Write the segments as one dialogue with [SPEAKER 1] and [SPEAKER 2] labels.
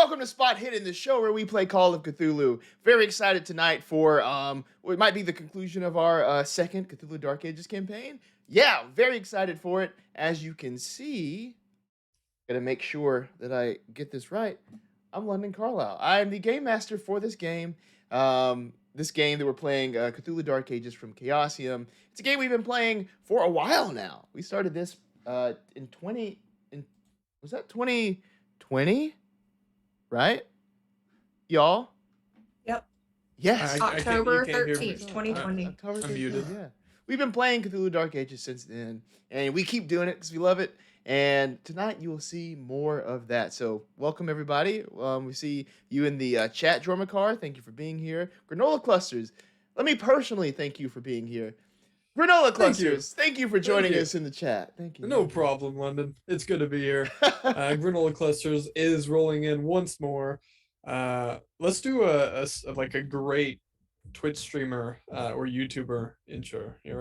[SPEAKER 1] Welcome to Spot Hidden, the show where we play Call of Cthulhu. Very excited tonight for what might be the conclusion of our second Cthulhu Dark Ages campaign. Yeah, very excited for it. As you can see, gotta make sure that I get this right. I'm London Carlisle. I am the game master for this game. This game that we're playing, Cthulhu Dark Ages from Chaosium. It's a game we've been playing for a while now. We started this was that 2020? Right? Y'all?
[SPEAKER 2] Yep.
[SPEAKER 1] Yes.
[SPEAKER 2] October 13th, 2020.
[SPEAKER 1] October 13th,
[SPEAKER 3] I'm muted.
[SPEAKER 1] Yeah. We've been playing Cthulhu Dark Ages since then, and we keep doing it because we love it. And tonight you will see more of that. So welcome everybody. We see you in the chat, Jormakar. Thank you for being here. Granola Clusters. Let me personally thank you for being here. Granola Clusters, thank you for joining us in the chat. Thank you.
[SPEAKER 3] No problem, London. It's good to be here. Granola Clusters is rolling in once more. Let's do a great Twitch streamer or YouTuber intro. You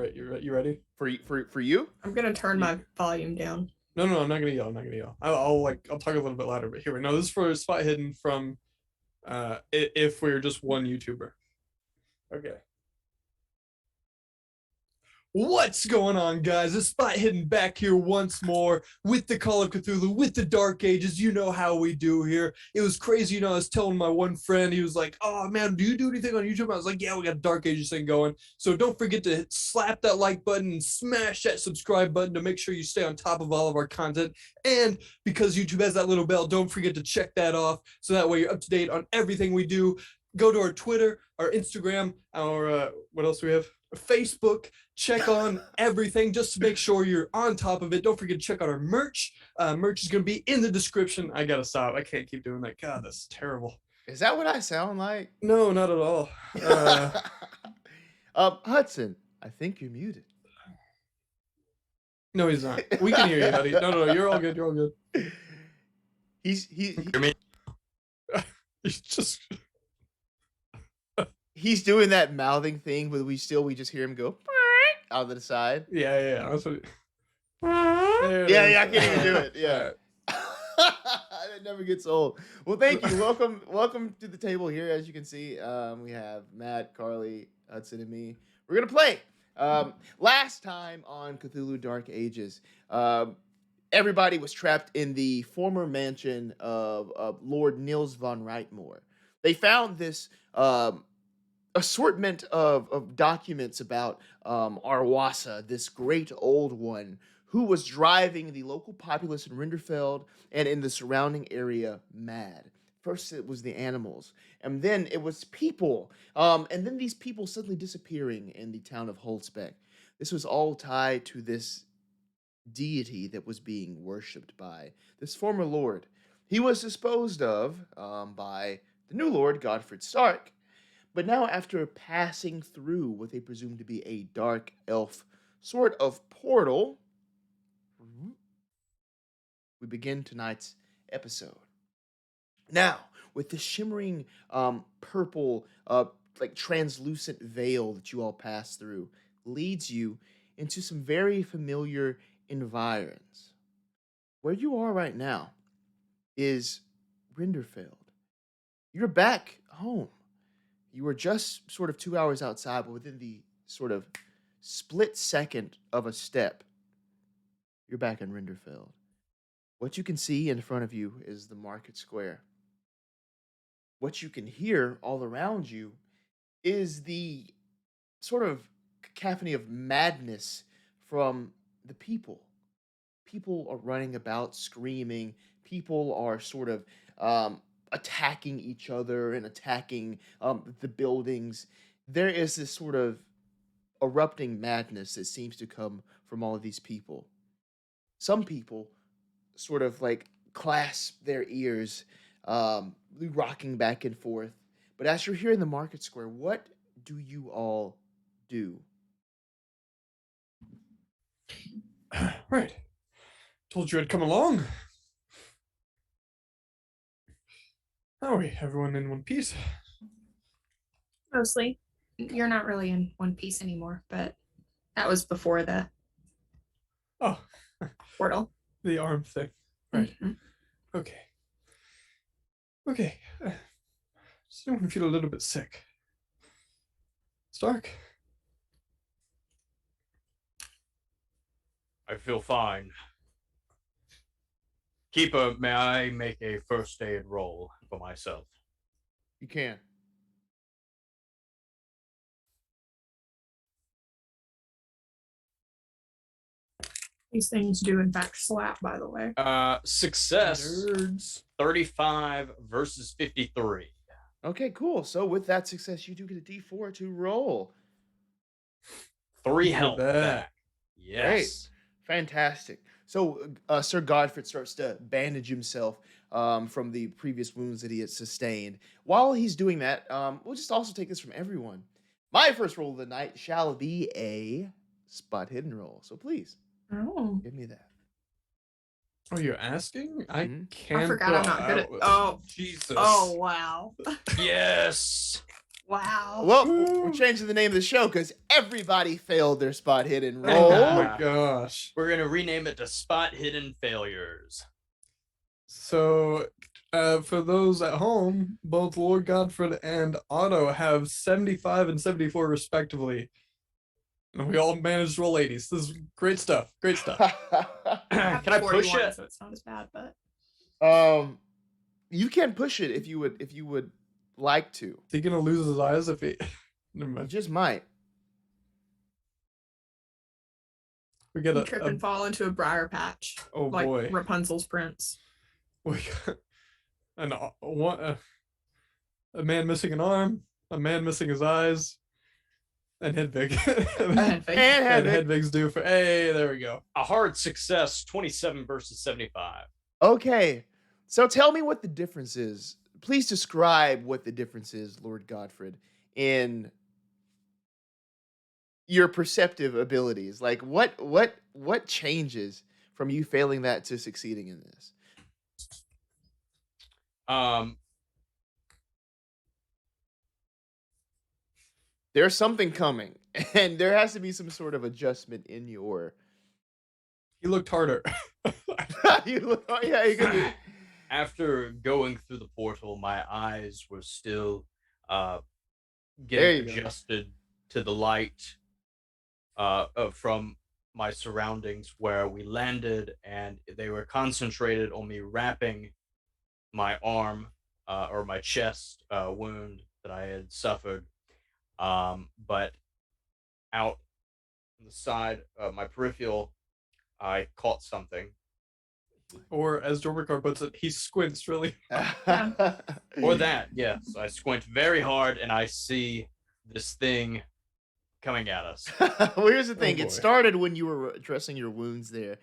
[SPEAKER 3] ready?
[SPEAKER 1] For you?
[SPEAKER 2] I'm gonna turn my volume down.
[SPEAKER 3] No, I'm not gonna yell. I'll talk a little bit louder. But here we go. No, this is for Spot Hidden from if we're just one YouTuber. Okay. What's going on, guys? It's Spot Hidden back here once more with the Call of Cthulhu, with the Dark Ages. You know how we do here. It was crazy, I was telling my one friend, he was like, oh man, do you do anything on YouTube? I was like, yeah, we got a Dark Ages thing going. So don't forget to slap that like button and smash that subscribe button to make sure you stay on top of all of our content. And because YouTube has that little bell, don't forget to check that off so that way you're up to date on everything we do. Go to our Twitter, our Instagram, our, what else do we have? Facebook, check on everything just to make sure you're on top of it. Don't forget to check out our merch. Merch is going to be in the description. I gotta stop. I can't keep doing that. God, that's terrible.
[SPEAKER 1] Is that what I sound like?
[SPEAKER 3] No, not at all.
[SPEAKER 1] Hudson, I think you're muted.
[SPEAKER 3] No, he's not. We can hear you, buddy. No, you're all good. You're all good.
[SPEAKER 1] He's
[SPEAKER 3] just...
[SPEAKER 1] He's doing that mouthing thing, but we just hear him go out to the side.
[SPEAKER 3] Yeah. That's what
[SPEAKER 1] I can't even do it. Yeah. That never gets old. Well, thank you. Welcome to the table here. As you can see, we have Matt, Carly, Hudson, and me. We're gonna play. Last time on Cthulhu Dark Ages, everybody was trapped in the former mansion of Lord Niels von Reitmore. They found this assortment of documents about Arwasa, this great old one, who was driving the local populace in Rinderfeld and in the surrounding area mad. First it was the animals, and then it was people, and then these people suddenly disappearing in the town of Holzbeck. This was all tied to this deity that was being worshipped by this former lord. He was disposed of by the new lord, Godfrid Stark. But now, after passing through what they presume to be a dark elf sort of portal, we begin tonight's episode. Now, with the shimmering purple, translucent veil that you all pass through, leads you into some very familiar environs. Where you are right now is Rinderfeld. You're back home. You were just sort of 2 hours outside, but within the sort of split second of a step, you're back in Rinderfeld. What you can see in front of you is the market square. What you can hear all around you is the sort of cacophony of madness from the people. People are running about, screaming. People are sort of attacking each other and attacking the buildings. There is this sort of erupting madness that seems to come from all of these people. Some people sort of clasp their ears, rocking back and forth. But as you're here in the market square, what do you all do?
[SPEAKER 3] Right. Told you I'd come along. How are we? Everyone in one piece?
[SPEAKER 2] Mostly. You're not really in one piece anymore, but that was before the portal.
[SPEAKER 3] The arm thing. Right.
[SPEAKER 2] Mm-hmm.
[SPEAKER 3] Okay. Okay. Starting to feel a little bit sick. Stark.
[SPEAKER 4] I feel fine. Keeper, may I make a first aid roll for myself?
[SPEAKER 1] You can.
[SPEAKER 2] These things do in fact slap, by the way.
[SPEAKER 4] Success.
[SPEAKER 3] Nerds.
[SPEAKER 4] 35 versus 53.
[SPEAKER 1] Okay, cool. So with that success, you do get a D4 to roll.
[SPEAKER 4] 3
[SPEAKER 3] Look at
[SPEAKER 4] health
[SPEAKER 3] that.
[SPEAKER 4] back. Yes.
[SPEAKER 1] Fantastic. So Sir Godfrid starts to bandage himself from the previous wounds that he had sustained. While he's doing that, we'll just also take this from everyone. My first roll of the night shall be a spot hidden roll. So please,
[SPEAKER 2] Oh.
[SPEAKER 1] give me that.
[SPEAKER 3] Oh, you're asking? I
[SPEAKER 1] Mhm.
[SPEAKER 3] can't.
[SPEAKER 2] I forgot I'm not good at.
[SPEAKER 3] with-
[SPEAKER 2] Oh.
[SPEAKER 3] Jesus.
[SPEAKER 2] Oh wow.
[SPEAKER 4] Yes.
[SPEAKER 2] Wow.
[SPEAKER 1] Well, we're changing the name of the show because everybody failed their spot hidden
[SPEAKER 3] Oh
[SPEAKER 1] roll.
[SPEAKER 3] my gosh.
[SPEAKER 4] We're going to rename it to Spot Hidden Failures.
[SPEAKER 3] So, for those at home, both Lord Godfrid and Otto have 75 and 74 respectively. And we all managed to roll 80s. This is great stuff. Great stuff.
[SPEAKER 2] have
[SPEAKER 4] Can I push
[SPEAKER 2] 41,
[SPEAKER 4] it?
[SPEAKER 2] so it's not as bad, but
[SPEAKER 1] You can push it if you would like to.
[SPEAKER 3] Is he gonna lose his eyes if he? Never
[SPEAKER 1] You
[SPEAKER 3] mind.
[SPEAKER 1] just might.
[SPEAKER 3] We get
[SPEAKER 2] you trip and fall into a briar patch,
[SPEAKER 3] oh
[SPEAKER 2] like
[SPEAKER 3] boy.
[SPEAKER 2] Rapunzel's prince.
[SPEAKER 3] We got a man missing an arm, a man missing his eyes, and Hedwig.
[SPEAKER 2] And
[SPEAKER 1] And
[SPEAKER 3] And
[SPEAKER 1] Hedwig.
[SPEAKER 3] Hedwig's due for. Hey, there we go.
[SPEAKER 4] A hard success, 27 versus 75.
[SPEAKER 1] Okay. So tell me what the difference is. Please describe what the difference is, Lord Godfrid, in your perceptive abilities. Like what changes from you failing that to succeeding in this? There's something coming, and there has to be some sort of adjustment in your.
[SPEAKER 3] He looked harder.
[SPEAKER 1] You look, oh yeah, you can do.
[SPEAKER 4] After going through the portal, my eyes were still
[SPEAKER 1] There
[SPEAKER 4] getting
[SPEAKER 1] you go.
[SPEAKER 4] adjusted to the light from my surroundings where we landed, and they were concentrated on me wrapping my arm or my chest wound that I had suffered. But out on the side of my peripheral, I caught something.
[SPEAKER 3] Or as Jorvikar puts it, he squints really.
[SPEAKER 4] Or that, yes. I squint very hard and I see this thing coming at us.
[SPEAKER 1] Well, here's the thing.
[SPEAKER 3] boy.
[SPEAKER 1] It started when you were addressing your wounds there.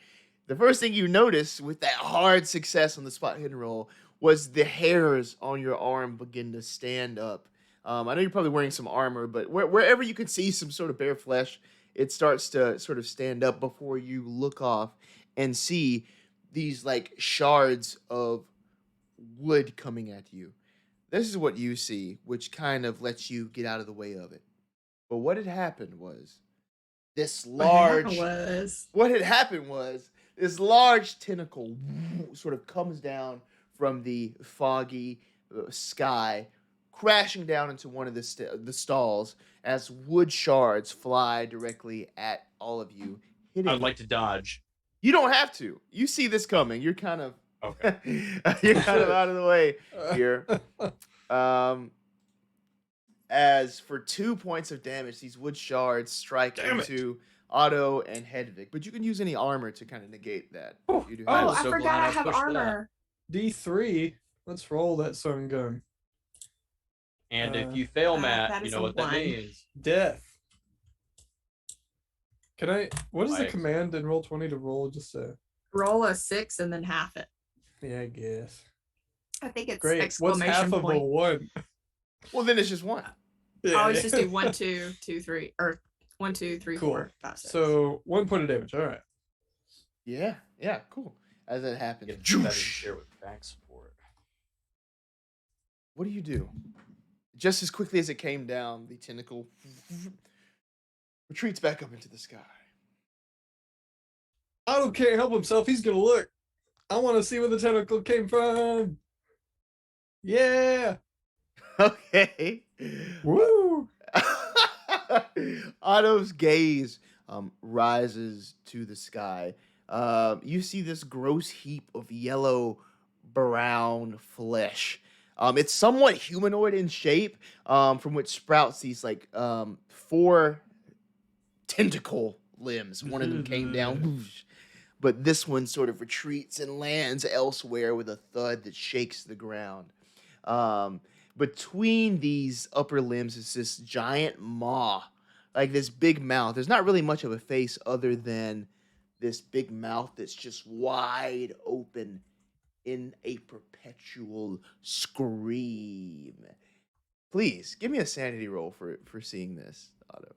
[SPEAKER 1] The first thing you noticed with that hard success on the spot hidden roll was the hairs on your arm begin to stand up. I know you're probably wearing some armor, but wherever you can see some sort of bare flesh, it starts to sort of stand up before you look off and see these like shards of wood coming at you. This is what you see, which kind of lets you get out of the way of it. But what had happened was this large. What had happened was this large tentacle sort of comes down from the foggy sky, crashing down into one of the stalls as wood shards fly directly at all of you, hitting.
[SPEAKER 4] I'd like to dodge.
[SPEAKER 1] You don't have to. You see this coming. You're kind of
[SPEAKER 4] Okay.
[SPEAKER 1] you're kind of out of the way here. As for 2 points of damage, these wood shards strike
[SPEAKER 4] Damn it.
[SPEAKER 1] into Otto and Hedwig, but you can use any armor to kind of negate that.
[SPEAKER 3] Oh,
[SPEAKER 1] You do
[SPEAKER 4] I
[SPEAKER 2] Oh,
[SPEAKER 4] was
[SPEAKER 2] I
[SPEAKER 4] so
[SPEAKER 2] forgot
[SPEAKER 4] glad
[SPEAKER 2] I
[SPEAKER 4] I
[SPEAKER 2] have
[SPEAKER 4] pushed that.
[SPEAKER 2] armor.
[SPEAKER 3] D3. Let's roll that sun gun.
[SPEAKER 4] And if you fail,
[SPEAKER 2] that
[SPEAKER 4] Matt, you
[SPEAKER 2] is
[SPEAKER 4] know
[SPEAKER 2] a
[SPEAKER 4] what that
[SPEAKER 2] one.
[SPEAKER 4] means.
[SPEAKER 3] Death. Can I? What is the
[SPEAKER 4] Right.
[SPEAKER 3] command in Roll20 to roll? Just
[SPEAKER 2] Roll a 6 and then half it.
[SPEAKER 3] yeah, I guess.
[SPEAKER 2] I think it's
[SPEAKER 3] Great. What's
[SPEAKER 2] exclamation
[SPEAKER 3] half of a
[SPEAKER 2] point.
[SPEAKER 3] 1?
[SPEAKER 1] Well, then it's just one.
[SPEAKER 2] I
[SPEAKER 3] Yeah,
[SPEAKER 2] always
[SPEAKER 3] yeah.
[SPEAKER 2] just do 1, 2, 2, 3, or 1, 2, 3,
[SPEAKER 3] Cool.
[SPEAKER 2] 4, 5, 6.
[SPEAKER 3] So 1 point of damage. All right.
[SPEAKER 1] Yeah, cool. As that happens,
[SPEAKER 4] Get that in share with back support.
[SPEAKER 1] what do you do? Just as quickly as it came down, the tentacle retreats back up into the sky.
[SPEAKER 3] Otto can't help himself. He's gonna look. I want to see where the tentacle came from. Yeah.
[SPEAKER 1] Okay.
[SPEAKER 3] Woo.
[SPEAKER 1] Otto's gaze rises to the sky. You see this gross heap of yellow brown flesh. It's somewhat humanoid in shape, from which sprouts these like four tentacle limbs. One of them came down, whoosh, but this one sort of retreats and lands elsewhere with a thud that shakes the ground. Um, Between these upper limbs is this giant maw, like this big mouth. There's not really much of a face other than this big mouth that's just wide open in a perpetual scream. Please give me a sanity roll for seeing this, Otto.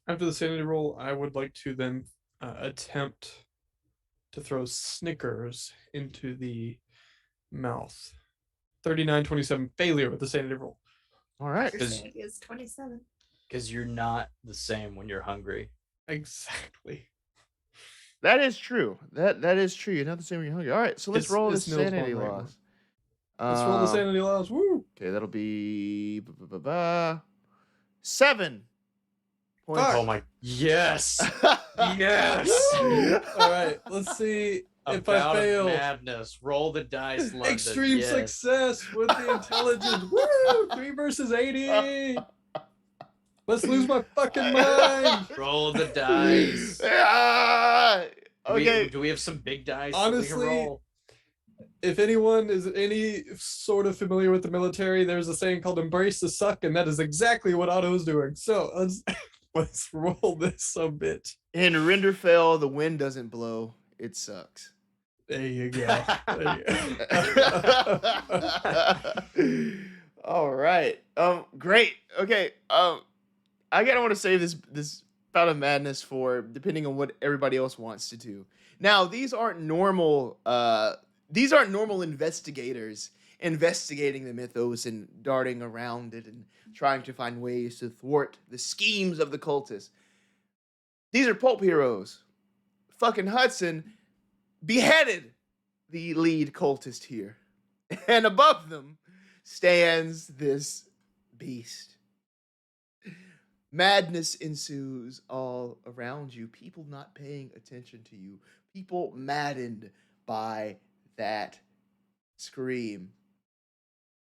[SPEAKER 3] After the sanity roll, I would like to then attempt to throw Snickers into the mouth. 39-27 failure with the sanity roll.
[SPEAKER 1] All right.
[SPEAKER 2] Your sanity is 27.
[SPEAKER 4] Because you're not the same when you're hungry.
[SPEAKER 3] Exactly.
[SPEAKER 1] That is true. That is true. You're not the same when you're hungry. All right, so let's roll this
[SPEAKER 3] Nils Bond
[SPEAKER 1] sanity
[SPEAKER 3] right
[SPEAKER 1] loss.
[SPEAKER 3] Let's roll the sanity loss. Woo!
[SPEAKER 1] Okay, that'll be 7 points.
[SPEAKER 3] Fuck.
[SPEAKER 4] Oh my. Yes! Yes!
[SPEAKER 3] All right, let's see if I
[SPEAKER 4] About
[SPEAKER 3] fail.
[SPEAKER 4] madness. Roll the dice, London.
[SPEAKER 3] Extreme
[SPEAKER 4] Yes.
[SPEAKER 3] success with the intelligence. Woo! 3 versus 80. Let's lose my fucking mind.
[SPEAKER 4] Roll the dice.
[SPEAKER 1] Ah, okay.
[SPEAKER 4] Do we have some big dice that
[SPEAKER 3] Honestly,
[SPEAKER 4] we can roll?
[SPEAKER 3] If anyone is any sort of familiar with the military, there's a saying called "embrace the suck," and that is exactly what Otto's doing. So let's roll this a bit.
[SPEAKER 1] In Rinderfell, the wind doesn't blow; it sucks.
[SPEAKER 3] There you go. There you go.
[SPEAKER 1] All right. Great. Okay. I kind of want to save this bout of madness for depending on what everybody else wants to do. Now, these aren't normal investigators investigating the mythos and darting around it and trying to find ways to thwart the schemes of the cultists. These are pulp heroes. Fucking Hudson beheaded the lead cultist here. And above them stands this beast. Madness ensues all around you. People not paying attention to you. People maddened by that scream.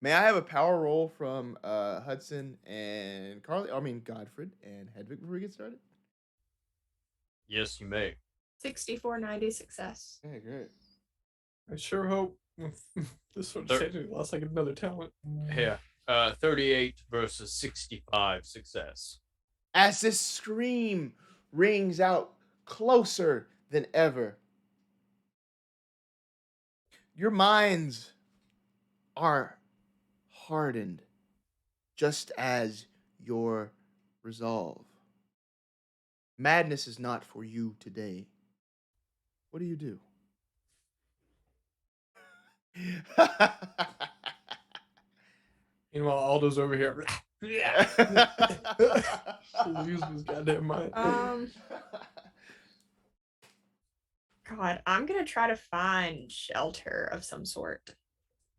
[SPEAKER 1] May I have a power roll from Hudson and Godfrid and Hedwig before we get started?
[SPEAKER 4] Yes, you may.
[SPEAKER 2] 64-90 success.
[SPEAKER 1] Okay, great.
[SPEAKER 3] I sure hope with this sort of sanity loss, I get another talent.
[SPEAKER 4] Here. 38 versus 65 success.
[SPEAKER 1] As this scream rings out closer than ever, your minds are hardened, just as your resolve. Madness is not for you today. What do you do?
[SPEAKER 3] Meanwhile, Aldo's over here. Lose his goddamn mind.
[SPEAKER 2] God, I'm gonna try to find shelter of some sort.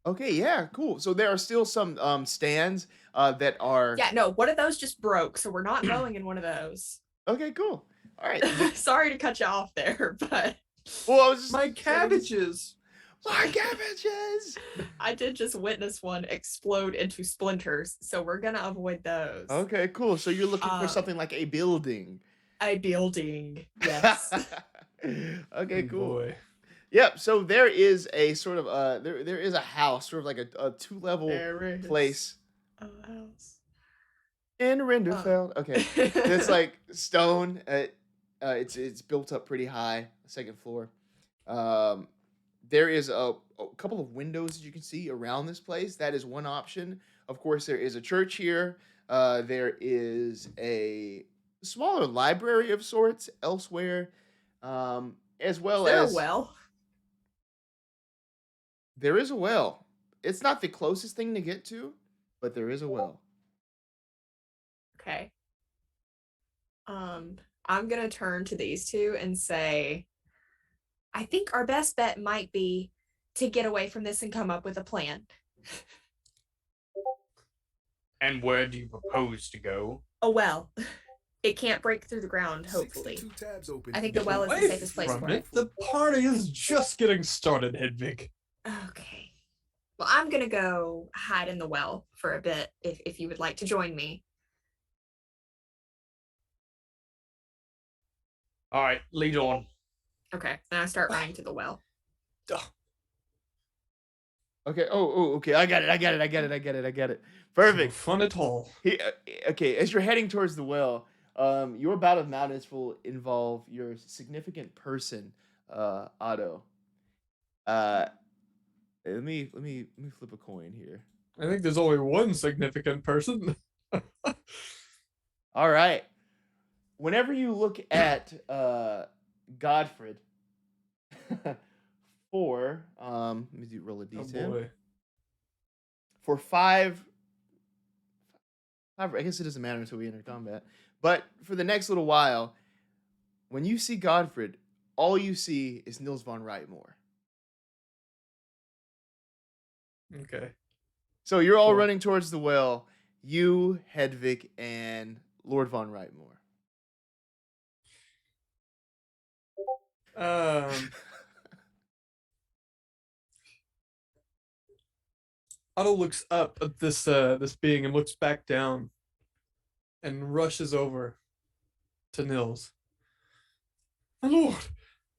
[SPEAKER 1] Okay, yeah, cool. So there are still some stands that are.
[SPEAKER 2] Yeah, no, one of those just broke, so we're not going in one of those.
[SPEAKER 1] Okay, cool. All right.
[SPEAKER 2] Sorry to cut you off there, but
[SPEAKER 1] Well, I was just
[SPEAKER 3] My cabbages.
[SPEAKER 1] my cabbages.
[SPEAKER 2] I did just witness one explode into splinters, so we're gonna avoid those.
[SPEAKER 1] Okay, cool. So you're looking for
[SPEAKER 2] Um,
[SPEAKER 1] something like a building.
[SPEAKER 2] A building, yes.
[SPEAKER 1] Okay, cool.
[SPEAKER 3] Boy.
[SPEAKER 1] Yep. So there is a sort of there is a house, sort of like a 2-level
[SPEAKER 3] There is
[SPEAKER 1] place
[SPEAKER 2] A house.
[SPEAKER 1] in Rinderfeld. Okay, it's like stone. It's built up pretty high, second floor. There is a couple of windows that you can see around this place. That is one option. Of course, there is a church here. There is a smaller library of sorts elsewhere, as well
[SPEAKER 2] Is there
[SPEAKER 1] as
[SPEAKER 2] a well?
[SPEAKER 1] there is a well. It's not the closest thing to get to, but there is a well.
[SPEAKER 2] Okay. I'm gonna turn to these two and say, I think our best bet might be to get away from this and come up with a plan.
[SPEAKER 4] And where do you propose to go?
[SPEAKER 2] A well. It can't break through the ground, hopefully.
[SPEAKER 5] 62 tabs open.
[SPEAKER 2] I think the well is the
[SPEAKER 3] Away
[SPEAKER 2] safest place
[SPEAKER 3] from
[SPEAKER 2] for it.
[SPEAKER 3] The party is just getting started, Hedwig.
[SPEAKER 2] Okay. Well, I'm gonna go hide in the well for a bit if you would like to join me.
[SPEAKER 4] All right, lead on.
[SPEAKER 2] Okay. And I start running to the well.
[SPEAKER 1] Okay. Okay. I got it. Perfect.
[SPEAKER 3] No fun at all.
[SPEAKER 1] Okay. As you're heading towards the well, your bout of madness will involve your significant person, Otto. Let me flip a coin here.
[SPEAKER 3] I think there's only one significant person.
[SPEAKER 1] All right. Whenever you look at Godfrid for let me roll a d10.
[SPEAKER 3] Oh boy.
[SPEAKER 1] For five, I guess it doesn't matter until we enter combat. But for the next little while, when you see Godfrid, all you see is Nils von Reitmore.
[SPEAKER 3] Okay.
[SPEAKER 1] So you're all
[SPEAKER 3] Cool.
[SPEAKER 1] running towards the well. You, Hedwig, and Lord von Reitmore.
[SPEAKER 3] Otto looks up at this being and looks back down and rushes over to Nils. My lord,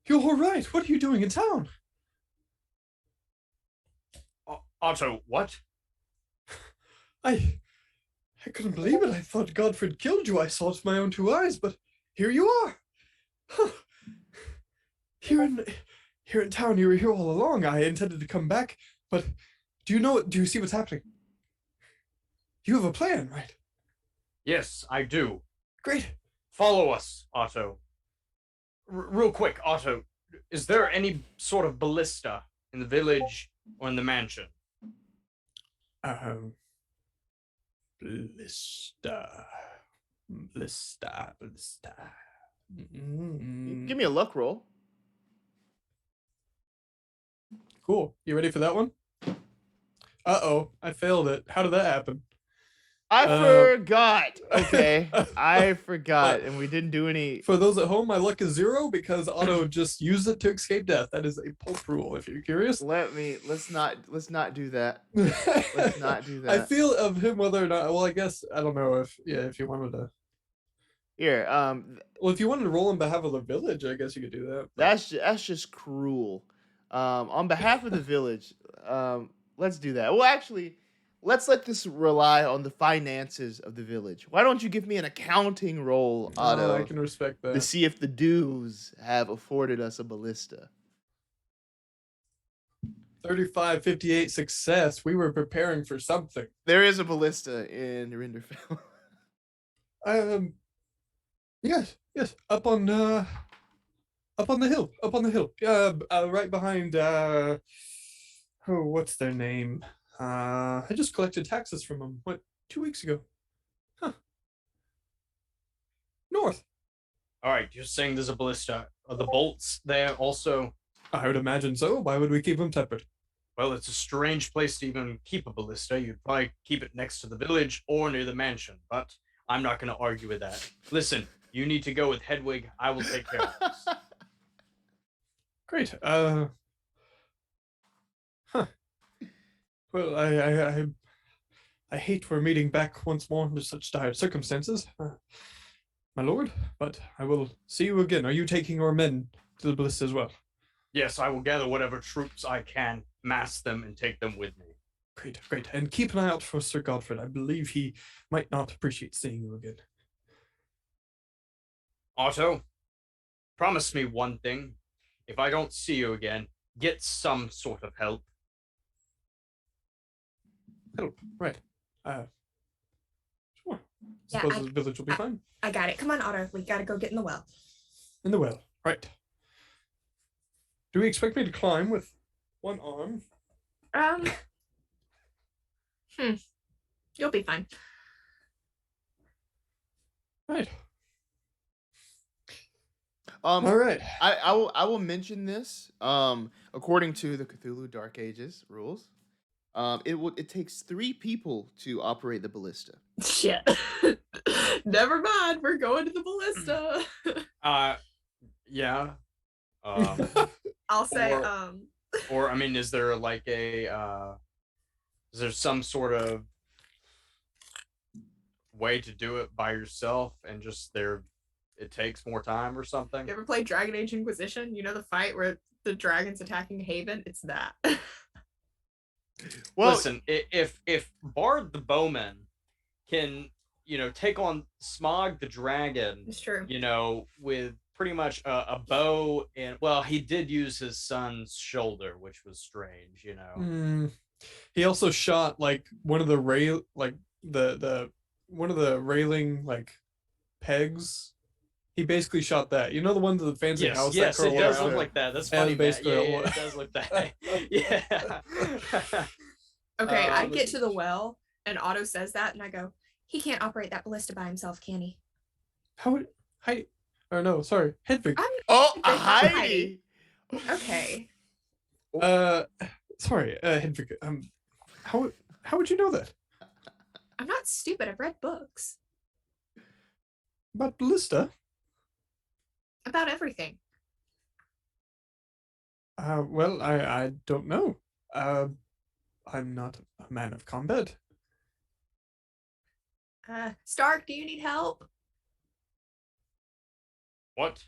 [SPEAKER 3] you're all right. What are you doing in town?
[SPEAKER 4] Otto, what?
[SPEAKER 3] I couldn't believe it. I thought Godfrid killed you. I saw it with my own two eyes, but here you are. Huh. Here in town, you were here all along. I intended to come back, but do you see what's happening? You have a plan, right?
[SPEAKER 4] Yes, I do.
[SPEAKER 3] Great.
[SPEAKER 4] Follow us, Otto. Real quick, Otto, is there any sort of ballista in the village or in the mansion?
[SPEAKER 3] Ballista.
[SPEAKER 1] Give me a luck roll.
[SPEAKER 3] Cool. You ready for that one? Uh-oh, I failed it. How did that happen?
[SPEAKER 1] I forgot. Okay, I forgot, and we didn't do any.
[SPEAKER 3] For those at home, my luck is 0 because Otto just used it to escape death. That is a pulp rule, if you're curious.
[SPEAKER 1] Let's not do that. Let's not do that.
[SPEAKER 3] I feel of him whether or not. Well, I guess I don't know if you wanted to.
[SPEAKER 1] Here,
[SPEAKER 3] Well, if you wanted to roll on behalf of the village, I guess you could do that.
[SPEAKER 1] that's just cruel. On behalf of the village, let's do that. Well, actually, let's let this rely on the finances of the village. Why don't you give me an accounting roll, Otto,
[SPEAKER 3] I can respect that.
[SPEAKER 1] to see if the dues have afforded us a ballista?
[SPEAKER 3] 35, 58 success. We were preparing for something.
[SPEAKER 1] There is a ballista in Rinderfell.
[SPEAKER 3] Yes. Up on the hill. Right behind what's their name? I just collected taxes from them. 2 weeks ago? Huh. North.
[SPEAKER 4] All right, you're saying there's a ballista. Are the bolts there also?
[SPEAKER 3] I would imagine so. Why would we keep them separate?
[SPEAKER 4] Well, it's a strange place to even keep a ballista. You'd probably keep it next to the village or near the mansion, but I'm not going to argue with that. Listen, you need to go with Hedwig. I will take care of this.
[SPEAKER 3] Great. Well, I hate we're meeting back once more under such dire circumstances, my lord, but I will see you again. Are you taking your men to the ballista as well?
[SPEAKER 4] Yes, I will gather whatever troops I can, mass them, and take them with me.
[SPEAKER 3] Great. And keep an eye out for Sir Godfrid. I believe he might not appreciate seeing you again.
[SPEAKER 4] Otto, promise me one thing. If I don't see you again, get some sort of help.
[SPEAKER 3] Help, right. Sure.
[SPEAKER 2] Yeah,
[SPEAKER 3] Suppose the village will be fine.
[SPEAKER 2] I got it. Come on, Otto. We gotta go get in the well.
[SPEAKER 3] In the well, right. Do we expect me to climb with one arm?
[SPEAKER 2] You'll be fine.
[SPEAKER 3] Right. All right.
[SPEAKER 1] I will mention this. According to the Cthulhu Dark Ages rules, it takes 3 people to operate the ballista.
[SPEAKER 2] Shit. Never mind. We're going to the ballista.
[SPEAKER 4] Yeah. Um,
[SPEAKER 2] I'll say,
[SPEAKER 4] or I mean, is there like is there some sort of way to do it by yourself and just it takes more time or something?
[SPEAKER 2] you ever played Dragon Age Inquisition? You know the fight where the dragon's attacking Haven? It's that.
[SPEAKER 1] Well,
[SPEAKER 4] Listen, if Bard the Bowman can, take on Smog the Dragon,
[SPEAKER 2] It's true.
[SPEAKER 4] with pretty much a bow, and well, he did use his son's shoulder, which was strange,
[SPEAKER 3] He also shot like one of the one of the railing like pegs. He basically shot that. You know the one to the fancy house.
[SPEAKER 4] Yes,
[SPEAKER 3] that
[SPEAKER 4] it does
[SPEAKER 3] around?
[SPEAKER 4] look like that. That's
[SPEAKER 3] Yeah,
[SPEAKER 4] funny.
[SPEAKER 3] basically
[SPEAKER 4] Yeah,
[SPEAKER 3] it
[SPEAKER 4] it does look that. Yeah.
[SPEAKER 2] Okay, I
[SPEAKER 4] Um,
[SPEAKER 2] get to the well, and Otto says that, and I go, he can't operate that ballista by himself, can he?
[SPEAKER 3] How would or no, sorry, Hedwig.
[SPEAKER 1] oh,
[SPEAKER 2] Hedwig, not
[SPEAKER 1] Heidi.
[SPEAKER 2] Okay.
[SPEAKER 3] Sorry, Hedwig. How would you know that
[SPEAKER 2] I'm not stupid. I've read books
[SPEAKER 3] about ballista?
[SPEAKER 2] about everything.
[SPEAKER 3] Well, I don't know. I'm not a man of combat.
[SPEAKER 2] Stark, do you need help?
[SPEAKER 4] What?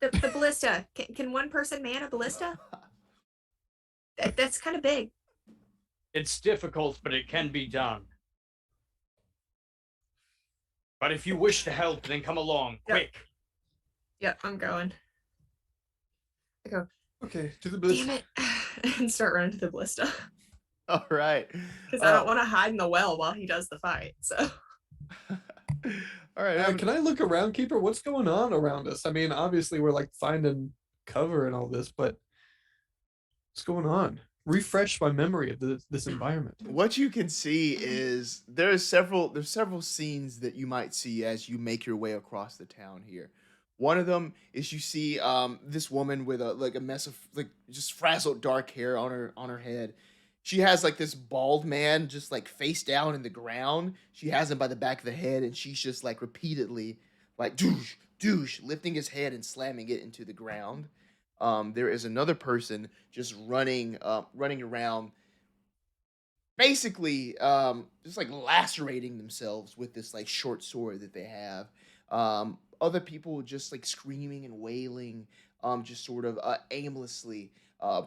[SPEAKER 2] The ballista. Can one person man a ballista? That's kind of big.
[SPEAKER 4] It's difficult, but it can be done. But if you wish to help, then come along,
[SPEAKER 2] Yep.
[SPEAKER 4] quick.
[SPEAKER 2] Yep, I'm going. I go,
[SPEAKER 3] Okay, to the ballista.
[SPEAKER 2] damn it, and start running to the ballista.
[SPEAKER 1] All right.
[SPEAKER 2] Because I don't want to hide in the well while he does the fight. So.
[SPEAKER 1] All right.
[SPEAKER 3] Can I look around, Keeper? What's going on around us? I mean, obviously we're like finding cover and all this, but what's going on? Refresh my memory of this environment.
[SPEAKER 1] What you can see is there's several scenes that you might see as you make your way across the town here. One of them is you see this woman with a mess of like just frazzled dark hair on her head. She has like this bald man just like face down in the ground. She has him by the back of the head, and she's just like repeatedly like douche, douche, lifting his head and slamming it into the ground. There is another person just running around, basically just like lacerating themselves with this like short sword that they have. Other people just like screaming and wailing, just sort of aimlessly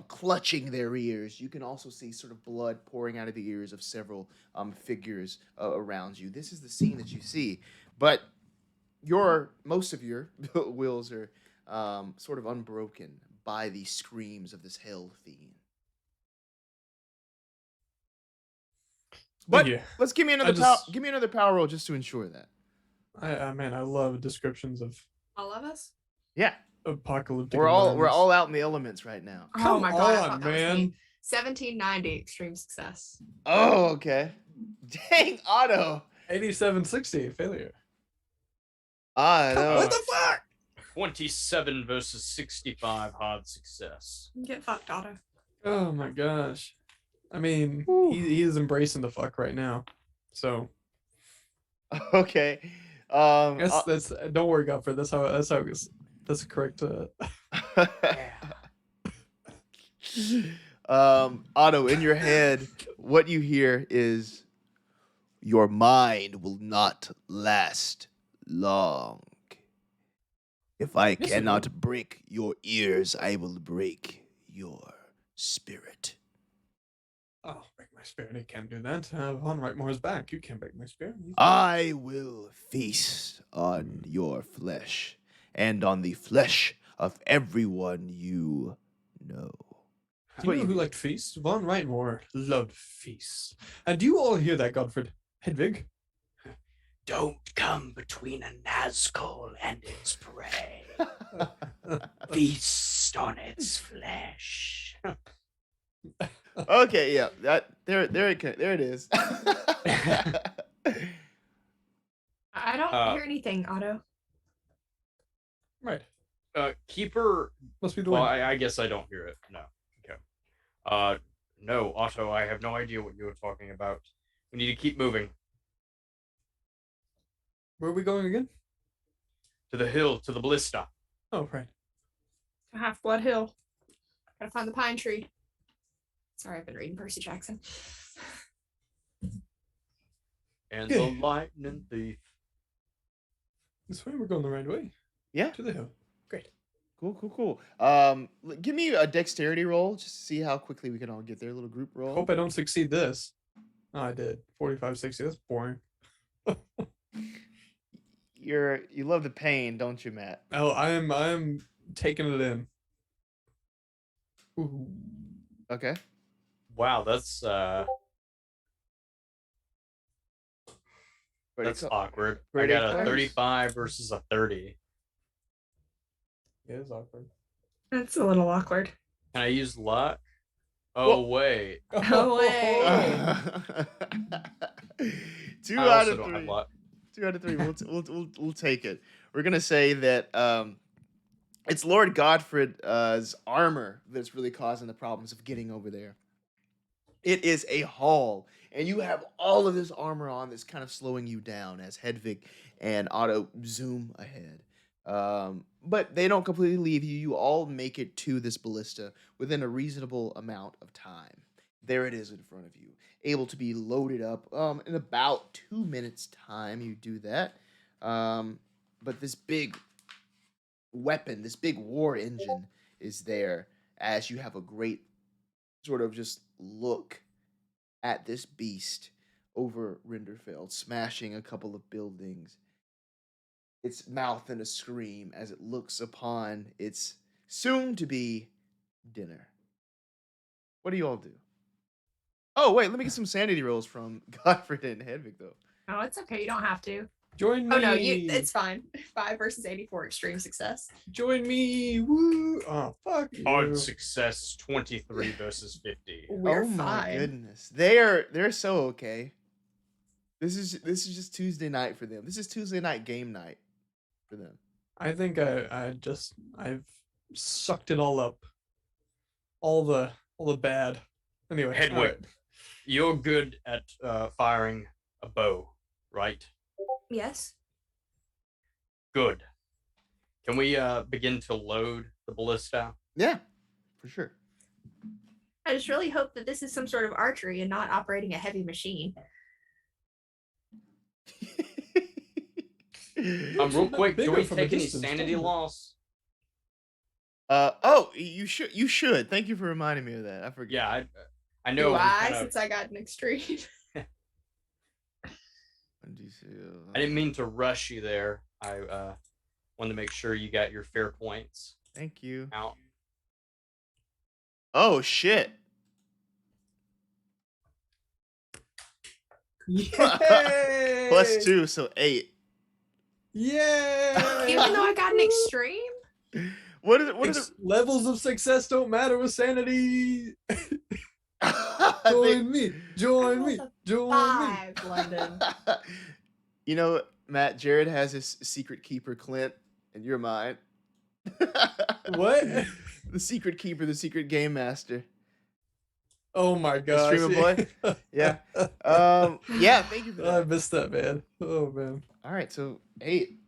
[SPEAKER 1] clutching their ears. You can also see sort of blood pouring out of the ears of several figures around you. This is the scene that you see, but most of your wills are sort of unbroken by the screams of this hell fiend. But
[SPEAKER 3] Yeah.
[SPEAKER 1] let's give me another power roll just to ensure that.
[SPEAKER 3] Man, I love descriptions of
[SPEAKER 2] All of us?
[SPEAKER 1] Yeah,
[SPEAKER 3] apocalyptic.
[SPEAKER 1] we're all
[SPEAKER 3] environments.
[SPEAKER 1] out in the elements right now.
[SPEAKER 3] Come
[SPEAKER 2] Oh my god, I
[SPEAKER 3] on,
[SPEAKER 2] thought that was
[SPEAKER 3] man.
[SPEAKER 2] me. 1790 extreme success.
[SPEAKER 1] Oh, okay. Dang, Otto.
[SPEAKER 3] 8760 failure.
[SPEAKER 1] I know.
[SPEAKER 3] What the fuck?
[SPEAKER 4] 27 versus 65 hard success.
[SPEAKER 2] Get fucked, Otto.
[SPEAKER 3] Oh my gosh. I mean,
[SPEAKER 1] Whew.
[SPEAKER 3] he is embracing the fuck right now. So
[SPEAKER 1] Okay.
[SPEAKER 3] I guess that's don't worry, Godfrid. That's how it goes. That's correct.
[SPEAKER 1] Otto, in your head, what you hear is, "Your mind will not last long. If I
[SPEAKER 3] Yes, it
[SPEAKER 1] cannot break your ears, I will break your spirit."
[SPEAKER 3] Oh, break my spirit. It can't do that. Von Rightmore's back. You can't break my spirit.
[SPEAKER 1] I will feast on your flesh and on the flesh of everyone you know.
[SPEAKER 3] Do you know who liked feasts? Von Rightmore loved feasts. And do you all hear that, Godfrid? Hedwig?
[SPEAKER 4] Don't come between a Nazgul and its prey. Feast on its flesh.
[SPEAKER 1] Okay, yeah, there it is.
[SPEAKER 2] I don't
[SPEAKER 4] Uh,
[SPEAKER 2] hear anything, Otto.
[SPEAKER 3] Right.
[SPEAKER 4] Keeper.
[SPEAKER 3] Must be the
[SPEAKER 4] Well,
[SPEAKER 3] wind.
[SPEAKER 4] I guess I don't hear it. No. Okay. No, Otto. I have no idea what you were talking about. We need to keep moving
[SPEAKER 3] Where are we going again?
[SPEAKER 4] to the hill, to the ballista.
[SPEAKER 3] Oh, right.
[SPEAKER 2] Half Blood Hill. Gotta find the pine tree. Sorry, I've been reading Percy Jackson.
[SPEAKER 4] And
[SPEAKER 3] Yeah.
[SPEAKER 4] the lightning thief.
[SPEAKER 3] This way, we're going the right way.
[SPEAKER 1] Yeah.
[SPEAKER 3] To the hill. Great.
[SPEAKER 1] Cool. Give me a dexterity roll just to see how quickly we can all get there. A little group roll.
[SPEAKER 3] Hope I don't succeed this. Oh, I did. 45, 60. That's boring.
[SPEAKER 1] You love the pain, don't you, Matt?
[SPEAKER 3] Oh, I'm taking it in. Ooh.
[SPEAKER 1] Okay.
[SPEAKER 4] Wow, that's
[SPEAKER 1] Pretty
[SPEAKER 4] that's
[SPEAKER 1] cool.
[SPEAKER 4] awkward. I
[SPEAKER 1] Pretty
[SPEAKER 4] got a
[SPEAKER 1] close.
[SPEAKER 4] 35 versus a 30.
[SPEAKER 3] It is awkward.
[SPEAKER 2] That's a little awkward.
[SPEAKER 4] Can I use luck? Oh
[SPEAKER 1] Whoa.
[SPEAKER 4] wait.
[SPEAKER 2] No way.
[SPEAKER 1] Two
[SPEAKER 4] I
[SPEAKER 1] out
[SPEAKER 4] also
[SPEAKER 1] of
[SPEAKER 4] don't have
[SPEAKER 1] three.
[SPEAKER 4] luck.
[SPEAKER 1] 2 out of 3. We'll take it. We're gonna say that it's Lord Godfrid's armor that's really causing the problems of getting over there. It is a haul, and you have all of this armor on that's kind of slowing you down as Hedwig and Otto zoom ahead. But they don't completely leave you. You all make it to this ballista within a reasonable amount of time. There it is in front of you, able to be loaded up in about 2 minutes' time. You do that. But this big weapon, this big war engine is there as you have a great sort of just look at this beast over Rinderfeld, smashing a couple of buildings. Its mouth in a scream as it looks upon its soon-to-be dinner. What do you all do? Oh, wait, let me get some sanity rolls from Godfrid and Hedwig, though.
[SPEAKER 2] Oh, it's okay. You don't have to.
[SPEAKER 3] Join me.
[SPEAKER 2] Oh no, it's fine. 5 versus 84, extreme success.
[SPEAKER 3] Join me. Woo. Oh, fuck
[SPEAKER 4] Hard
[SPEAKER 3] you.
[SPEAKER 4] success 23 versus 50.
[SPEAKER 2] We're
[SPEAKER 1] oh my
[SPEAKER 2] fine.
[SPEAKER 1] goodness. They're so okay. This is just Tuesday night for them. This is Tuesday night game night for them.
[SPEAKER 3] I think I've sucked it all up. All the bad. Anyway,
[SPEAKER 4] Hedwig,
[SPEAKER 3] alright.
[SPEAKER 4] you're good at firing a bow, right?
[SPEAKER 2] Yes.
[SPEAKER 4] Good. Can we begin to load the ballista?
[SPEAKER 1] Yeah, for sure.
[SPEAKER 2] I just really hope that this is some sort of archery and not operating a heavy machine.
[SPEAKER 4] Real quick, do
[SPEAKER 3] bigger
[SPEAKER 4] we
[SPEAKER 3] from a
[SPEAKER 4] take any
[SPEAKER 3] distance,
[SPEAKER 4] sanity
[SPEAKER 3] doesn't it?
[SPEAKER 4] loss?
[SPEAKER 1] Oh, you should. Thank you for reminding me of that. I forget.
[SPEAKER 4] Yeah, I know.
[SPEAKER 2] Do
[SPEAKER 4] we
[SPEAKER 2] I,
[SPEAKER 4] kinda-
[SPEAKER 2] since I got an extreme?
[SPEAKER 4] I didn't mean to rush you there. I wanted to make sure you got your fair points
[SPEAKER 1] Thank you.
[SPEAKER 4] out.
[SPEAKER 1] Oh shit.
[SPEAKER 3] Yay!
[SPEAKER 1] +2, so 8.
[SPEAKER 3] Yay!
[SPEAKER 2] Even though I got an extreme?
[SPEAKER 1] What is it? What is it?
[SPEAKER 3] Levels of success don't matter with sanity.
[SPEAKER 1] I
[SPEAKER 3] Join me. Join me.
[SPEAKER 2] rolled
[SPEAKER 3] Join me.
[SPEAKER 2] 5, London.
[SPEAKER 1] You know, Matt, Jared has his secret keeper, Clint, and you're mine.
[SPEAKER 3] What?
[SPEAKER 1] The secret keeper, the secret game master.
[SPEAKER 3] Oh my gosh.
[SPEAKER 1] streamer boy? Yeah. Yeah, thank you for
[SPEAKER 3] I
[SPEAKER 1] that.
[SPEAKER 3] missed that, man. Oh man.
[SPEAKER 1] All right, so 8.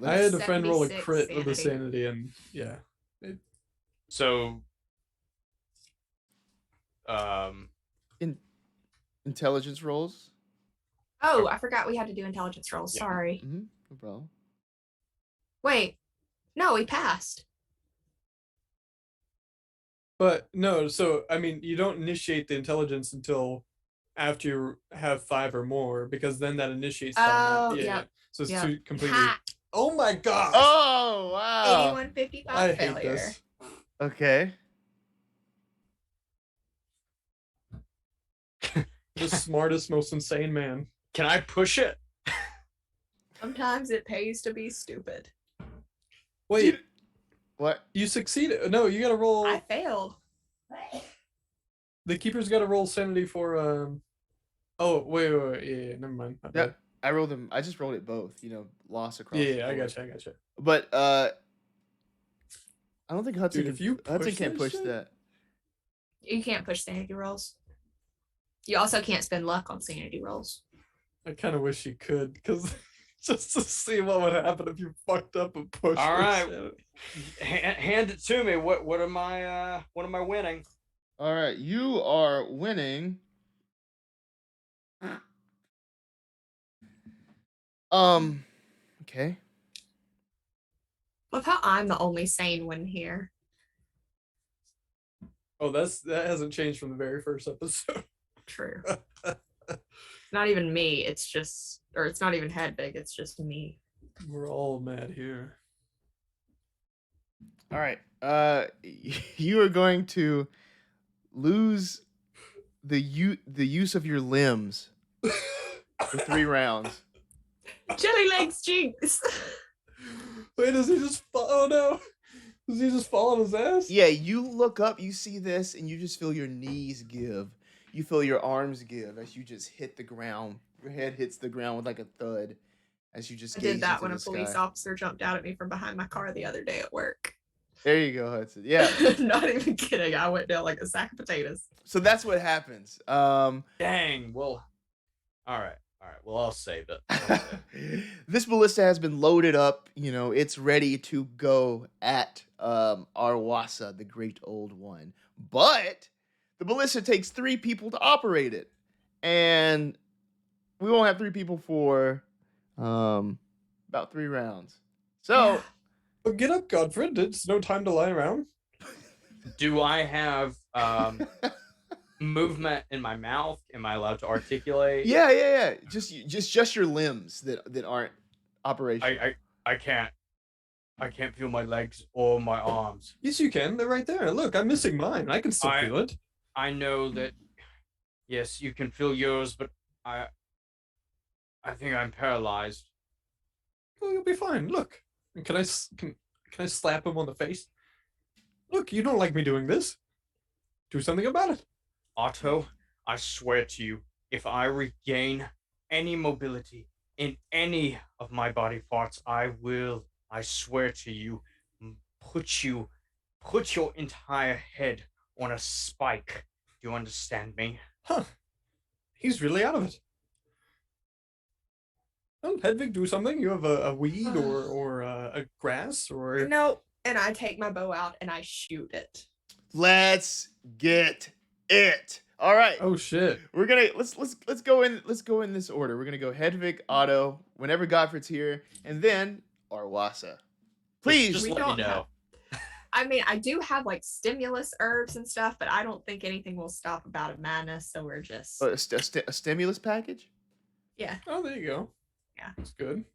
[SPEAKER 3] I had a friend roll a
[SPEAKER 2] 76
[SPEAKER 3] crit with a
[SPEAKER 2] sanity.
[SPEAKER 3] sanity, and yeah.
[SPEAKER 4] So,
[SPEAKER 1] Intelligence rolls.
[SPEAKER 2] Oh, I forgot we had to do intelligence rolls.
[SPEAKER 4] Yeah.
[SPEAKER 2] Sorry.
[SPEAKER 1] Mm-hmm. No problem.
[SPEAKER 2] Wait. No, we passed.
[SPEAKER 3] But no, so I mean, you don't initiate the intelligence until after you have 5 or more, because then that initiates.
[SPEAKER 2] Oh,
[SPEAKER 3] yeah.
[SPEAKER 2] yep,
[SPEAKER 3] So it's
[SPEAKER 2] yep.
[SPEAKER 3] two completely.
[SPEAKER 2] Ha!
[SPEAKER 3] Oh my gosh.
[SPEAKER 1] Oh, wow.
[SPEAKER 2] 8155
[SPEAKER 3] I hate
[SPEAKER 2] failure.
[SPEAKER 3] this.
[SPEAKER 1] Okay.
[SPEAKER 3] The smartest, most insane man.
[SPEAKER 4] can I push it?
[SPEAKER 2] Sometimes it pays to be stupid.
[SPEAKER 3] Wait,
[SPEAKER 1] What?
[SPEAKER 3] you succeeded. No, you gotta roll.
[SPEAKER 2] I failed.
[SPEAKER 3] The keeper's gotta roll sanity for Oh, wait, yeah, never mind. My
[SPEAKER 1] Yeah.
[SPEAKER 3] bad.
[SPEAKER 1] I rolled them. I just rolled it both. Loss across.
[SPEAKER 3] Yeah,
[SPEAKER 1] the
[SPEAKER 3] I
[SPEAKER 1] board.
[SPEAKER 3] gotcha.
[SPEAKER 1] But I don't think Hudson.
[SPEAKER 3] Dude, if you
[SPEAKER 1] Hudson
[SPEAKER 3] push
[SPEAKER 1] can't
[SPEAKER 3] that
[SPEAKER 1] push
[SPEAKER 3] shit-
[SPEAKER 1] that.
[SPEAKER 2] You can't push sanity rolls. You also can't spend luck on sanity rolls.
[SPEAKER 3] I kind of wish you could, because just to see what would happen if you fucked up and pushed.
[SPEAKER 4] All
[SPEAKER 3] this
[SPEAKER 4] right.
[SPEAKER 3] shit.
[SPEAKER 4] Hand it to me. What am I winning?
[SPEAKER 1] All right, you are winning. Okay.
[SPEAKER 2] Love how I'm the only sane one here.
[SPEAKER 3] Oh, that hasn't changed from the very first episode.
[SPEAKER 2] True. Not even me. It's not even Hedwig. It's just me.
[SPEAKER 3] We're all mad here.
[SPEAKER 1] All right. You are going to lose the use of your limbs for 3 rounds.
[SPEAKER 2] Jelly legs jinx.
[SPEAKER 3] Wait, does he just fall? Oh no. Does he just fall on his ass?
[SPEAKER 1] Yeah, you look up, you see this, and you just feel your knees give. You feel your arms give as you just hit the ground. Your head hits the ground with like a thud as you just
[SPEAKER 2] I
[SPEAKER 1] gaze
[SPEAKER 2] did that
[SPEAKER 1] into
[SPEAKER 2] when a
[SPEAKER 1] the
[SPEAKER 2] police
[SPEAKER 1] sky.
[SPEAKER 2] officer jumped out at me from behind my car the other day at work.
[SPEAKER 1] There you go, Hudson. Yeah.
[SPEAKER 2] Not even kidding. I went down like a sack of potatoes.
[SPEAKER 1] So that's what happens.
[SPEAKER 4] Dang. Well, all right. Well, I'll save it.
[SPEAKER 1] This ballista has been loaded up. It's ready to go at Arwasa, the great old one. But the ballista takes 3 people to operate it, and we won't have 3 people for about 3 rounds. So,
[SPEAKER 2] Yeah.
[SPEAKER 3] But get up, Godfrid. It's no time to lie around.
[SPEAKER 4] Do I have movement in my mouth? Am I allowed to articulate?
[SPEAKER 1] yeah. Just your limbs that aren't operational.
[SPEAKER 4] I can't feel my legs or my arms.
[SPEAKER 3] Yes, you can. They're right there. Look, I'm missing mine. I can still feel it.
[SPEAKER 4] I know that. Yes, you can feel yours, but I think I'm paralyzed.
[SPEAKER 3] Oh, you'll be fine. Look, can I slap him on the face? Look, you don't like me doing this. Do something about it.
[SPEAKER 4] Otto, I swear to you, if I regain any mobility in any of my body parts, I swear to you, put your entire head on a spike. Do you understand me?
[SPEAKER 3] Huh. He's really out of it. Well, Hedwig, do something. You have a weed or a grass or...
[SPEAKER 2] No. And I take my bow out and I shoot it.
[SPEAKER 1] Let's get it. All right.
[SPEAKER 3] Oh shit.
[SPEAKER 1] We're gonna let's go in this order. We're gonna go Hedwig, Otto, whenever Godfrid's here, and then Arwasa. Please.
[SPEAKER 4] Just
[SPEAKER 2] We
[SPEAKER 4] let me
[SPEAKER 2] don't
[SPEAKER 4] know.
[SPEAKER 2] I mean, I do have like stimulus herbs and stuff, but I don't think anything will stop a bout of madness. So we're just
[SPEAKER 1] A stimulus package?
[SPEAKER 2] yeah.
[SPEAKER 3] Oh, there you go.
[SPEAKER 2] Yeah.
[SPEAKER 3] That's good.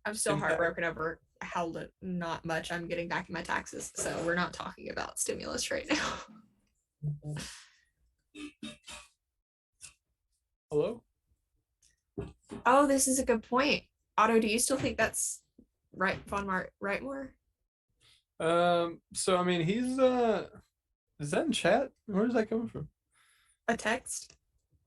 [SPEAKER 2] I'm still
[SPEAKER 3] Impact.
[SPEAKER 2] heartbroken over how not much I'm getting back in my taxes. So we're not talking about stimulus right now.
[SPEAKER 3] Hello?
[SPEAKER 2] Oh, this is a good point. Otto, do you still think that's right, Von Rightmore?
[SPEAKER 3] So I mean, he's is that in chat? Where is that coming from?
[SPEAKER 2] A text?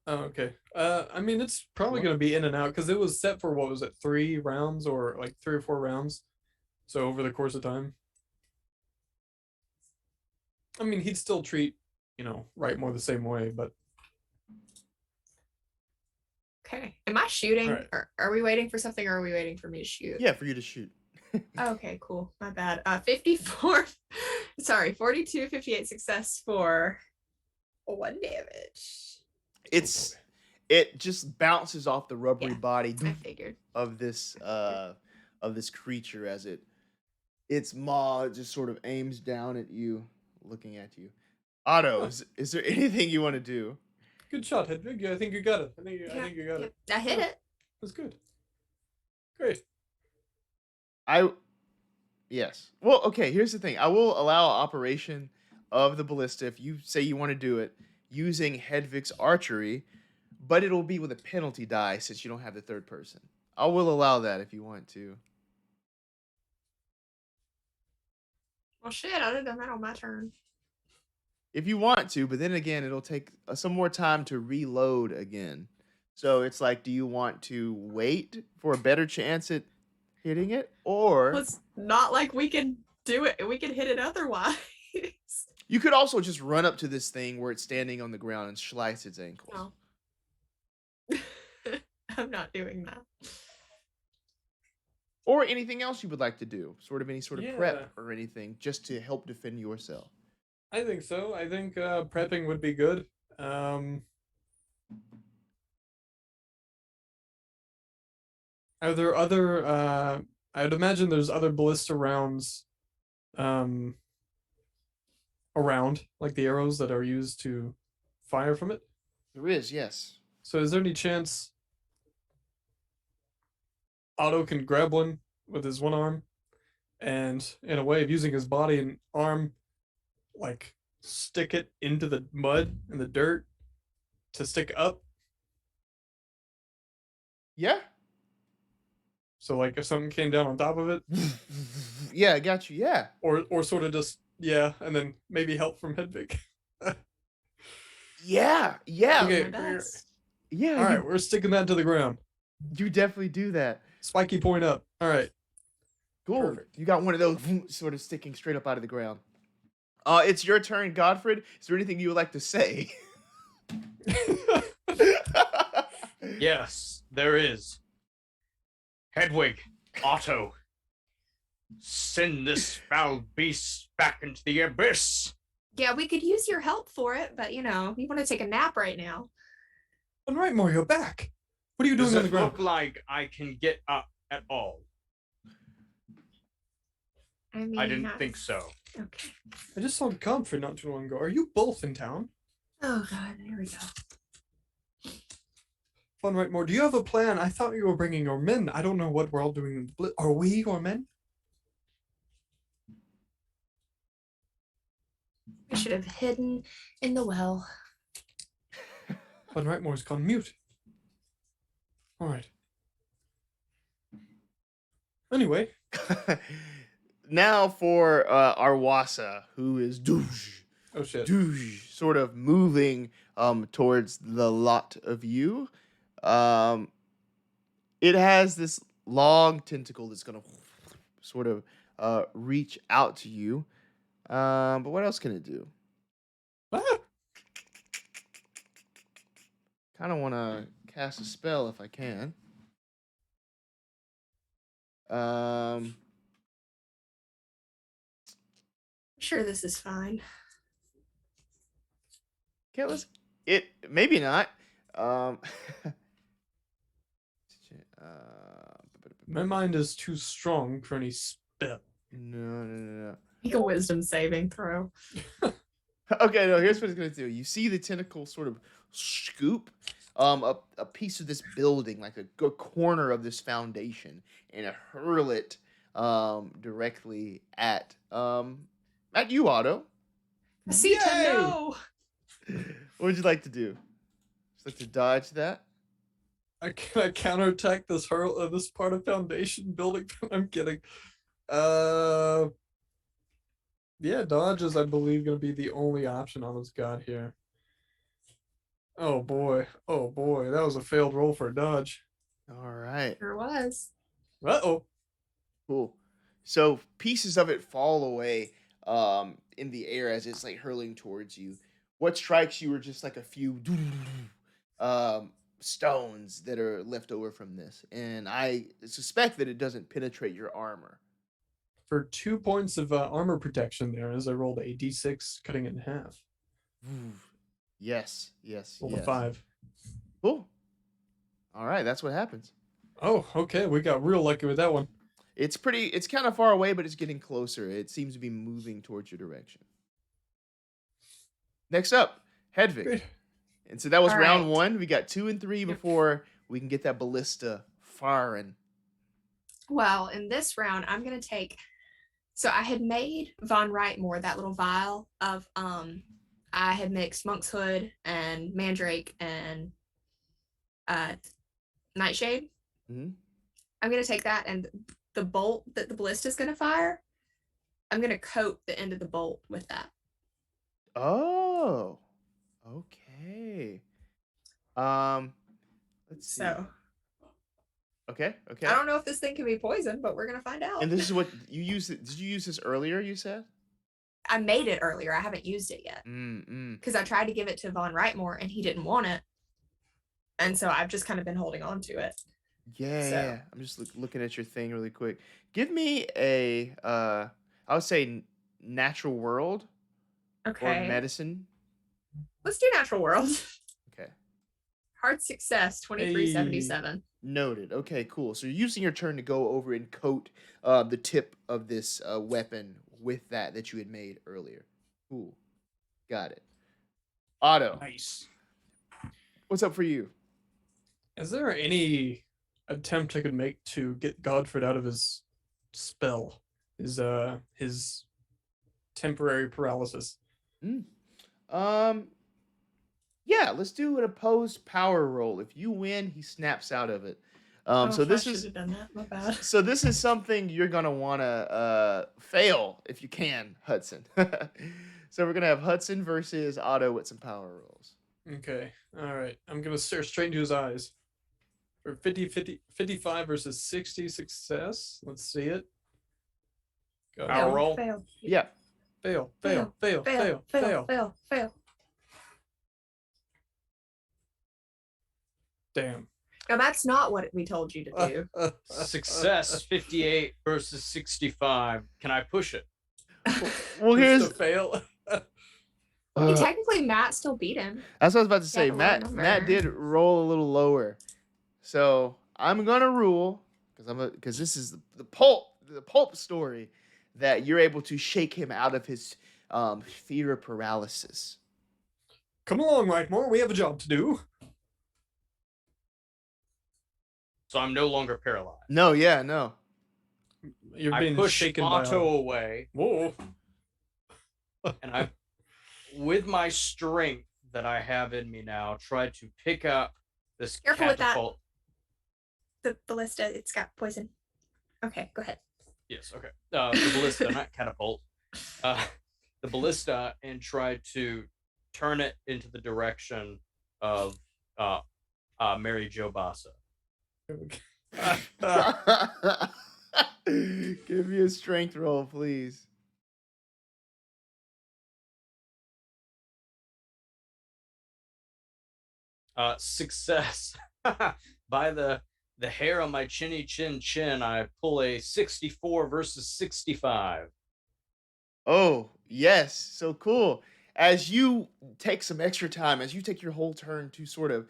[SPEAKER 3] Oh, okay. I mean, it's probably going to be in and out because it was set for, what was it, 3 rounds or like 3 or 4 rounds. So over the course of time. I mean, he'd still treat, Rightmore the same way, but.
[SPEAKER 2] Okay. Am I shooting?
[SPEAKER 3] Right.
[SPEAKER 2] Or are we waiting for something or are we waiting for me to shoot?
[SPEAKER 1] Yeah, for you to shoot.
[SPEAKER 2] Okay, cool. My bad. 54. Sorry, 42, 58 success for 1 damage.
[SPEAKER 1] It just bounces off the rubbery
[SPEAKER 2] Yeah,
[SPEAKER 1] body
[SPEAKER 2] I figured.
[SPEAKER 1] of this creature as its maw just sort of aims down at you, looking at you. Otto, is there anything you want to do?
[SPEAKER 3] Good shot, Hedwig. Yeah, I think you got it. I think you got it.
[SPEAKER 2] I hit it.
[SPEAKER 3] That's good. Great.
[SPEAKER 1] Yes. Well, okay, here's the thing. I will allow operation of the ballista if you say you want to do it using Hedwig's archery, but it'll be with a penalty die since you don't have the third person. I will allow that if you want to.
[SPEAKER 2] Well, shit, I'd have done that on my turn.
[SPEAKER 1] If you want to, but then again, it'll take some more time to reload again. So it's like, do you want to wait for a better chance at hitting it,
[SPEAKER 2] Well,
[SPEAKER 1] or
[SPEAKER 2] it's not like we can do it. We can hit it otherwise.
[SPEAKER 1] you could also just run up to this thing where it's standing on the ground and slice its ankles?
[SPEAKER 2] No. I'm not doing that.
[SPEAKER 1] Or anything else you would like to do, sort of any sort of
[SPEAKER 3] Yeah.
[SPEAKER 1] prep or anything, just to help defend yourself.
[SPEAKER 3] I think so. I think prepping would be good. Are there other? I'd imagine there's other ballista rounds, around like the arrows that are used to fire from it.
[SPEAKER 1] There is, yes.
[SPEAKER 3] So is there any chance Otto can grab one with his one arm, and in a way of using his body and arm, like stick it into the mud and the dirt to stick up?
[SPEAKER 1] Yeah.
[SPEAKER 3] So like if something came down on top of it,
[SPEAKER 1] Yeah, I got you. Yeah.
[SPEAKER 3] or sort of just and then maybe help from Hedwig.
[SPEAKER 1] Yeah. Yeah.
[SPEAKER 3] Okay.
[SPEAKER 2] My best.
[SPEAKER 1] Yeah.
[SPEAKER 3] All right, we're sticking that to the ground.
[SPEAKER 1] You definitely do that.
[SPEAKER 3] Spiky point up. All right.
[SPEAKER 1] Cool.
[SPEAKER 3] Perfect.
[SPEAKER 1] You got one of those sort of sticking straight up out of the ground. It's your turn, Godfrid. Is there anything you would like to say?
[SPEAKER 4] Yes, there is. Hedwig, Otto, send this foul beast back into the abyss.
[SPEAKER 2] Yeah, we could use your help for it, but you want to take a nap right now.
[SPEAKER 3] All right, Mario, back. What are you doing
[SPEAKER 4] Does
[SPEAKER 3] on the
[SPEAKER 4] it
[SPEAKER 3] ground?
[SPEAKER 4] look like I can get up at all?
[SPEAKER 2] I mean,
[SPEAKER 4] I didn't think so.
[SPEAKER 2] Okay.
[SPEAKER 3] I just saw Godfrid not too long ago. Are you both in town?
[SPEAKER 2] Oh God, here we go.
[SPEAKER 3] Fun, right, more. Do you have a plan? I thought you were bringing your men. I don't know what we're all doing. Are we your men?
[SPEAKER 2] I should have hidden in the well.
[SPEAKER 3] Fun, right, more's gone mute. All right. Anyway,
[SPEAKER 1] Now for Arwasa, who is douche,
[SPEAKER 3] oh shit.
[SPEAKER 1] sort of moving towards the lot of you. It has this long tentacle that's gonna sort of reach out to you. But what else can it do?
[SPEAKER 3] Ah!
[SPEAKER 1] Kind of want to cast a spell if I can.
[SPEAKER 2] Sure, this is fine.
[SPEAKER 1] Okay, let's. It maybe not. Uh,
[SPEAKER 3] My mind is too strong for any spell.
[SPEAKER 1] no.
[SPEAKER 2] Make a wisdom saving throw.
[SPEAKER 1] Okay, no. Here's what it's gonna do. You see the tentacle sort of scoop a piece of this building, like a corner of this foundation, and hurl it directly at you, Otto.
[SPEAKER 2] See to
[SPEAKER 3] Yay!
[SPEAKER 2] know.
[SPEAKER 1] What would you like to do? Just like to dodge that?
[SPEAKER 3] Can I counterattack this this part of foundation building? I'm kidding. Yeah, dodge is, I believe, going to be the only option on this god here. Oh boy, that was a failed roll for a dodge.
[SPEAKER 1] All right.
[SPEAKER 2] Sure was.
[SPEAKER 3] Uh-oh.
[SPEAKER 1] Cool. So pieces of it fall away in the air as it's like hurling towards you. What strikes you are just like a few stones that are left over from this, and I suspect that it doesn't penetrate your armor.
[SPEAKER 3] For 2 points of armor protection there, as I rolled a d6, cutting it in half.
[SPEAKER 1] Yes.
[SPEAKER 3] Roll a 5.
[SPEAKER 1] Cool. All right, that's what happens.
[SPEAKER 3] Oh, okay, we got real lucky with that one.
[SPEAKER 1] It's kind of far away, but it's getting closer. It seems to be moving towards your direction. Next up, Hedwig.
[SPEAKER 3] Great.
[SPEAKER 1] And so that was
[SPEAKER 2] All
[SPEAKER 1] round
[SPEAKER 2] right.
[SPEAKER 1] 1. We got 2 and 3 before we can get that ballista firing.
[SPEAKER 2] Well, in this round, I'm gonna take. So I had made Von Rightmore that little vial of I had mixed monk's hood and mandrake and nightshade.
[SPEAKER 1] Mhm.
[SPEAKER 2] I'm gonna take that, and the bolt that the ballista is gonna fire, I'm gonna coat the end of the bolt with that.
[SPEAKER 1] Oh, okay. Um, Let's see.
[SPEAKER 2] So
[SPEAKER 1] Okay.
[SPEAKER 2] I don't know if this thing can be poisoned, but we're gonna find out.
[SPEAKER 1] And this is what you used. Did you use this earlier? You said.
[SPEAKER 2] I made it earlier. I haven't used it yet because I tried to give it to Von Rightmore and he didn't want it, and so I've just kind of been holding on to it.
[SPEAKER 1] Yeah. I'm just looking at your thing really quick. Give me a, I would say natural world or
[SPEAKER 2] Okay,
[SPEAKER 1] medicine.
[SPEAKER 2] let's do natural world.
[SPEAKER 1] Okay.
[SPEAKER 2] Hard success, 2377.
[SPEAKER 1] Noted. Okay, cool. So you're using your turn to go over and coat the tip of this weapon with that you had made earlier. Cool. Got it. Otto,
[SPEAKER 3] Nice.
[SPEAKER 1] what's up for you?
[SPEAKER 3] Is there any attempt I could make to get Godfrid out of his spell? His temporary paralysis.
[SPEAKER 1] Yeah, let's do an opposed power roll. If you win, he snaps out of it. So this is
[SPEAKER 2] done that. My bad.
[SPEAKER 1] so this is something you're gonna wanna fail if you can, Hudson. So we're gonna have Hudson versus Otto with some power rolls.
[SPEAKER 3] Okay. All right. I'm gonna stare straight into his eyes. For 55 versus 60 success. Let's see it. Go.
[SPEAKER 4] Power roll.
[SPEAKER 2] Fail.
[SPEAKER 1] Yeah.
[SPEAKER 3] Fail. Damn.
[SPEAKER 2] No, that's not what we told you to do.
[SPEAKER 4] Success 58 versus 65. Can I push it?
[SPEAKER 1] Well,
[SPEAKER 3] Push
[SPEAKER 1] here's
[SPEAKER 3] the fail.
[SPEAKER 2] Technically, Matt still beat him.
[SPEAKER 1] that's what I was about to say.
[SPEAKER 2] Yeah, the
[SPEAKER 1] Matt
[SPEAKER 2] lower
[SPEAKER 1] Matt
[SPEAKER 2] number.
[SPEAKER 1] did roll a little lower, so I'm gonna rule because this is the pulp story that you're able to shake him out of his fear of paralysis.
[SPEAKER 3] Come along, Rightmore. We have a job to do.
[SPEAKER 4] So I'm no longer paralyzed.
[SPEAKER 1] No, yeah, no.
[SPEAKER 3] You're
[SPEAKER 4] I
[SPEAKER 3] being
[SPEAKER 4] push
[SPEAKER 3] shaken
[SPEAKER 4] Otto
[SPEAKER 3] by.
[SPEAKER 4] away,
[SPEAKER 3] Whoa.
[SPEAKER 4] and I, with my strength that I have in me now, try to pick up this
[SPEAKER 2] Careful with that.
[SPEAKER 4] catapult.
[SPEAKER 2] The ballista, it's got poison. Okay, go ahead.
[SPEAKER 4] Yes, okay. The ballista, not catapult. The ballista, and try to turn it into the direction of Mary Jo Bassa.
[SPEAKER 1] Give me a strength roll, please.
[SPEAKER 4] Success. By the hair on my chinny chin, I pull a 64 versus 65.
[SPEAKER 1] Oh, yes. So cool. As you take some extra time, as you take your whole turn to sort of,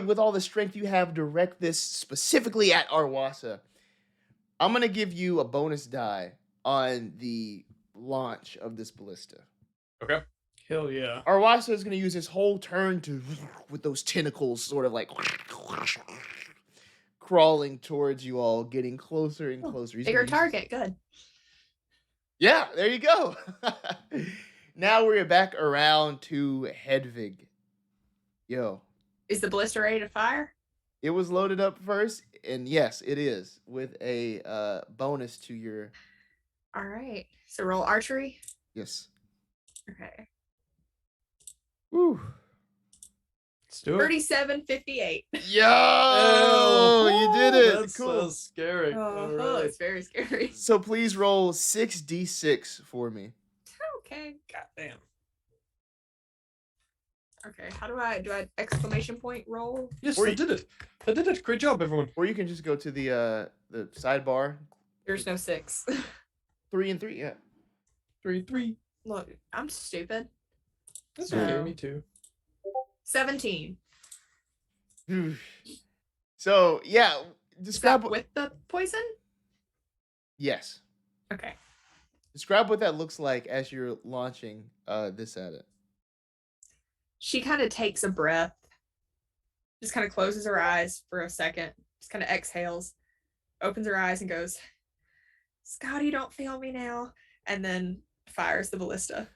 [SPEAKER 1] with all the strength you have, direct this specifically at Arwasa, I'm going to give you a bonus die on the launch of this ballista.
[SPEAKER 4] Okay.
[SPEAKER 3] Hell yeah.
[SPEAKER 1] Arwasa is going to use his whole turn to, with those tentacles sort of like crawling towards you all, getting closer and closer. He's
[SPEAKER 2] Bigger
[SPEAKER 1] gonna use his-
[SPEAKER 2] target, good.
[SPEAKER 1] Yeah, there you go. Now we're back around to Hedwig. Yo,
[SPEAKER 2] Is the ballista ready to fire?
[SPEAKER 1] it was loaded up first, and yes, it is with a bonus to your
[SPEAKER 2] All right. So roll archery.
[SPEAKER 1] yes.
[SPEAKER 2] Okay.
[SPEAKER 1] Woo.
[SPEAKER 3] Let's do it.
[SPEAKER 2] 3758.
[SPEAKER 1] Yo, you did it.
[SPEAKER 3] That's
[SPEAKER 1] Cool.
[SPEAKER 3] so scary. All
[SPEAKER 2] Oh,
[SPEAKER 3] right.
[SPEAKER 2] it's very scary.
[SPEAKER 1] So please roll 6d6 for me.
[SPEAKER 2] Okay.
[SPEAKER 3] Goddamn.
[SPEAKER 2] Okay. How do I exclamation point roll?
[SPEAKER 3] Yes,
[SPEAKER 1] Or
[SPEAKER 3] I
[SPEAKER 1] you-
[SPEAKER 3] did it. I did it. Great job, everyone.
[SPEAKER 1] Or you can just go to the sidebar.
[SPEAKER 2] There's no 6.
[SPEAKER 1] 3 and 3, yeah.
[SPEAKER 3] 3-3.
[SPEAKER 2] Look, I'm stupid.
[SPEAKER 3] That's
[SPEAKER 2] So-
[SPEAKER 3] okay. Me too.
[SPEAKER 2] 17.
[SPEAKER 1] So yeah,
[SPEAKER 2] Is
[SPEAKER 1] describe
[SPEAKER 2] that with the poison?
[SPEAKER 1] yes.
[SPEAKER 2] Okay.
[SPEAKER 1] Describe what that looks like as you're launching this at it.
[SPEAKER 2] She kind of takes a breath, just kind of closes her eyes for a second, just kind of exhales, opens her eyes and goes, Scotty, don't fail me now. And then fires the ballista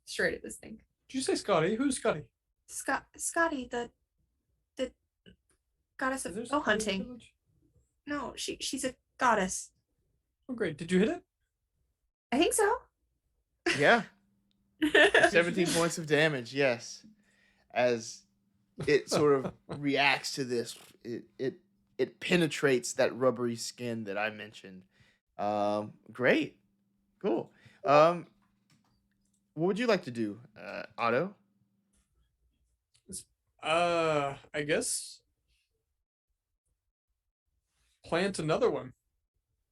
[SPEAKER 2] straight at this thing.
[SPEAKER 3] Did you say Scotty? Who's Scotty?
[SPEAKER 2] Scotty, the goddess
[SPEAKER 3] Is there
[SPEAKER 2] of bow
[SPEAKER 3] Scotty in the
[SPEAKER 2] hunting.
[SPEAKER 3] village?
[SPEAKER 2] No, she's a goddess.
[SPEAKER 3] Oh, great. Did you hit it?
[SPEAKER 2] I think so.
[SPEAKER 1] Yeah. 17 points of damage, yes. As it sort of reacts to this. It penetrates that rubbery skin that I mentioned. Great, cool. What would you like to do, Otto?
[SPEAKER 3] I guess plant another one.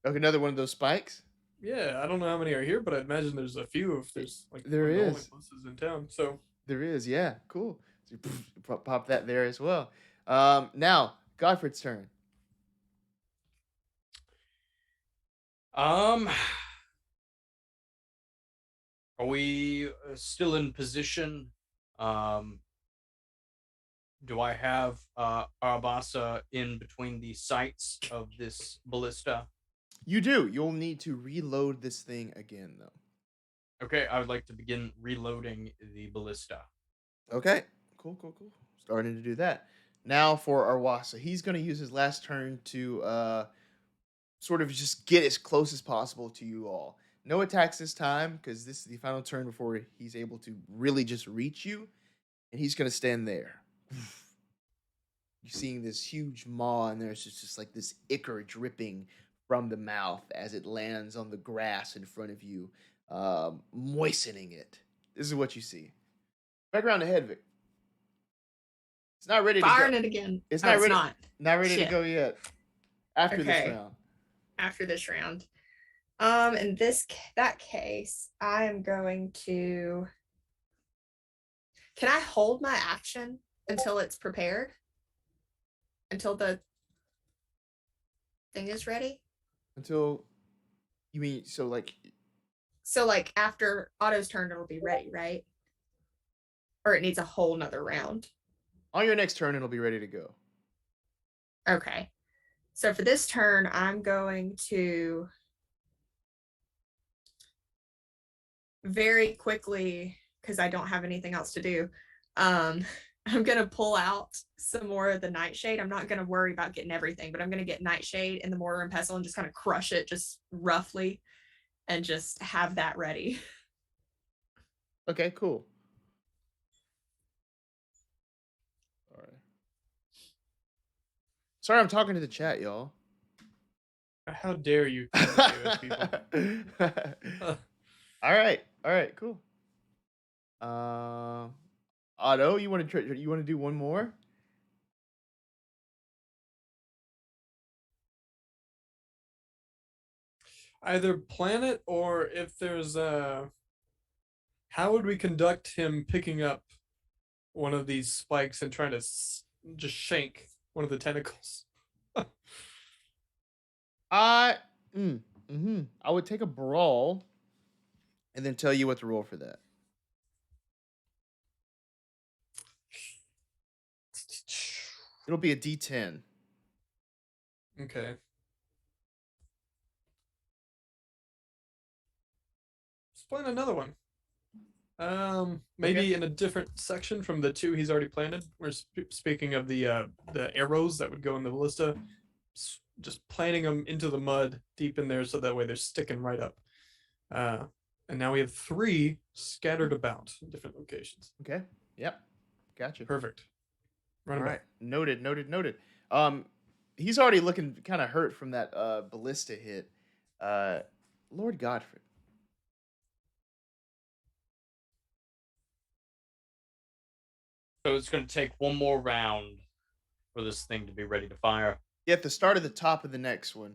[SPEAKER 1] Okay, another one of those spikes.
[SPEAKER 3] Yeah, I don't know how many are here, but I imagine there's a few if there's like
[SPEAKER 1] There
[SPEAKER 3] one of the only
[SPEAKER 1] is.
[SPEAKER 3] places in town. So
[SPEAKER 1] There is, yeah, cool. So you pop that there as well. Now Godfrid's turn.
[SPEAKER 4] Um, are we still in position? Um, do I have Arabasa in between the sights of this ballista?
[SPEAKER 1] You do. You'll need to reload this thing again, though.
[SPEAKER 4] Okay, I would like to begin reloading the ballista.
[SPEAKER 1] Okay, cool. Starting to do that. Now for Arwasa, he's going to use his last turn to sort of just get as close as possible to you all. No attacks this time because this is the final turn before he's able to really just reach you, and he's going to stand there. You're seeing this huge maw, and there's just like this ichor dripping from the mouth as it lands on the grass in front of you, moistening it. This is what you see. Background to Hedwig. It's not ready to
[SPEAKER 2] Firing
[SPEAKER 1] go.
[SPEAKER 2] it again.
[SPEAKER 1] It's
[SPEAKER 2] Oh,
[SPEAKER 1] not
[SPEAKER 2] it's
[SPEAKER 1] ready.
[SPEAKER 2] not.
[SPEAKER 1] Not ready to
[SPEAKER 2] Shit.
[SPEAKER 1] go yet. After this
[SPEAKER 2] Okay.
[SPEAKER 1] round.
[SPEAKER 2] After this round. In that case, I am going to. Can I hold my action until it's prepared? Until the thing is ready?
[SPEAKER 1] Until you mean so like
[SPEAKER 2] So like after Otto's turn, it'll be ready, right? Or it needs a whole nother round.
[SPEAKER 1] on your next turn it'll be ready to go.
[SPEAKER 2] Okay. So for this turn, I'm going to very quickly, because I don't have anything else to do, I'm going to pull out some more of the nightshade. I'm not going to worry about getting everything, but I'm going to get nightshade in the mortar and pestle and just kind of crush it just roughly and just have that ready.
[SPEAKER 1] Okay, cool. All right. Sorry, I'm talking to the chat, y'all.
[SPEAKER 3] how dare you communicate with people?
[SPEAKER 1] All right, cool. Otto, you want to do one more?
[SPEAKER 3] Either planet or if there's how would we conduct him picking up one of these spikes and trying to just shank one of the tentacles?
[SPEAKER 1] I would take a brawl and then tell you what to roll for that. It'll be a D10.
[SPEAKER 3] Okay. Let's plan another one. Maybe
[SPEAKER 1] Okay.
[SPEAKER 3] in a different section from the two he's already planted. We're speaking of the arrows that would go in the ballista, just planting them into the mud deep in there so that way they're sticking right up. And now we have 3 scattered about in different locations.
[SPEAKER 1] Okay. Yep. Gotcha.
[SPEAKER 3] Perfect. Run
[SPEAKER 1] All
[SPEAKER 3] it
[SPEAKER 1] right.
[SPEAKER 3] back.
[SPEAKER 1] Noted. He's already looking kind of hurt from that ballista hit. Lord Godfrid.
[SPEAKER 4] So it's going to take one more round for this thing to be ready to fire.
[SPEAKER 1] Yeah, at the start of the top of the next one,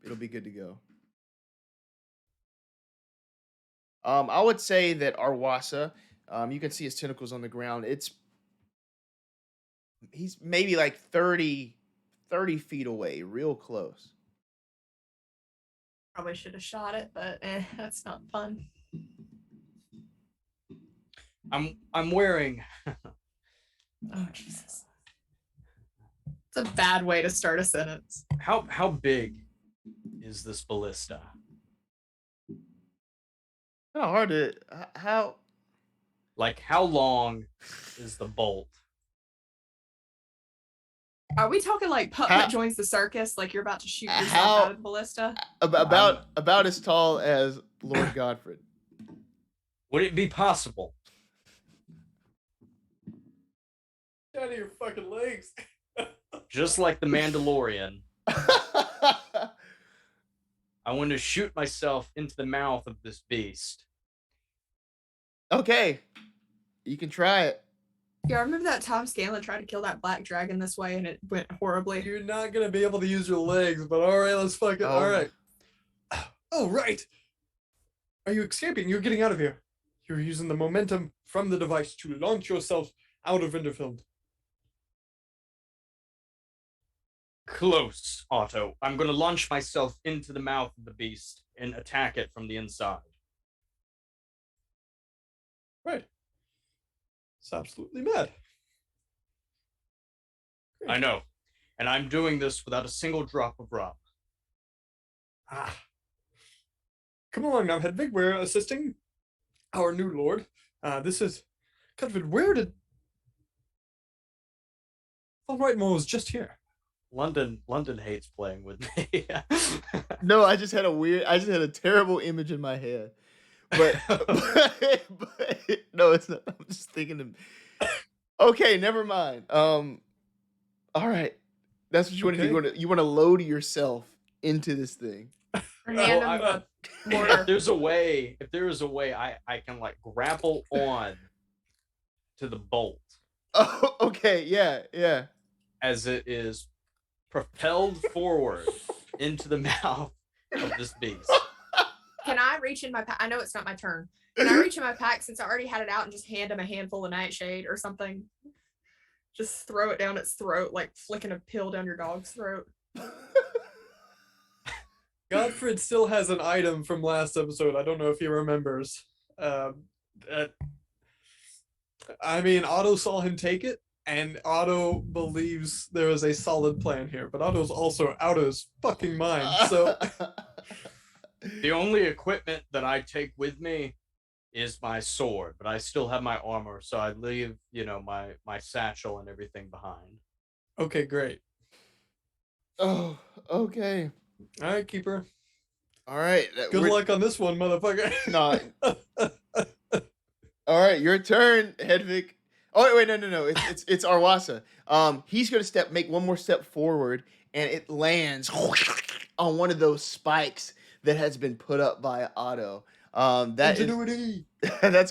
[SPEAKER 1] it'll be good to go. I would say that Arwasa, you can see his tentacles on the ground. He's maybe like 30 feet away, real close.
[SPEAKER 2] Probably should have shot it, but that's not fun.
[SPEAKER 4] I'm wearing.
[SPEAKER 2] Oh, Jesus. It's a bad way to start a sentence.
[SPEAKER 4] How big is this ballista?
[SPEAKER 1] Kind of hard to how.
[SPEAKER 4] Like, how long is the bolt?
[SPEAKER 2] Are we talking like Putt joins the circus? Like you're about to shoot yourself out of the ballista?
[SPEAKER 1] About as tall as Lord Godfrid.
[SPEAKER 4] Would it be possible
[SPEAKER 3] Get out of your fucking legs.
[SPEAKER 4] Just like the Mandalorian, I want to shoot myself into the mouth of this beast.
[SPEAKER 1] Okay. You can try it.
[SPEAKER 2] Yeah, I remember that Tom Scanlon tried to kill that black dragon this way and it went horribly.
[SPEAKER 3] You're not gonna be able to use your legs, but all right, let's fuck it. All right. Oh, right. Are you escaping? You're getting out of here. You're using the momentum from the device to launch yourself out of Winterfeld.
[SPEAKER 4] Close, Otto. I'm going to launch myself into the mouth of the beast and attack it from the inside.
[SPEAKER 3] Right. It's absolutely mad.
[SPEAKER 4] I know. And I'm doing this without a single drop of rum.
[SPEAKER 3] Ah. Come along now, Hedwig. We're assisting our new lord. This is Godfrid. Where did Von Rightmore was just here?
[SPEAKER 4] London hates playing with me.
[SPEAKER 1] No, I just had a terrible image in my head. But, no, it's not. I'm just thinking okay, never mind. All right. That's what you want to do. You want to load yourself into this thing.
[SPEAKER 4] If there is a way, I can like grapple on to the bolt.
[SPEAKER 1] Oh, okay, yeah.
[SPEAKER 4] As it is propelled forward into the mouth of this beast.
[SPEAKER 2] Can I reach in my pack? I know it's not my turn. Can I reach in my pack since I already had it out and just hand him a handful of nightshade or something? Just throw it down its throat, like flicking a pill down your dog's throat.
[SPEAKER 3] Godfrid still has an item from last episode. I don't know if he remembers. I mean, Otto saw him take it, and Otto believes there is a solid plan here, but Otto's also out of his fucking mind, so...
[SPEAKER 4] The only equipment that I take with me is my sword, but I still have my armor, so I leave, my satchel and everything behind.
[SPEAKER 3] Okay, great.
[SPEAKER 1] Oh, okay.
[SPEAKER 3] All right, Keeper.
[SPEAKER 1] All right.
[SPEAKER 3] Good luck on this one, motherfucker.
[SPEAKER 1] No. All right, your turn, Hedwig. Oh wait, no. It's Arwasa. He's gonna make one more step forward, and it lands on one of those spikes that has been put up by Otto. That's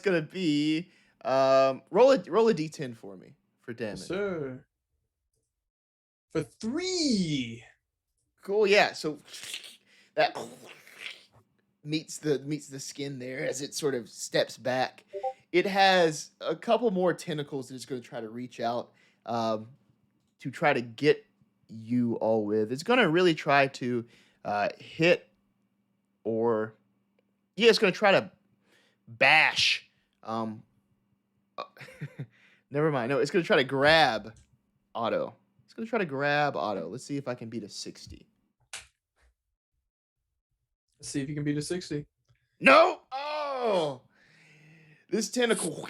[SPEAKER 1] gonna be roll a d10 for me for damage.
[SPEAKER 3] Yes, sir. For 3.
[SPEAKER 1] Cool, yeah. So that meets the skin there as it sort of steps back. It has a couple more tentacles that it's going to try to reach out to try to get you all with. It's going to really try to hit it's going to try to bash. Never mind. No, it's going to try to grab Otto. It's going to try to grab Otto. Let's see if I can beat a 60.
[SPEAKER 3] Let's see if you can beat a 60.
[SPEAKER 1] No! Oh! This tentacle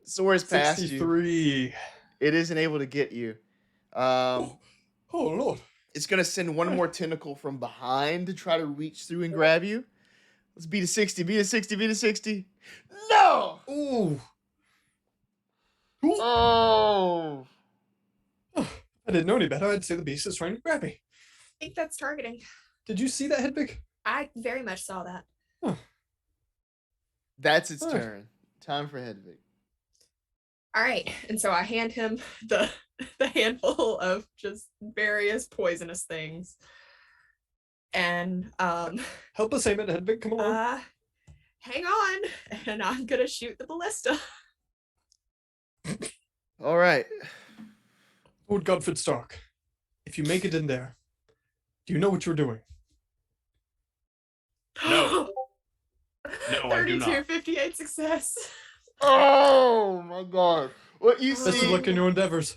[SPEAKER 1] soars past
[SPEAKER 3] 63.
[SPEAKER 1] you. It isn't able to get you.
[SPEAKER 3] Oh, Lord.
[SPEAKER 1] It's going to send one more tentacle from behind to try to reach through and grab you. Let's beat a 60. Beat a 60. Beat a 60. No!
[SPEAKER 3] Ooh.
[SPEAKER 1] Oh!
[SPEAKER 3] I didn't know any better. I'd say the beast is trying to grab me.
[SPEAKER 2] I think that's targeting.
[SPEAKER 3] Did you see that, Hedwig?
[SPEAKER 2] I very much saw that.
[SPEAKER 3] Huh.
[SPEAKER 1] That's its turn. Time for Hedwig.
[SPEAKER 2] All right, and so I hand him the handful of just various poisonous things, and
[SPEAKER 3] help us aim it, Hedwig. Come along.
[SPEAKER 2] Hang on, and I'm gonna shoot the ballista.
[SPEAKER 1] All right.
[SPEAKER 3] Lord Godfrid Stark, if you make it in there, do you know what you're doing?
[SPEAKER 4] No. No, I do not.
[SPEAKER 2] 3258 success.
[SPEAKER 1] Oh my god. What you see?
[SPEAKER 3] Best of luck in your endeavors.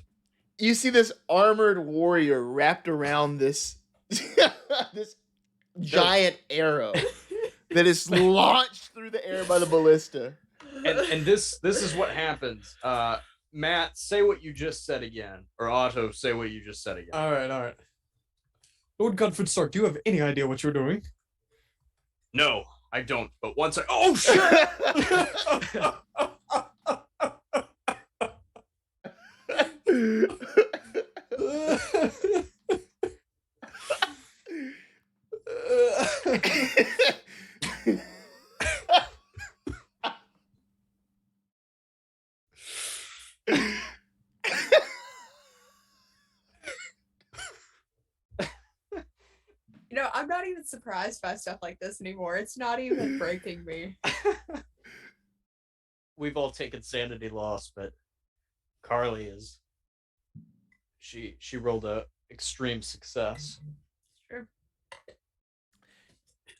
[SPEAKER 1] You see this armored warrior wrapped around this this giant arrow that is launched through the air by the ballista.
[SPEAKER 4] And this is what happens. Matt, say what you just said again. Or Otto, say what you just said again.
[SPEAKER 3] All right. Lord Godfrid Stark, do you have any idea what you're doing?
[SPEAKER 4] No, I don't. But once oh shit!
[SPEAKER 2] I'm not even surprised by stuff like this anymore. It's not even breaking me.
[SPEAKER 4] We've all taken sanity loss, but Carly is. She rolled a extreme success.
[SPEAKER 2] Sure.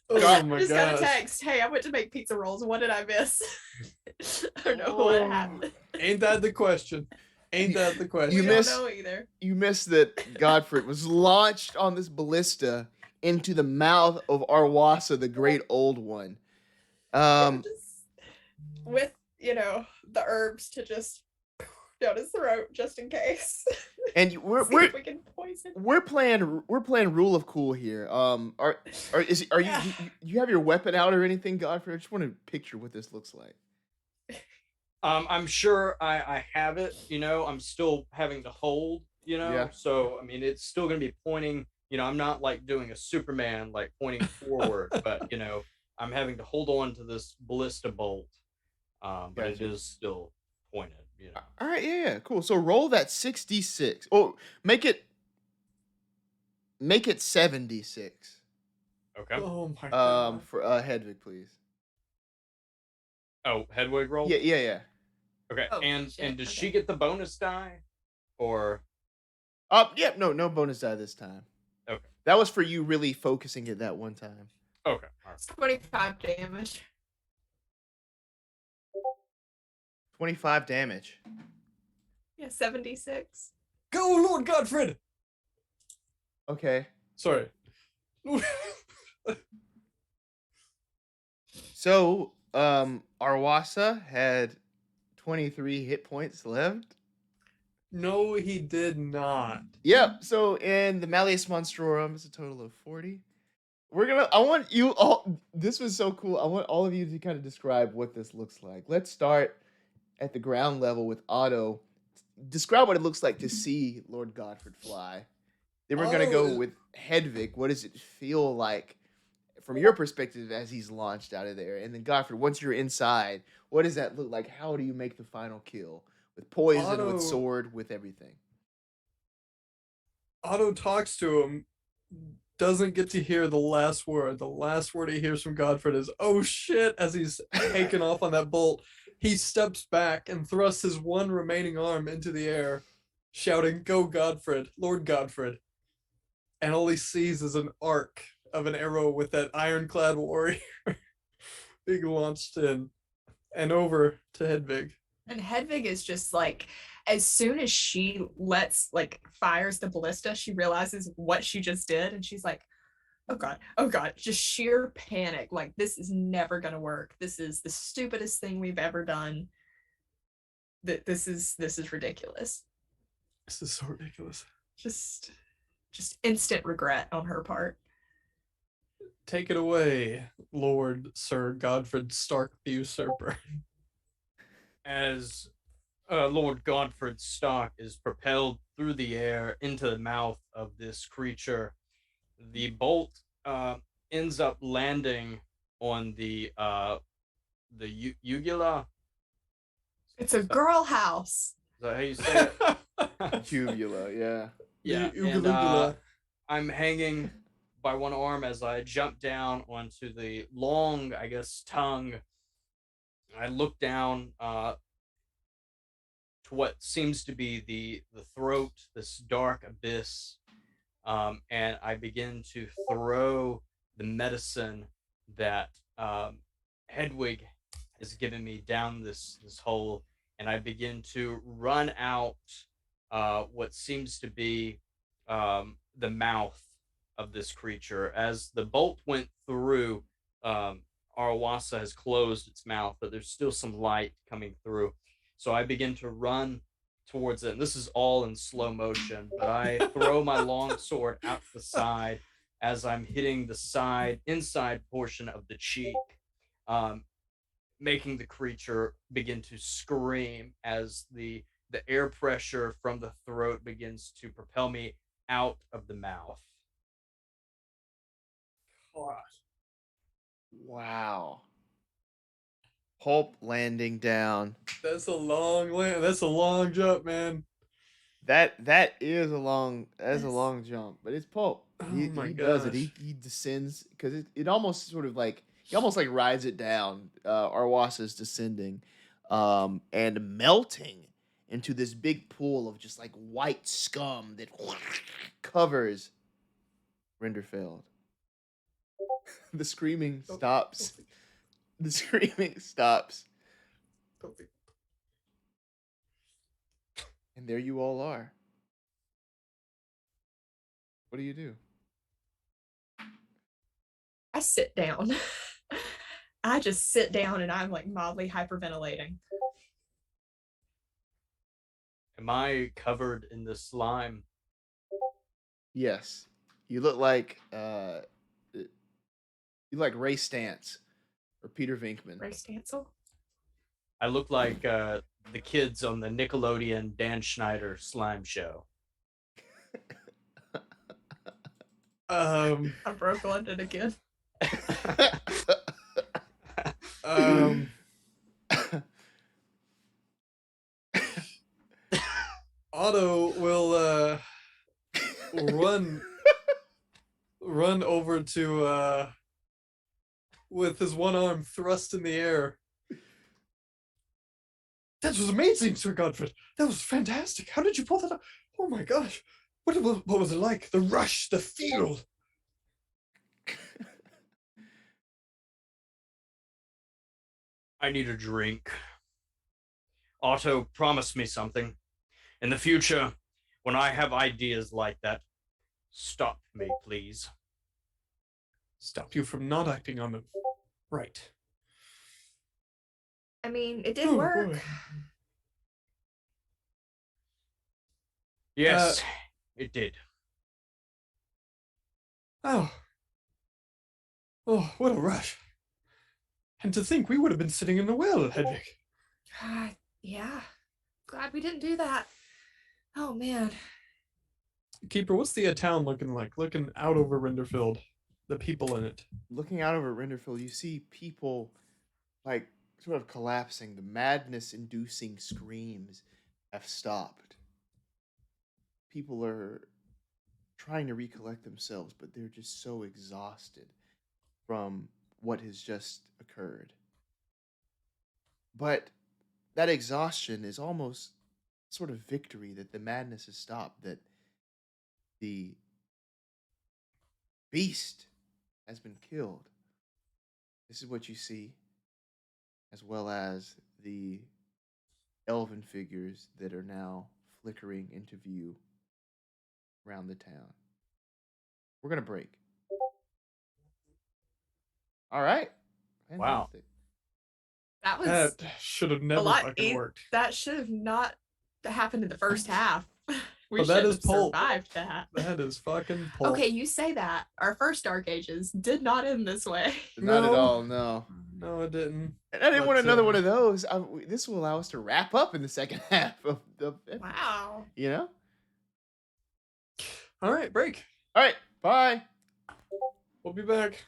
[SPEAKER 3] Oh my
[SPEAKER 2] Just got a
[SPEAKER 3] gosh.
[SPEAKER 2] text. Hey, I went to make pizza rolls. What did I miss? I don't know what happened.
[SPEAKER 3] Ain't that the question? Ain't that the question?
[SPEAKER 1] You
[SPEAKER 2] We
[SPEAKER 1] miss-
[SPEAKER 2] don't know either.
[SPEAKER 1] You missed that Godfrid was launched on this ballista into the mouth of Arwasa, the Great Old One.
[SPEAKER 2] Just with, the herbs to just down his throat just in case.
[SPEAKER 1] And
[SPEAKER 2] See if we can poison.
[SPEAKER 1] we're playing rule of cool here. You have your weapon out or anything, Godfrid? I just want to picture what this looks like.
[SPEAKER 4] I'm sure I have it, I'm still having to hold,
[SPEAKER 1] Yeah.
[SPEAKER 4] so I mean it's still gonna be pointing, I'm not like doing a Superman like pointing forward, but I'm having to hold on to this ballista bolt. But it
[SPEAKER 1] Gotcha.
[SPEAKER 4] is still pointed,
[SPEAKER 1] All right, yeah, cool. So roll that 6d6. Oh, make it 7d6.
[SPEAKER 4] Okay.
[SPEAKER 3] Oh my god.
[SPEAKER 1] For Hedwig, please.
[SPEAKER 4] Oh, Hedwig roll?
[SPEAKER 1] Yeah.
[SPEAKER 4] Okay.
[SPEAKER 2] Oh,
[SPEAKER 4] and
[SPEAKER 2] shit,
[SPEAKER 4] does
[SPEAKER 2] okay.
[SPEAKER 4] she get the bonus die? Or
[SPEAKER 1] Yeah, no bonus die this time.
[SPEAKER 4] Okay.
[SPEAKER 1] That was for you really focusing it that one time.
[SPEAKER 4] okay. All right.
[SPEAKER 2] It's 25 damage.
[SPEAKER 1] 25 damage.
[SPEAKER 2] Yeah, 76.
[SPEAKER 3] Go, Lord Godfrid!
[SPEAKER 1] Okay.
[SPEAKER 3] Sorry.
[SPEAKER 1] So, Arwasa had 23 hit points left.
[SPEAKER 3] No, he did not.
[SPEAKER 1] Yep. So in the Malleus Monstrorum, it's a total of 40. I want you all, this was so cool. I want all of you to kind of describe what this looks like. Let's start at the ground level with Otto. Describe what it looks like to see Lord Godfrid fly. Then we're going to go with Hedwig. What does it feel like from your perspective as he's launched out of there? And then Godfrid, once you're inside, what does that look like? How do you make the final kill? With poison,
[SPEAKER 3] Otto-
[SPEAKER 1] with sword, with everything.
[SPEAKER 3] Otto talks to him, doesn't get to hear the last word. The last word he hears from Godfrid is, "Oh shit," as he's taking off on that bolt. He steps back and thrusts his one remaining arm into the air, shouting, "Go, Godfrid, Lord Godfrid." And all he sees is an arc of an arrow with that ironclad warrior being launched in and over to Hedwig.
[SPEAKER 2] And Hedwig is just like, as soon as she fires the ballista, she realizes what she just did. And she's like, oh God, just sheer panic. Like, this is never going to work. This is the stupidest thing we've ever done. This is ridiculous.
[SPEAKER 3] This is so ridiculous.
[SPEAKER 2] Just instant regret on her part.
[SPEAKER 3] Take it away, Lord Sir Godfrid Stark the Usurper.
[SPEAKER 4] As Lord Godfrid Stark is propelled through the air into the mouth of this creature, the bolt ends up landing on the uvula.
[SPEAKER 2] It's a girl house.
[SPEAKER 4] Is that how you say it?
[SPEAKER 1] Uvula, yeah.
[SPEAKER 4] Yeah.
[SPEAKER 3] The
[SPEAKER 4] And
[SPEAKER 3] uvula.
[SPEAKER 4] I'm hanging by one arm as I jump down onto the long, I guess, tongue. I look down to what seems to be the throat, this dark abyss, and I begin to throw the medicine that Hedwig has given me down this hole, and I begin to run out what seems to be the mouth of this creature. As the bolt went through, Arwasa has closed its mouth, but there's still some light coming through. So I begin to run towards it. And this is all in slow motion, but I throw my long sword out the side as I'm hitting the inside portion of the cheek, making the creature begin to scream as the the air pressure from the throat begins to propel me out of the mouth.
[SPEAKER 3] God.
[SPEAKER 1] Wow. Pulp landing down.
[SPEAKER 3] That's a long land. That's a long jump, man.
[SPEAKER 1] That is a long
[SPEAKER 2] Yes.
[SPEAKER 1] jump, but it's Pulp.
[SPEAKER 3] Oh
[SPEAKER 1] He
[SPEAKER 3] my
[SPEAKER 1] does it.
[SPEAKER 3] gosh.
[SPEAKER 1] He descends because it almost sort of like he almost like rides it down. Arwas is descending, and melting into this big pool of just like white scum that covers Renderfeld. The screaming stops. The screaming stops. And there you all are. What do you do?
[SPEAKER 2] I sit down. I just sit down and I'm like mildly hyperventilating.
[SPEAKER 4] Am I covered in the slime?
[SPEAKER 1] Yes. You look like Ray Stantz or Peter Venkman.
[SPEAKER 2] Ray Stancil.
[SPEAKER 4] I look like the kids on the Nickelodeon Dan Schneider slime show.
[SPEAKER 3] Um,
[SPEAKER 2] I broke London again.
[SPEAKER 3] um, Otto will run over to with his one arm thrust in the air. That was amazing, Sir Godfrid. That was fantastic. How did you pull that off? Oh my gosh. What was it like? The rush, the feel.
[SPEAKER 4] I need a drink. Otto, promise me something. In the future, when I have ideas like that, stop me, please.
[SPEAKER 3] Stop you from not acting on them. Right.
[SPEAKER 2] I mean, it did
[SPEAKER 3] Oh,
[SPEAKER 2] work.
[SPEAKER 3] boy.
[SPEAKER 4] Yes, it did.
[SPEAKER 3] Oh. Oh, what a rush. And to think we would have been sitting in the well, Hedwig.
[SPEAKER 2] Yeah. Glad we didn't do that. Oh man.
[SPEAKER 3] Keeper, what's the town looking like? Looking out over Renderfield, the people in it.
[SPEAKER 1] Looking out over Renderfield, you see people like sort of collapsing. The madness-inducing screams have stopped. People are trying to recollect themselves, but they're just so exhausted from what has just occurred. But that exhaustion is almost sort of victory that the madness has stopped, that the beast has been killed. This is what you see, as well as the elven figures that are now flickering into view around the town. We're going to break. All right.
[SPEAKER 4] Wow.
[SPEAKER 1] Fantastic.
[SPEAKER 2] That was
[SPEAKER 3] That should have never
[SPEAKER 2] lot
[SPEAKER 3] fucking worked.
[SPEAKER 2] that should have not happened in the first half. We
[SPEAKER 3] But that
[SPEAKER 2] should
[SPEAKER 3] is
[SPEAKER 2] have
[SPEAKER 3] pulp.
[SPEAKER 2] survived that.
[SPEAKER 3] That is fucking pulp.
[SPEAKER 2] Okay, you say that. Our first Dark Ages did not end this way.
[SPEAKER 1] Not at
[SPEAKER 3] No.
[SPEAKER 1] all, no.
[SPEAKER 3] No, it didn't.
[SPEAKER 1] And I didn't want
[SPEAKER 3] But,
[SPEAKER 1] another one of those. This will allow us to wrap up in the second half of the
[SPEAKER 2] Wow.
[SPEAKER 1] you know?
[SPEAKER 3] All right, break.
[SPEAKER 1] All right, bye.
[SPEAKER 3] We'll be back.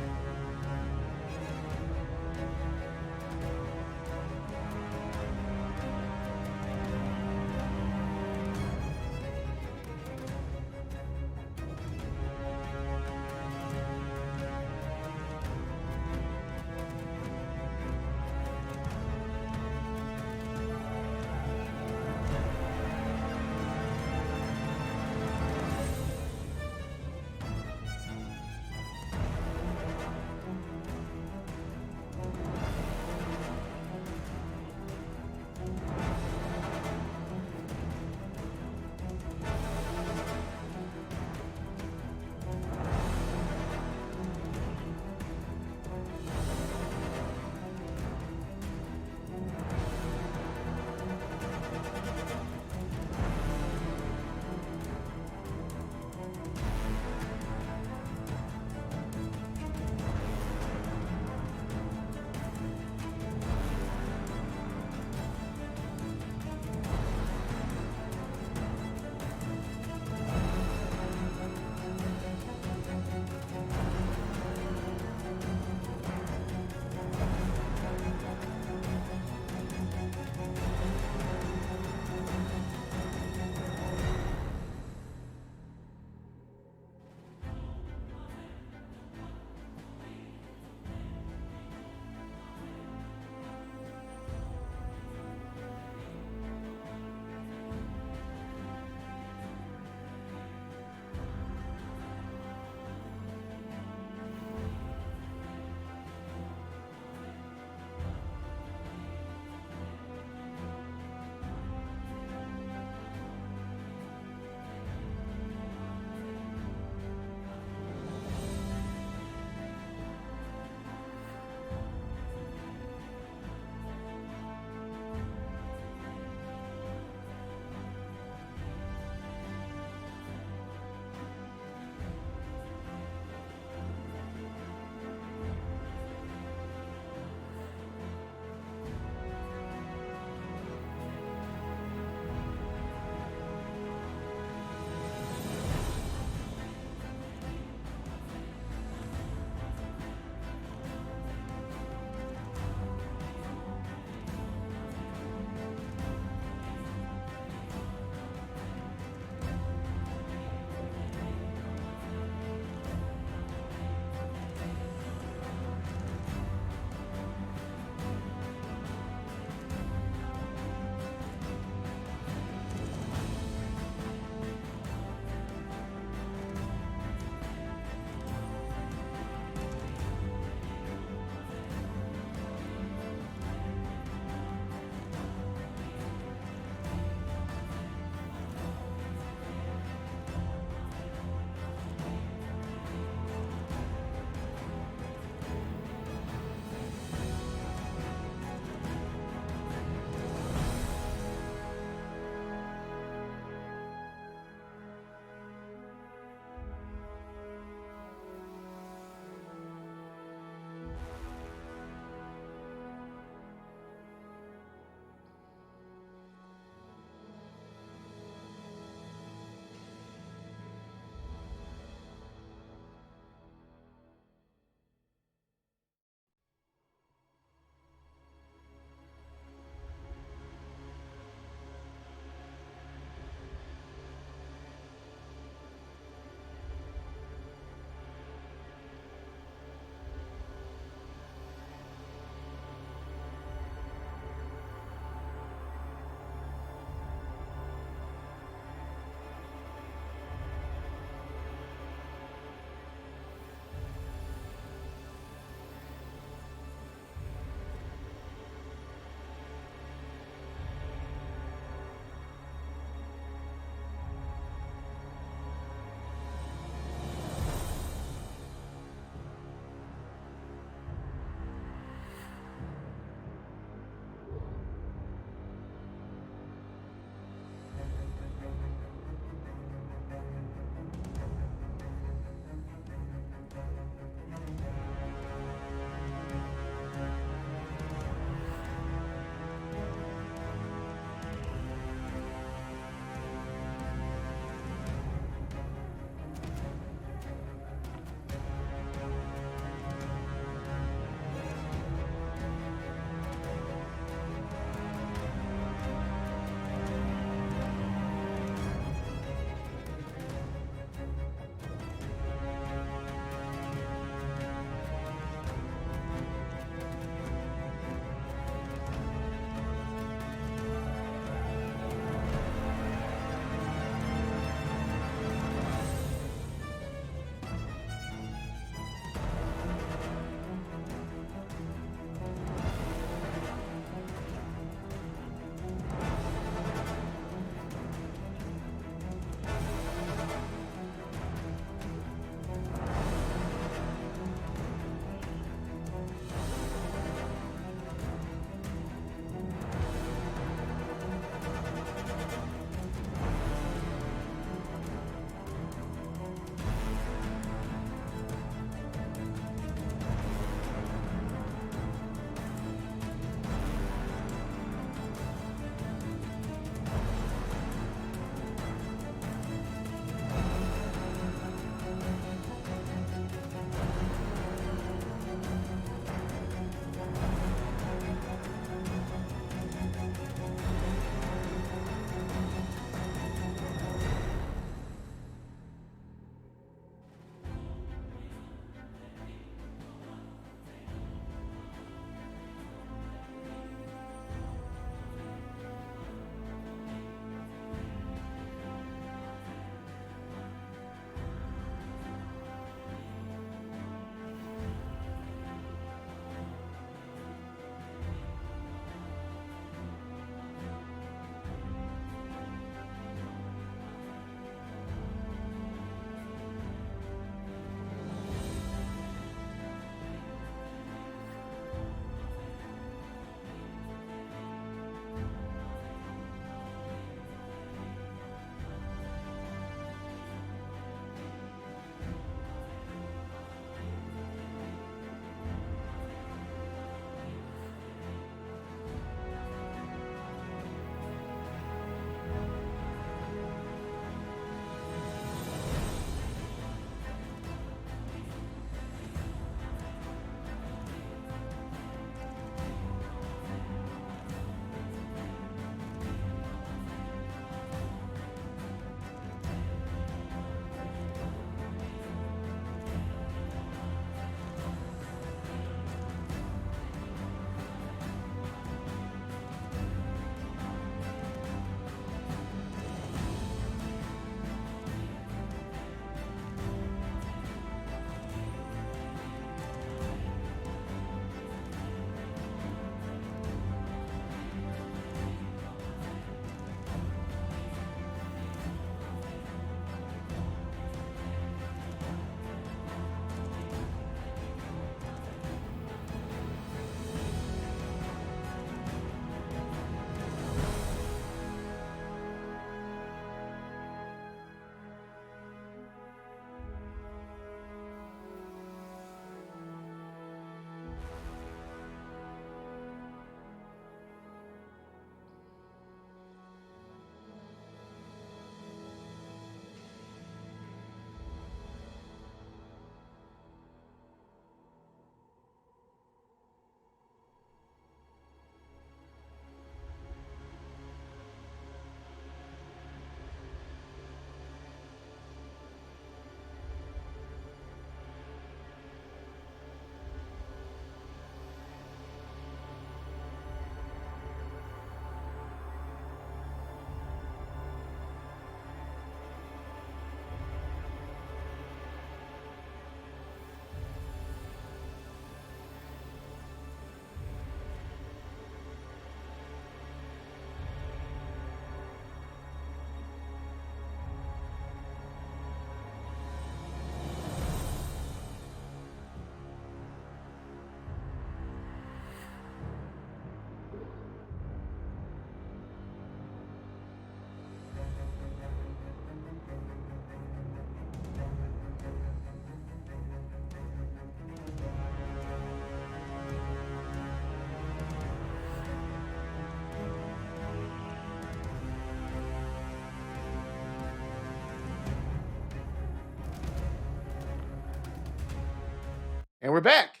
[SPEAKER 1] And we're back.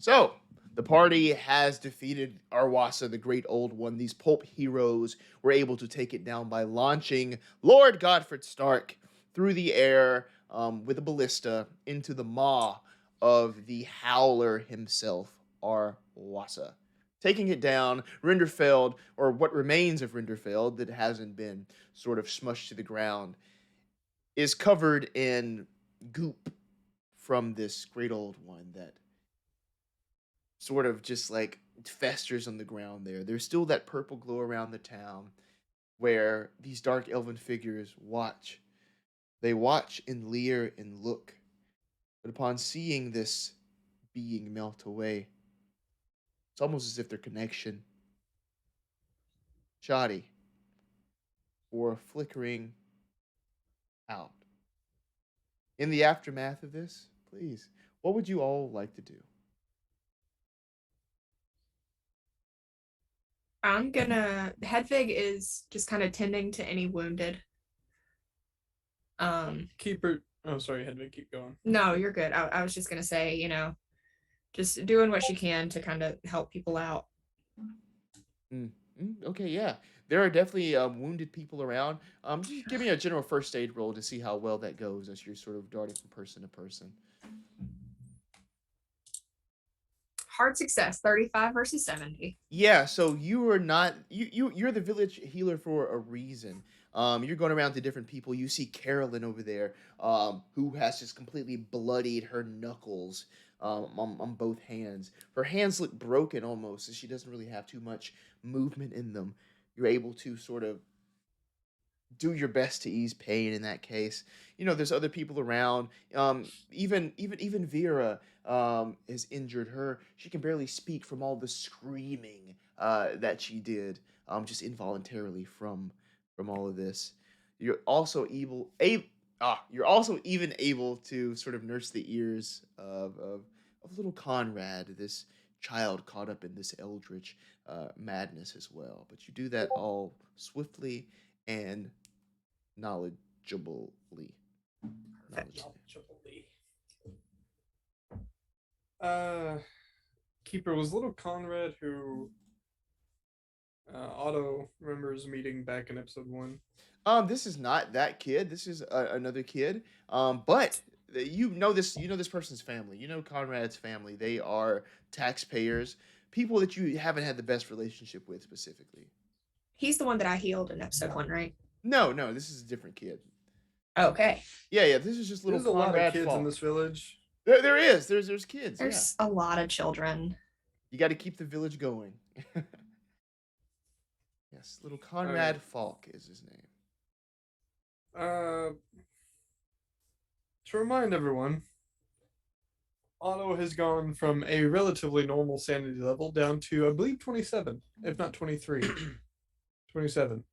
[SPEAKER 1] So, the party has defeated Arwasa, the Great Old One. These pulp heroes were able to take it down by launching Lord Godfrid Stark through the air with a ballista into the maw of the Howler himself, Arwasa. Taking it down, Rinderfeld, or what remains of Rinderfeld that hasn't been sort of smushed to the ground, is covered in goop from this Great Old One that sort of just like festers on the ground there. There's still that purple glow around the town where these dark elven figures watch. They watch and leer and look. But upon seeing this being melt away, it's almost as if their connection, shoddy or flickering out. In the aftermath of this, please, what would you all like to do?
[SPEAKER 2] Hedwig is just kind of tending to any wounded.
[SPEAKER 3] Keeper. Oh, sorry, Hedwig, keep going.
[SPEAKER 2] No, you're good. I was just gonna say, just doing what she can to kind of help people out.
[SPEAKER 1] Okay, yeah. There are definitely wounded people around. Just give me a general first aid roll to see how well that goes as you're sort of darting from person to person.
[SPEAKER 2] Hard success, 35 versus 70.
[SPEAKER 1] Yeah, so you are not you're the village healer for a reason. You're going around to different people. You see Carolyn over there, who has just completely bloodied her knuckles on both hands. Her hands look broken almost, as she doesn't really have too much movement in them. You're able to sort of do your best to ease pain in that case. There's other people around. Even Vera has injured her. She can barely speak from all the screaming that she did, just involuntarily from all of this. You're also you're also even able to sort of nurse the ears of little Conrad, this child caught up in this eldritch madness as well. But you do that all swiftly and knowledgeably.
[SPEAKER 3] Keeper, was little Conrad who Otto remembers meeting back in episode 1?
[SPEAKER 1] This is not that kid. This is another kid. But you know this person's family. You know Conrad's family. They are taxpayers, people that you haven't had the best relationship with specifically.
[SPEAKER 2] He's the one that I healed in episode 1, right?
[SPEAKER 1] No, this is a different kid.
[SPEAKER 2] Okay.
[SPEAKER 1] Yeah. This is just little.
[SPEAKER 3] There's a lot
[SPEAKER 1] Conrad
[SPEAKER 3] of kids
[SPEAKER 1] Falk.
[SPEAKER 3] in this village.
[SPEAKER 1] There is. There's kids.
[SPEAKER 2] There's a lot of children.
[SPEAKER 1] You got to keep the village going. Yes, little Conrad Falk is his name.
[SPEAKER 3] To remind everyone, Otto has gone from a relatively normal sanity level down to, I believe, 27, if not 23. 27.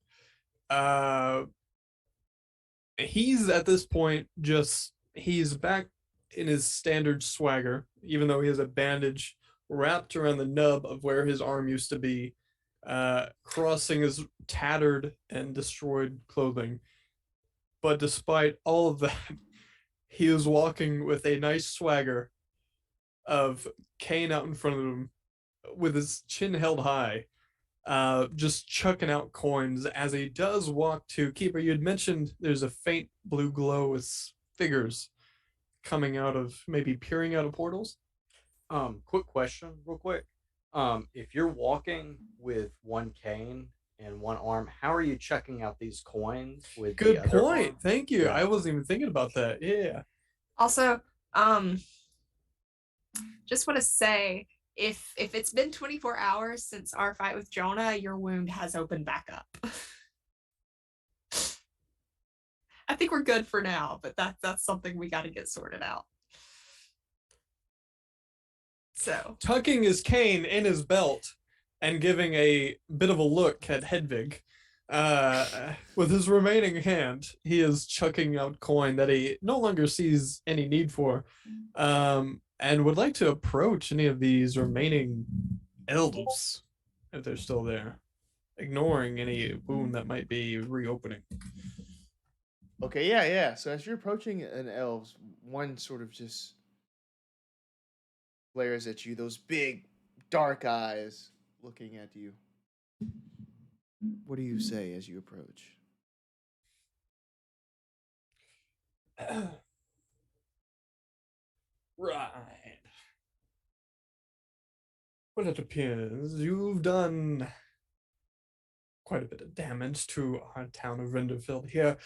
[SPEAKER 3] He's at this point he's back in his standard swagger, even though he has a bandage wrapped around the nub of where his arm used to be, crossing his tattered and destroyed clothing. But despite all of that, he is walking with a nice swagger of Kane out in front of him with his chin held high, just chucking out coins as he does walk to Keeper. You had mentioned there's a faint blue glow with figures coming out of, maybe peering out of portals.
[SPEAKER 4] Quick question, real quick. If you're walking with one cane and one arm, how are you checking out these coins with
[SPEAKER 3] Good
[SPEAKER 4] the other
[SPEAKER 3] point.
[SPEAKER 4] arm?
[SPEAKER 3] Thank you.
[SPEAKER 4] Yeah.
[SPEAKER 3] I wasn't even thinking about that. Yeah.
[SPEAKER 2] Also, just want to say, if it's been 24 hours since our fight with Jonah, your wound has opened back up. I think we're good for now, but that's something we got to get sorted out. So
[SPEAKER 3] Tucking his cane in his belt and giving a bit of a look at Hedwig, with his remaining hand, he is chucking out coin that he no longer sees any need for, and would like to approach any of these remaining elves if they're still there, ignoring any wound that might be reopening.
[SPEAKER 1] Okay, yeah. So as you're approaching an elves, one sort of just glares at you, those big, dark eyes looking at you. What do you say as you approach?
[SPEAKER 3] Right. Well, it appears you've done quite a bit of damage to our town of Renderfield here.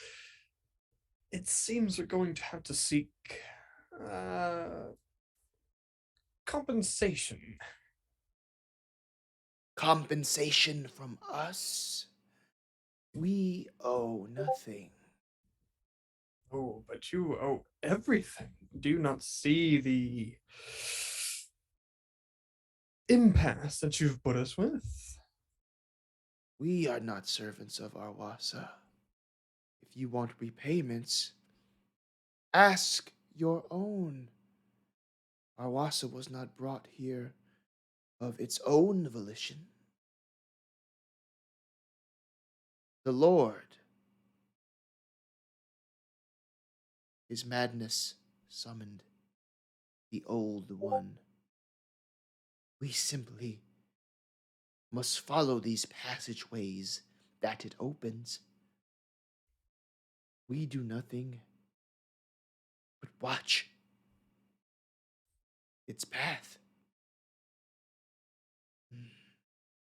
[SPEAKER 3] It seems we're going to have to seek compensation.
[SPEAKER 1] Compensation from us? We owe nothing.
[SPEAKER 3] Oh, but you owe everything. Do you not see the impasse that you've put us with?
[SPEAKER 1] We are not servants of Arwasa. If you want repayments, ask your own. Arwasa was not brought here of its own volition. The Lord, his madness summoned the Old One. We simply must follow these passageways that it opens. We do nothing but watch its path.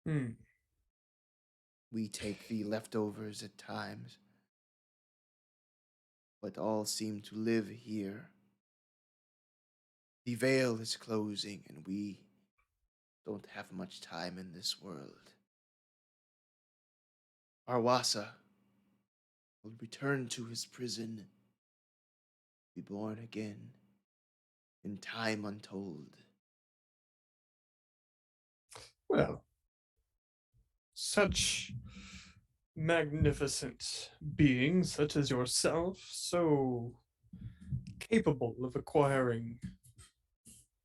[SPEAKER 3] Hmm.
[SPEAKER 1] We take the leftovers at times, but all seem to live here. The veil is closing, and we don't have much time in this world. Arwasa will return to his prison, be born again in time untold.
[SPEAKER 3] Well, such magnificent beings such as yourself, so capable of acquiring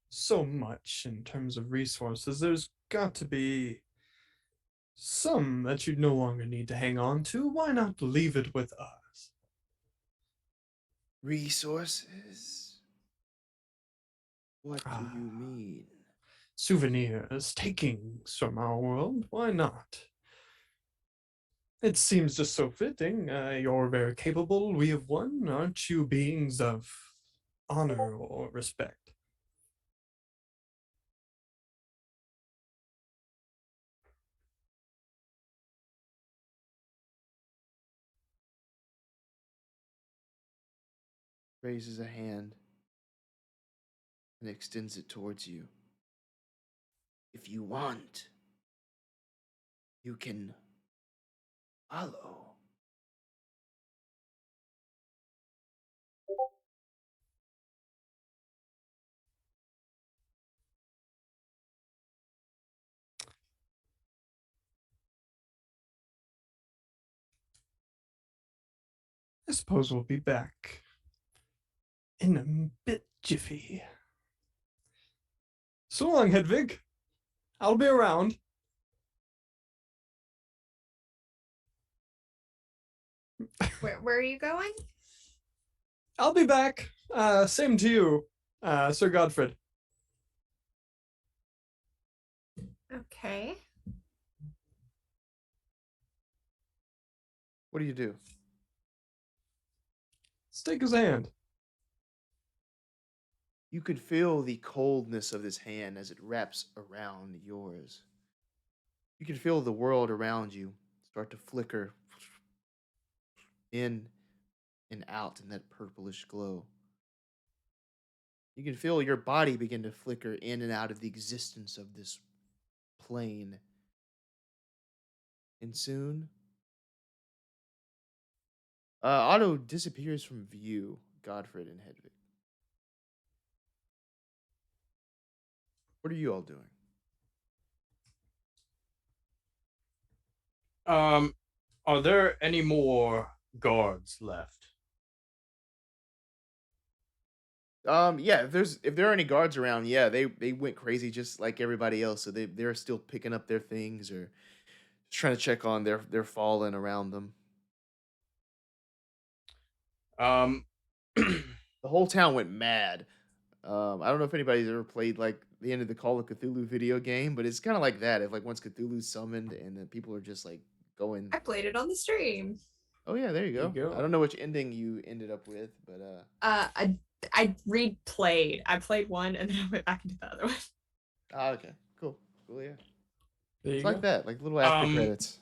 [SPEAKER 3] so much in terms of resources, there's got to be some that you no longer need to hang on to. Why not leave it with us?
[SPEAKER 1] Resources? What do you mean?
[SPEAKER 3] Souvenirs, takings from our world. Why not? It seems just so fitting. You're very capable. We have one. Aren't you beings of honor or respect?
[SPEAKER 1] Raises a hand and extends it towards you. If you want, you can follow.
[SPEAKER 3] I suppose we'll be back in a bit jiffy. So long, Hedwig. I'll be around.
[SPEAKER 2] Where are you going?
[SPEAKER 3] I'll be back. Same to you, Sir Godfrid.
[SPEAKER 2] Okay.
[SPEAKER 1] What do you do?
[SPEAKER 3] Let's take his hand.
[SPEAKER 1] You could feel the coldness of this hand as it wraps around yours. You can feel the world around you start to flicker in and out in that purplish glow. You can feel your body begin to flicker in and out of the existence of this plane. And soon, Otto disappears from view, Godfrid and Hedwig. What are you all doing?
[SPEAKER 4] Are there any more guards left?
[SPEAKER 1] Yeah, if there are any guards around, yeah, they went crazy just like everybody else, so they're still picking up their things or just trying to check on their fallen around them.
[SPEAKER 4] Um,
[SPEAKER 1] The whole town went mad. I don't know if anybody's ever played like the end of the Call of Cthulhu video game, but it's kind of like that. If like once Cthulhu's summoned and then people are just like going,
[SPEAKER 2] I played it on the stream.
[SPEAKER 1] oh yeah, there you
[SPEAKER 3] There
[SPEAKER 1] go.
[SPEAKER 3] you go.
[SPEAKER 1] I don't know which ending you ended up with, but
[SPEAKER 2] I replayed. I played one and then I went back into the other one.
[SPEAKER 1] okay, cool, yeah.
[SPEAKER 3] There you
[SPEAKER 1] It's
[SPEAKER 3] go.
[SPEAKER 1] like that, like little after credits.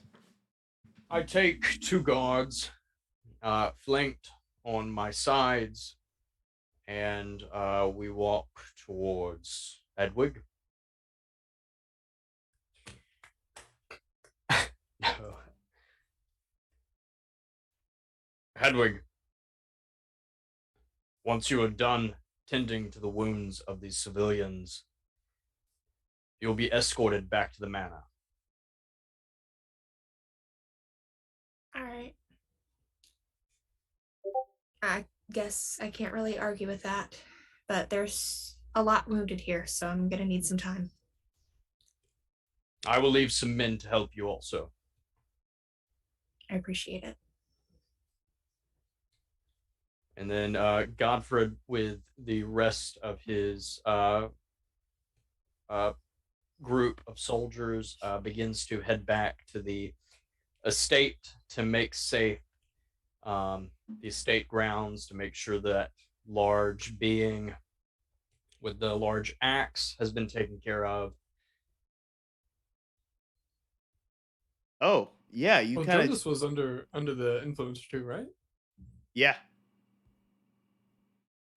[SPEAKER 4] I take 2 guards, flanked on my sides, and we walk towards Hedwig. No. Hedwig, once you are done tending to the wounds of these civilians, you'll be escorted back to the manor.
[SPEAKER 2] All right. I guess I can't really argue with that, but there's a lot wounded here, so I'm gonna need some time.
[SPEAKER 4] I will leave some men to help you also.
[SPEAKER 2] I appreciate it.
[SPEAKER 4] And then Godfrid, with the rest of his group of soldiers, begins to head back to the estate to make safe the estate grounds, to make sure that large being with the large axe has been taken care of.
[SPEAKER 1] Oh yeah, you
[SPEAKER 3] Well,
[SPEAKER 1] kind of
[SPEAKER 3] Jonas was under the influence too, right?
[SPEAKER 1] yeah.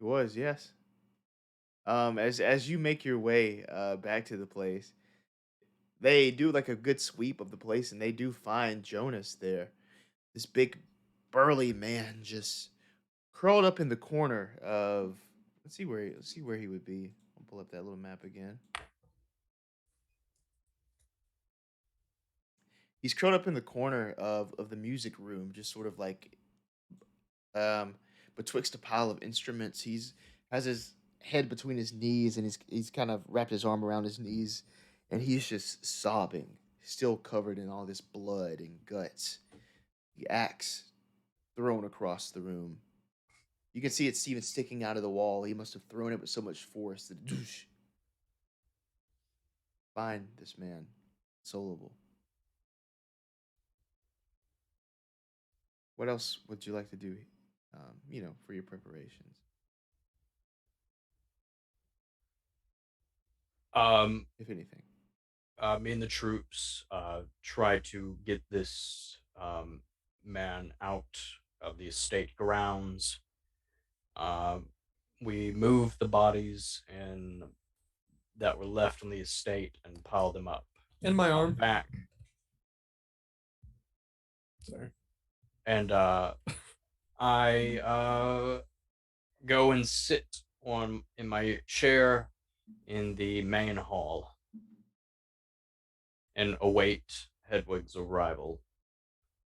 [SPEAKER 1] It was, yes. As you make your way back to the place, they do like a good sweep of the place, and they do find Jonas there. This big, burly man just curled up in the corner of. Let's see where he would be. I'll pull up that little map again. He's curled up in the corner of the music room, just sort of like betwixt a pile of instruments. He's has his head between his knees, and he's kind of wrapped his arm around his knees, and he's just sobbing, still covered in all this blood and guts. The axe thrown across the room. You can see it's even sticking out of the wall. He must have thrown it with so much force that doosh. Find this man, Solable. What else would you like to do, for your preparations? If anything.
[SPEAKER 4] Me and the troops try to get this man out of the estate grounds. We move the bodies that were left on the estate and pile them up.
[SPEAKER 3] And my arm.
[SPEAKER 4] Back.
[SPEAKER 3] Sorry.
[SPEAKER 4] And I go and sit in my chair in the main hall and await Hedwig's arrival.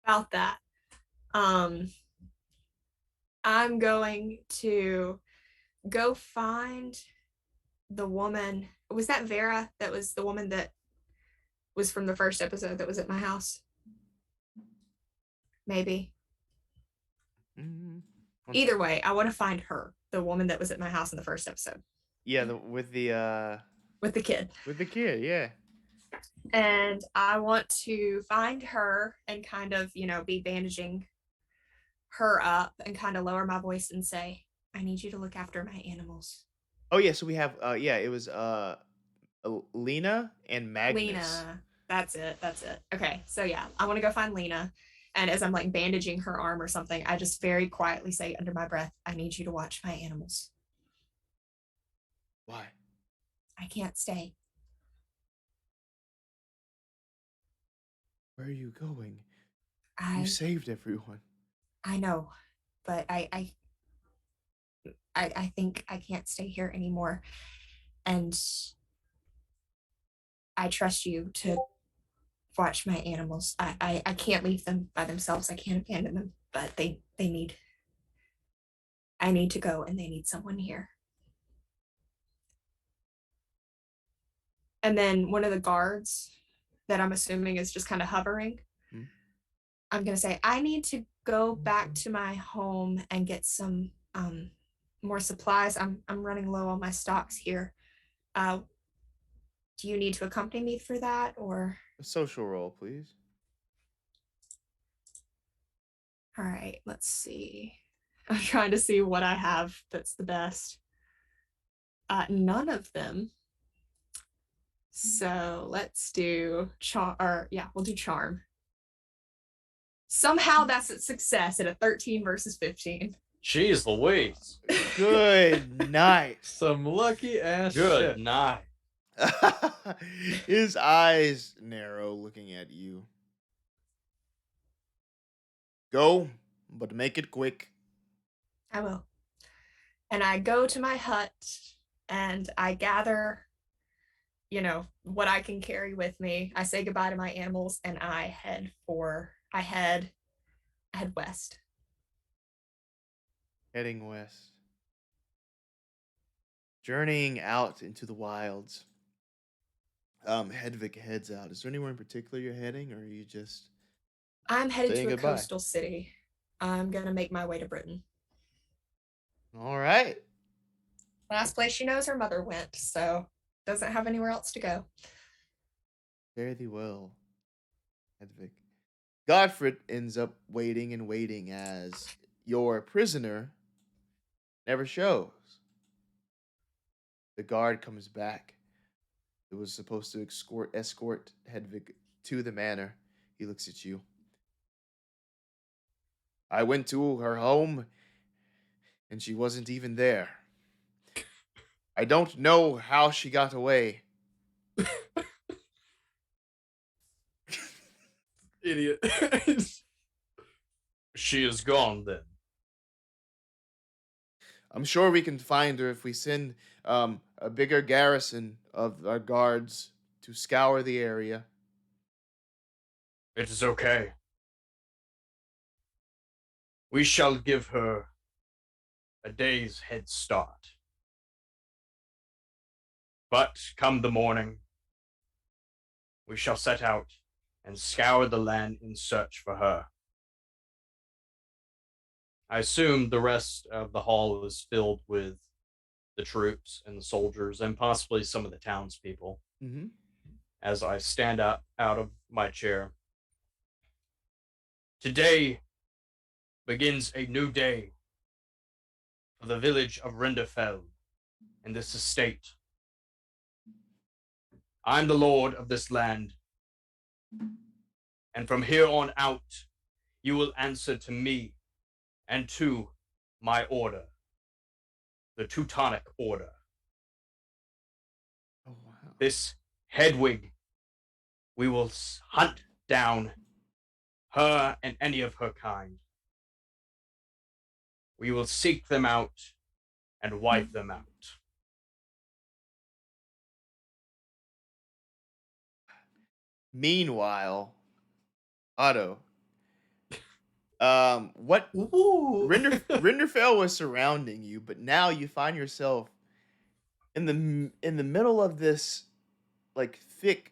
[SPEAKER 2] About that, I'm going to go find the woman. Was that Vera? That was the woman that was from the first episode that was at my house? Maybe.
[SPEAKER 1] Mm-hmm.
[SPEAKER 2] Either way, I want to find her, the woman that was at my house in the first episode.
[SPEAKER 1] Yeah, with the
[SPEAKER 2] kid.
[SPEAKER 1] With the kid, yeah.
[SPEAKER 2] And I want to find her and kind of, be bandaging her up and kind of lower my voice and say, I need you to look after my animals.
[SPEAKER 1] Oh yeah, so we have it was Lena and Magnus.
[SPEAKER 2] Lena. That's it. Okay, so yeah, I want to go find Lena. And as I'm like bandaging her arm or something, I just very quietly say under my breath, I need you to watch my animals.
[SPEAKER 1] Why?
[SPEAKER 2] I can't stay.
[SPEAKER 1] Where are you going?
[SPEAKER 2] You
[SPEAKER 1] saved everyone.
[SPEAKER 2] I know, but I think I can't stay here anymore. And I trust you to watch my animals. I can't leave them by themselves. I can't abandon them, but I need to go, and they need someone here. And then one of the guards that I'm assuming is just kind of hovering. I'm going to say, I need to go back to my home and get some more supplies. I'm running low on my stocks here. do you need to accompany me for that, or?
[SPEAKER 1] A social roll, please.
[SPEAKER 2] All right, let's see. I'm trying to see what I have that's the best. None of them. So let's do we'll do charm. Somehow that's a success at a 13 versus 15.
[SPEAKER 4] Jeez Louise.
[SPEAKER 1] Good night.
[SPEAKER 3] Some lucky ass
[SPEAKER 4] Good
[SPEAKER 3] shit.
[SPEAKER 4] night.
[SPEAKER 1] His eyes narrow, looking at you. Go, but make it quick.
[SPEAKER 2] I will. And I go to my hut and I gather, what I can carry with me. I say goodbye to my animals and I head west.
[SPEAKER 1] Heading west. Journeying out into the wilds. Hedwig heads out. Is there anywhere in particular you're heading, or are you just
[SPEAKER 2] I'm headed
[SPEAKER 1] saying
[SPEAKER 2] to a
[SPEAKER 1] goodbye?
[SPEAKER 2] coastal city. I'm going to make my way to Britain.
[SPEAKER 1] All right.
[SPEAKER 2] Last place she knows her mother went, so doesn't have anywhere else to go.
[SPEAKER 1] Fare thee well, Hedwig. Godfrid ends up waiting and waiting as your prisoner never shows. The guard comes back. It was supposed to escort Hedwig to the manor. He looks at you. I went to her home, and she wasn't even there. I don't know how she got away.
[SPEAKER 3] Idiot.
[SPEAKER 4] She is gone then.
[SPEAKER 1] I'm sure we can find her if we send a bigger garrison of our guards to scour the area.
[SPEAKER 4] It is okay. We shall give her a day's head start. But come the morning, we shall set out and scour the land in search for her. I assume the rest of the hall is filled with the troops and the soldiers and possibly some of the townspeople.
[SPEAKER 1] Mm-hmm.
[SPEAKER 4] As I stand up out of my chair. Today begins a new day for the village of Rinderfell and this estate. I'm the lord of this land, and from here on out, you will answer to me and to my order, the Teutonic Order.
[SPEAKER 1] Oh, wow.
[SPEAKER 4] This Hedwig, we will hunt down her and any of her kind. We will seek them out and wipe them out.
[SPEAKER 1] Meanwhile, Otto, what Rinderfell was surrounding you, but now you find yourself in the middle of this like thick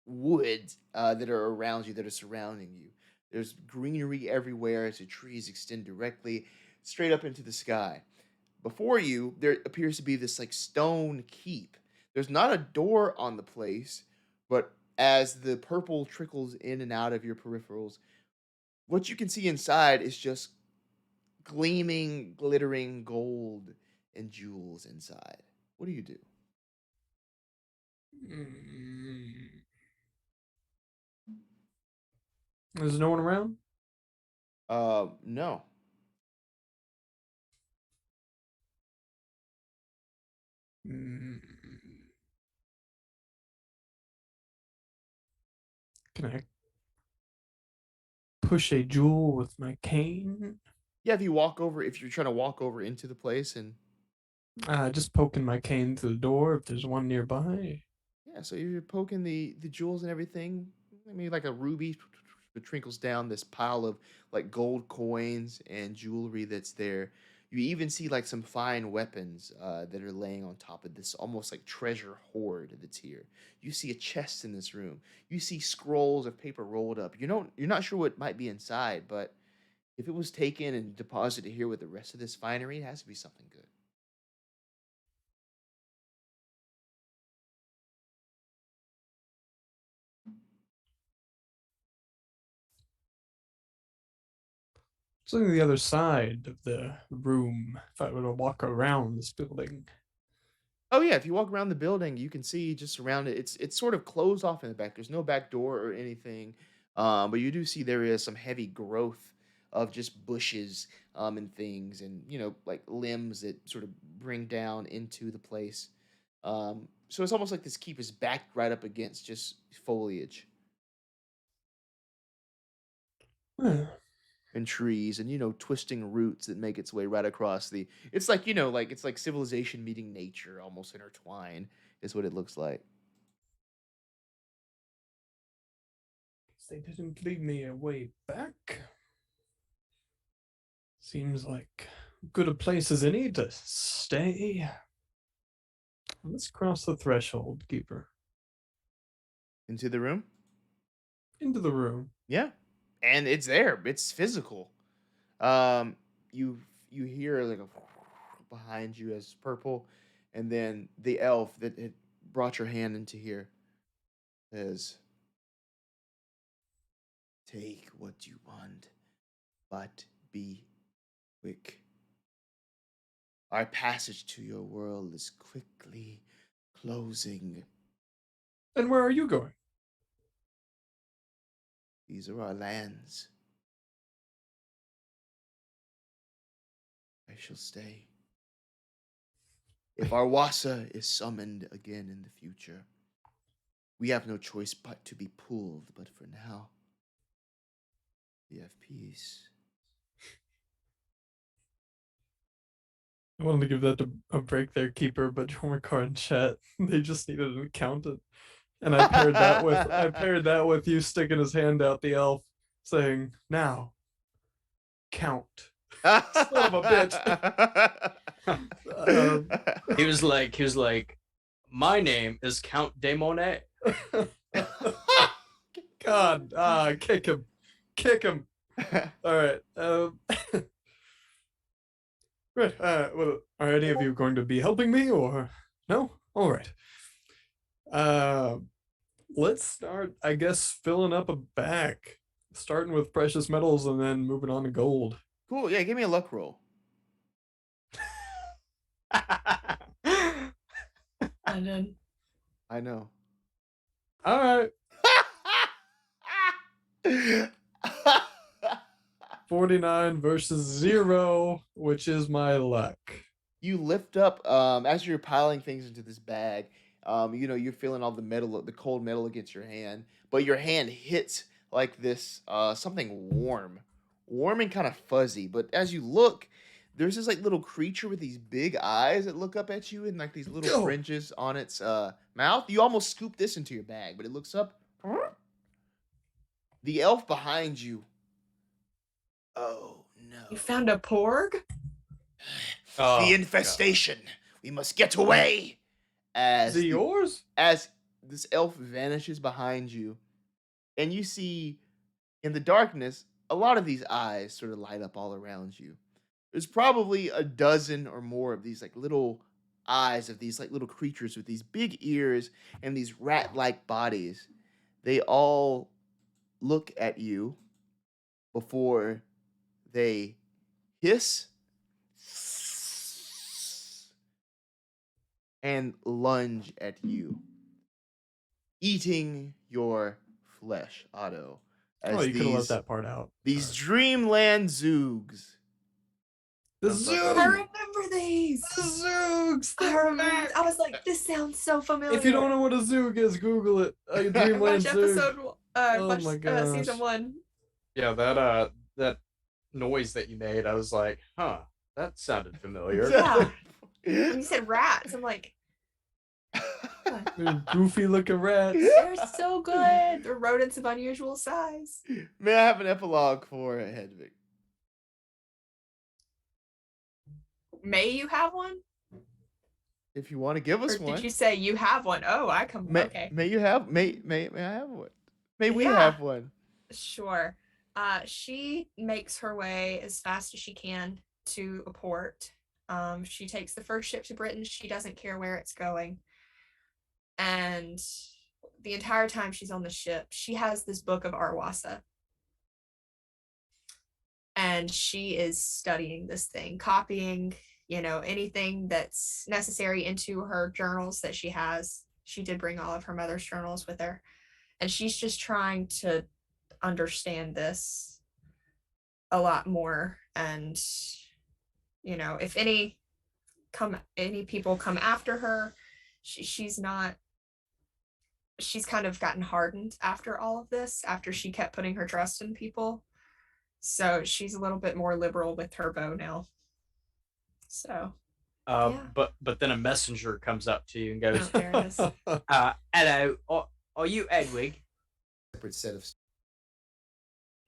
[SPEAKER 1] woods that are around you, that are surrounding you. There's greenery everywhere as the trees extend directly straight up into the sky. Before you, there appears to be this like stone keep. There's not a door on the place, but as the purple trickles in and out of your peripherals, what you can see inside is just gleaming, glittering gold and jewels inside. What do you do?
[SPEAKER 3] There's no one around?
[SPEAKER 1] No.
[SPEAKER 3] Can I push a jewel with my cane?
[SPEAKER 1] Yeah, if you're trying to walk over into the place and
[SPEAKER 3] Just poking my cane through the door if there's one nearby.
[SPEAKER 1] yeah, so you're poking the jewels and everything. Maybe like a ruby that trickles down this pile of like gold coins and jewelry that's there. You even see like some fine weapons that are laying on top of this almost like treasure hoard that's here. You see a chest in this room. You see scrolls of paper rolled up. You're not sure what might be inside, but if it was taken and deposited here with the rest of this finery, it has to be something good.
[SPEAKER 3] Something on the other side of the room. If I were to walk around this building.
[SPEAKER 1] Oh yeah, if you walk around the building, you can see just around it. It's sort of closed off in the back. There's no back door or anything, but you do see there is some heavy growth of just bushes and things, and like limbs that sort of bring down into the place. So it's almost like this keep is backed right up against just foliage
[SPEAKER 3] Huh.
[SPEAKER 1] and trees, and twisting roots that make its way right across the. It's like like it's like civilization meeting nature, almost intertwined, is what it looks like.
[SPEAKER 3] They didn't lead me a way back. Seems like good a place as any to stay. Let's cross the threshold, Keeper.
[SPEAKER 1] Into the room.
[SPEAKER 3] Into the room.
[SPEAKER 1] Yeah, and it's there. It's physical. Um, you hear like a behind you as purple, and then the elf that had brought your hand into here says, "Take what you want, but be quick. Our passage to your world is quickly closing.
[SPEAKER 3] And where are you going?
[SPEAKER 1] These are our lands. I shall stay. If Arwasa is summoned again in the future, we have no choice but to be pulled. But for now, we have peace."
[SPEAKER 3] I wanted to give that a break there, Keeper, but Jormakar and chat, they just needed an accountant. And I paired that with you sticking his hand out the elf, saying, "Now, count." Son of a bitch.
[SPEAKER 4] He was like, "My name is Count de Monet."
[SPEAKER 3] God, kick him. All right. Right. Well, are any of you going to be helping me or no? All right. Let's start, I guess, filling up a bag, starting with precious metals and then moving on to gold.
[SPEAKER 1] Cool. Yeah, give me a luck roll.
[SPEAKER 2] I did.
[SPEAKER 1] I know.
[SPEAKER 3] All right. 49 versus 0, which is my luck.
[SPEAKER 1] You lift up as you're piling things into this bag. You're feeling all the metal, the cold metal against your hand, but your hand hits like this something warm and kind of fuzzy. But as you look, there's this like little creature with these big eyes that look up at you and like these little fringes on its mouth. You almost scoop this into your bag, but it looks up. The elf behind you. Oh no!
[SPEAKER 2] You found a porg?
[SPEAKER 1] The infestation. We must get away.
[SPEAKER 3] Is it yours?
[SPEAKER 1] As this elf vanishes behind you, and you see in the darkness a lot of these eyes sort of light up all around you. There's probably a dozen or more of these like little eyes of these like little creatures with these big ears and these rat-like bodies. They all look at you before they hiss and lunge at you, eating your flesh, Otto.
[SPEAKER 3] Oh, you could have left that part out.
[SPEAKER 1] These dreamland zoogs.
[SPEAKER 3] The
[SPEAKER 2] I
[SPEAKER 3] Zoogs!
[SPEAKER 2] remember these.
[SPEAKER 3] The Zoogs!
[SPEAKER 2] I remember. I was like, this sounds so familiar.
[SPEAKER 3] If you don't know what a Zoog is, Google it. A Dreamland
[SPEAKER 2] Watch
[SPEAKER 3] Zoog.
[SPEAKER 2] episode.
[SPEAKER 3] Oh my gosh.
[SPEAKER 2] Season 1.
[SPEAKER 4] Yeah, that noise that you made, I was like, huh, that sounded familiar.
[SPEAKER 2] Yeah. When you said rats, I'm like,
[SPEAKER 3] They're goofy looking rats.
[SPEAKER 2] they're so good. They're rodents of unusual size.
[SPEAKER 1] May I have an epilogue for Hedwig?
[SPEAKER 2] May you have one?
[SPEAKER 1] If you want to give us
[SPEAKER 2] Or
[SPEAKER 1] one.
[SPEAKER 2] did you say you have one? Oh, I come. Okay.
[SPEAKER 1] May you have may I have one? May we
[SPEAKER 2] Yeah.
[SPEAKER 1] have one?
[SPEAKER 2] Sure. She makes her way as fast as she can to a port. She takes the first ship to Britain. She doesn't care where it's going. And the entire time she's on the ship, she has this book of Arwasa. and she is studying this thing, copying, anything that's necessary into her journals that she has. She did bring all of her mother's journals with her, and she's just trying to understand this a lot more. And if any people come after her, she's kind of gotten hardened after all of this, after she kept putting her trust in people. So she's a little bit more liberal with her bow now. So yeah.
[SPEAKER 4] But then a messenger comes up to you and goes,
[SPEAKER 2] Oh, there it is.
[SPEAKER 4] hello, are you Hedwig?
[SPEAKER 1] Separate set of.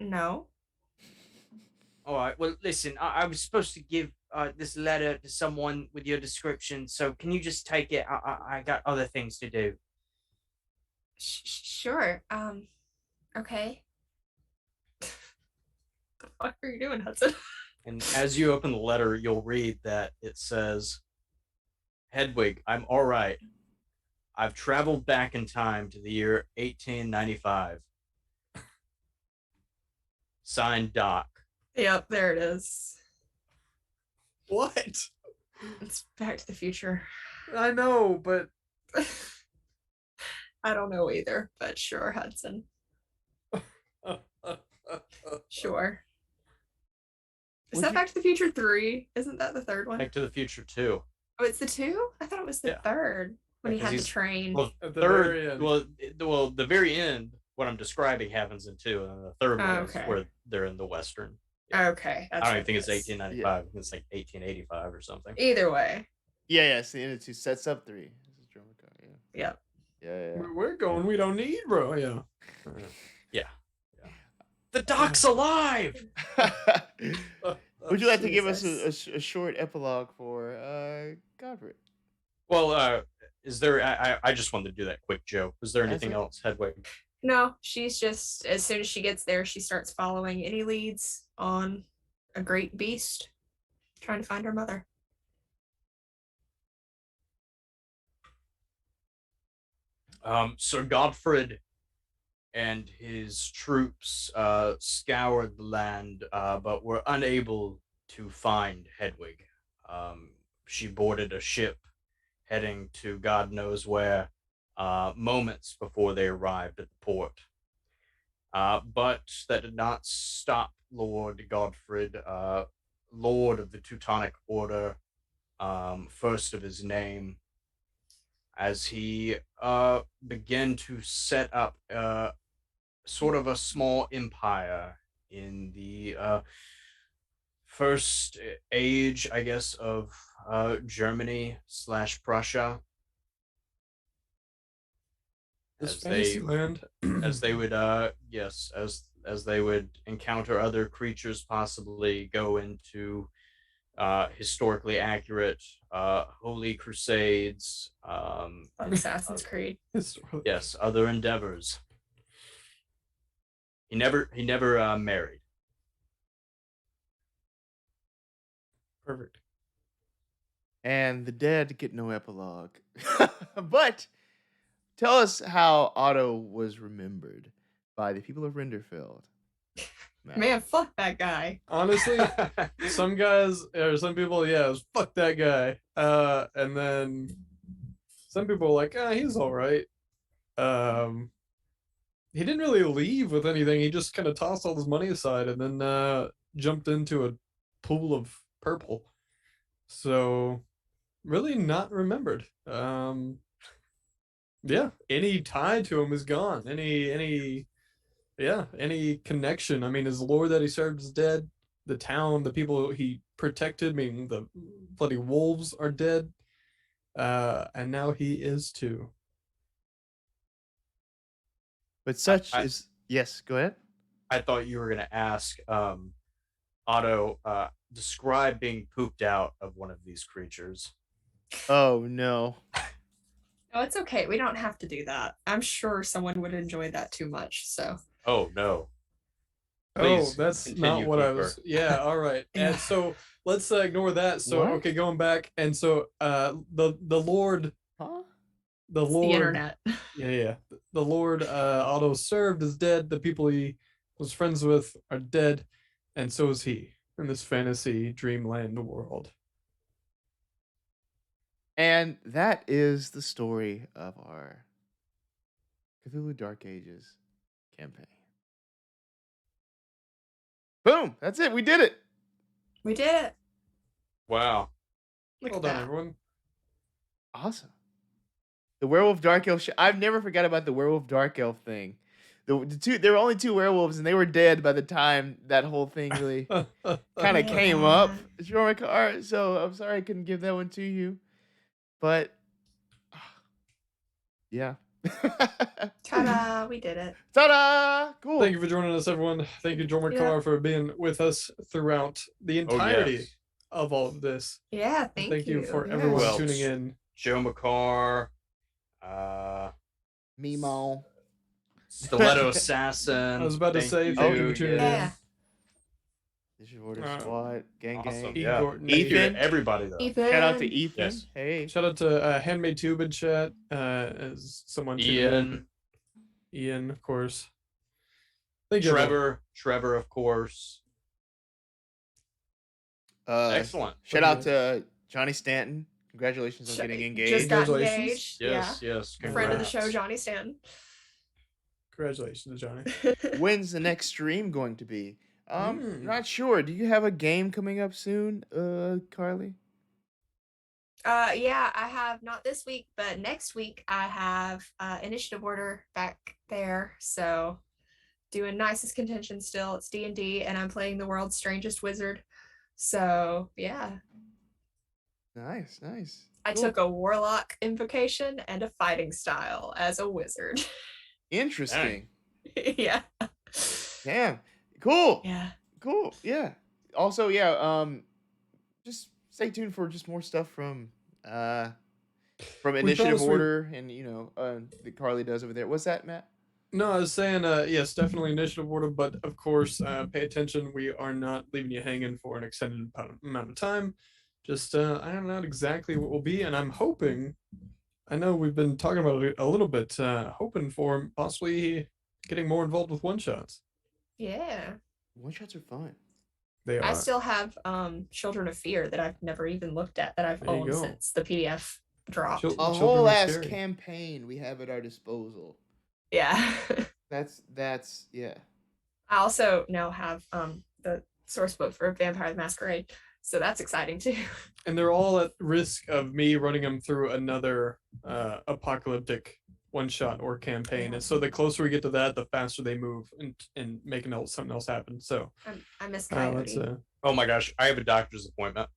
[SPEAKER 2] No.
[SPEAKER 4] All right, well, listen, I was supposed to give this letter to someone with your description, so can you just take it? I got other things to do.
[SPEAKER 2] Sure. Okay. The fuck are you doing, Hudson?
[SPEAKER 4] And as you open the letter, you'll read that it says, Hedwig, I'm all right. I've traveled back in time to the year 1895. Signed, Doc.
[SPEAKER 2] Yep, there it is.
[SPEAKER 3] What?
[SPEAKER 2] It's Back to the Future.
[SPEAKER 3] I know, but
[SPEAKER 2] I don't know either, but sure, Hudson. Sure. Is that Back to the Future 3? Isn't that the third one?
[SPEAKER 4] Back to the Future 2.
[SPEAKER 2] Oh, it's the 2? I thought it was the third when he had the train.
[SPEAKER 4] Well,
[SPEAKER 3] At the
[SPEAKER 4] third.
[SPEAKER 3] very end.
[SPEAKER 4] Well, the very end. What I'm describing happens in 2, and then the third one is
[SPEAKER 2] Okay.
[SPEAKER 4] where they're in the Western.
[SPEAKER 2] Okay.
[SPEAKER 4] I
[SPEAKER 2] That's
[SPEAKER 4] don't
[SPEAKER 2] what
[SPEAKER 4] even think
[SPEAKER 2] it
[SPEAKER 4] it's
[SPEAKER 2] is.
[SPEAKER 4] 1895. I think it's like 1885 or something.
[SPEAKER 2] Either way.
[SPEAKER 1] Yeah, it's the end of 2 sets up 3. This is drama card, yeah.
[SPEAKER 2] Yep.
[SPEAKER 1] Yeah.
[SPEAKER 3] we're going. We don't need, bro. Yeah.
[SPEAKER 4] Yeah. The Doc's alive!
[SPEAKER 1] Would you like to give us
[SPEAKER 2] Jesus.
[SPEAKER 1] a short epilogue for Godfrid?
[SPEAKER 4] Well, is there? I just wanted to do that quick joke. Was there
[SPEAKER 1] That's
[SPEAKER 4] anything
[SPEAKER 1] it.
[SPEAKER 4] else, Hedwig?
[SPEAKER 2] No, she's just, as soon as she gets there, she starts following any leads on a great beast, trying to find her mother.
[SPEAKER 4] Sir Godfrid and his troops scoured the land, but were unable to find Hedwig. She boarded a ship heading to God knows where moments before they arrived at the port. But that did not stop Lord Godfrid, Lord of the Teutonic Order, first of his name, as he began to set up sort of a small empire in the first age, I guess, of Germany / Prussia.
[SPEAKER 3] This
[SPEAKER 4] As
[SPEAKER 3] fantasy
[SPEAKER 4] they
[SPEAKER 3] land.
[SPEAKER 4] as they would yes, as they would encounter other creatures, possibly go into historically accurate holy crusades,
[SPEAKER 2] Assassin's Creed.
[SPEAKER 4] yes, other endeavors. He never married.
[SPEAKER 3] Perfect.
[SPEAKER 1] And the dead get no epilogue. But tell us how Otto was remembered by the people of Renderfeld.
[SPEAKER 2] Man, fuck that guy.
[SPEAKER 3] Honestly, some guys or some people, yeah, it was fuck that guy. And then some people were like, he's all right. He didn't really leave with anything. He just kind of tossed all his money aside and then jumped into a pool of purple. So really not remembered. Yeah, any tie to him is gone. Any connection. I mean, his lord that he served is dead. The town, the people he protected, meaning the bloody wolves, are dead. And now he is too.
[SPEAKER 1] But such is yes, go ahead.
[SPEAKER 4] I thought you were going to ask Otto, describe being pooped out of one of these creatures.
[SPEAKER 1] Oh no.
[SPEAKER 2] Oh, it's okay. We don't have to do that. I'm sure someone would enjoy that too much. So.
[SPEAKER 4] Oh no. Please
[SPEAKER 3] that's
[SPEAKER 4] continue,
[SPEAKER 3] not what I
[SPEAKER 4] Keeper.
[SPEAKER 3] was. Yeah, all right. And so let's ignore that. So
[SPEAKER 1] What?
[SPEAKER 3] okay, going back, and so the Lord,
[SPEAKER 1] Huh?
[SPEAKER 3] the
[SPEAKER 2] It's
[SPEAKER 3] Lord,
[SPEAKER 2] the internet.
[SPEAKER 3] yeah, the Lord Otto served is dead. The people he was friends with are dead. and so is he in this fantasy dreamland world.
[SPEAKER 1] And that is the story of our Cthulhu Dark Ages campaign. Boom! That's it. We did it.
[SPEAKER 2] We did it.
[SPEAKER 4] Wow.
[SPEAKER 2] Look
[SPEAKER 3] Well
[SPEAKER 2] at
[SPEAKER 3] done,
[SPEAKER 2] that.
[SPEAKER 3] everyone.
[SPEAKER 1] Awesome. The werewolf dark elf. I've never forgot about the werewolf dark elf thing. There were only 2 werewolves, and they were dead by the time that whole thing really kind of came up. So I'm sorry I couldn't give that one to you, but yeah.
[SPEAKER 2] Ta-da! We did it.
[SPEAKER 1] Ta-da! Cool.
[SPEAKER 3] Thank you for joining us, everyone. Thank you, Joel McCullough, for being with us throughout the entirety
[SPEAKER 4] yes.
[SPEAKER 3] of all of this.
[SPEAKER 2] Yeah, thank you.
[SPEAKER 3] For
[SPEAKER 2] Yes.
[SPEAKER 3] everyone
[SPEAKER 4] Who else?
[SPEAKER 3] tuning in.
[SPEAKER 4] Joe McCarr,
[SPEAKER 1] Mimo.
[SPEAKER 4] Stiletto Assassin.
[SPEAKER 3] I was about to say, thank you for tuning
[SPEAKER 2] Yeah.
[SPEAKER 1] District Order SWAT. Gang.
[SPEAKER 4] Awesome.
[SPEAKER 3] in.
[SPEAKER 4] Yeah.
[SPEAKER 3] Igor,
[SPEAKER 4] Thank you to
[SPEAKER 1] Ethan.
[SPEAKER 4] everybody though.
[SPEAKER 2] Ethan.
[SPEAKER 1] Shout out to Ethan.
[SPEAKER 4] Yes.
[SPEAKER 1] Hey.
[SPEAKER 3] Shout out to Handmade Tube in chat, as someone tuned in. Ian, of course. Thank you, everyone.
[SPEAKER 4] Trevor, of course. Excellent.
[SPEAKER 1] Shout out to Johnny Stanton. Congratulations on getting engaged.
[SPEAKER 2] Just got
[SPEAKER 3] Congratulations.
[SPEAKER 2] engaged.
[SPEAKER 4] Yes.
[SPEAKER 2] Friend of the show,
[SPEAKER 4] Congrats.
[SPEAKER 2] Johnny Stanton.
[SPEAKER 3] Congratulations, Johnny.
[SPEAKER 1] When's the next stream going to be? Not sure. Do you have a game coming up soon, Carly?
[SPEAKER 2] Yeah, I have not this week, but next week I have Initiative Order back there. So doing nicest contention still. It's D&D, and I'm playing the world's strangest wizard. So yeah.
[SPEAKER 1] Nice.
[SPEAKER 2] I
[SPEAKER 1] Cool.
[SPEAKER 2] took a warlock invocation and a fighting style as a wizard.
[SPEAKER 1] Interesting.
[SPEAKER 2] Yeah.
[SPEAKER 1] Damn. Cool.
[SPEAKER 2] Yeah.
[SPEAKER 1] Cool. Yeah. Also, yeah. Just stay tuned for just more stuff from Initiative
[SPEAKER 3] promise we-
[SPEAKER 1] Order and that Carly does over there. What's that, Matt?
[SPEAKER 3] No, I was saying, yes, definitely Initiative Order, but of course, pay attention. We are not leaving you hanging for an extended amount of time. Just, I don't know exactly what will be, and I'm hoping, I know we've been talking about it a little bit, hoping for possibly getting more involved with one-shots.
[SPEAKER 2] Yeah.
[SPEAKER 1] One shots are fun.
[SPEAKER 3] They are.
[SPEAKER 2] I still have Children of Fear that I've never even looked at, that I've
[SPEAKER 3] There you
[SPEAKER 2] owned
[SPEAKER 3] go.
[SPEAKER 2] since the PDF dropped.
[SPEAKER 1] A
[SPEAKER 3] Children
[SPEAKER 1] whole
[SPEAKER 3] are
[SPEAKER 1] ass
[SPEAKER 3] scary.
[SPEAKER 1] campaign we have at our disposal.
[SPEAKER 2] Yeah.
[SPEAKER 1] That's yeah.
[SPEAKER 2] I also now have the source book for Vampire the Masquerade, so that's exciting too.
[SPEAKER 3] And they're all at risk of me running them through another apocalyptic one-shot or campaign. And so the closer we get to that, the faster they move and making something else happen. So
[SPEAKER 2] I miss
[SPEAKER 3] let's
[SPEAKER 2] Coyote.
[SPEAKER 4] Oh my gosh, I have a doctor's appointment.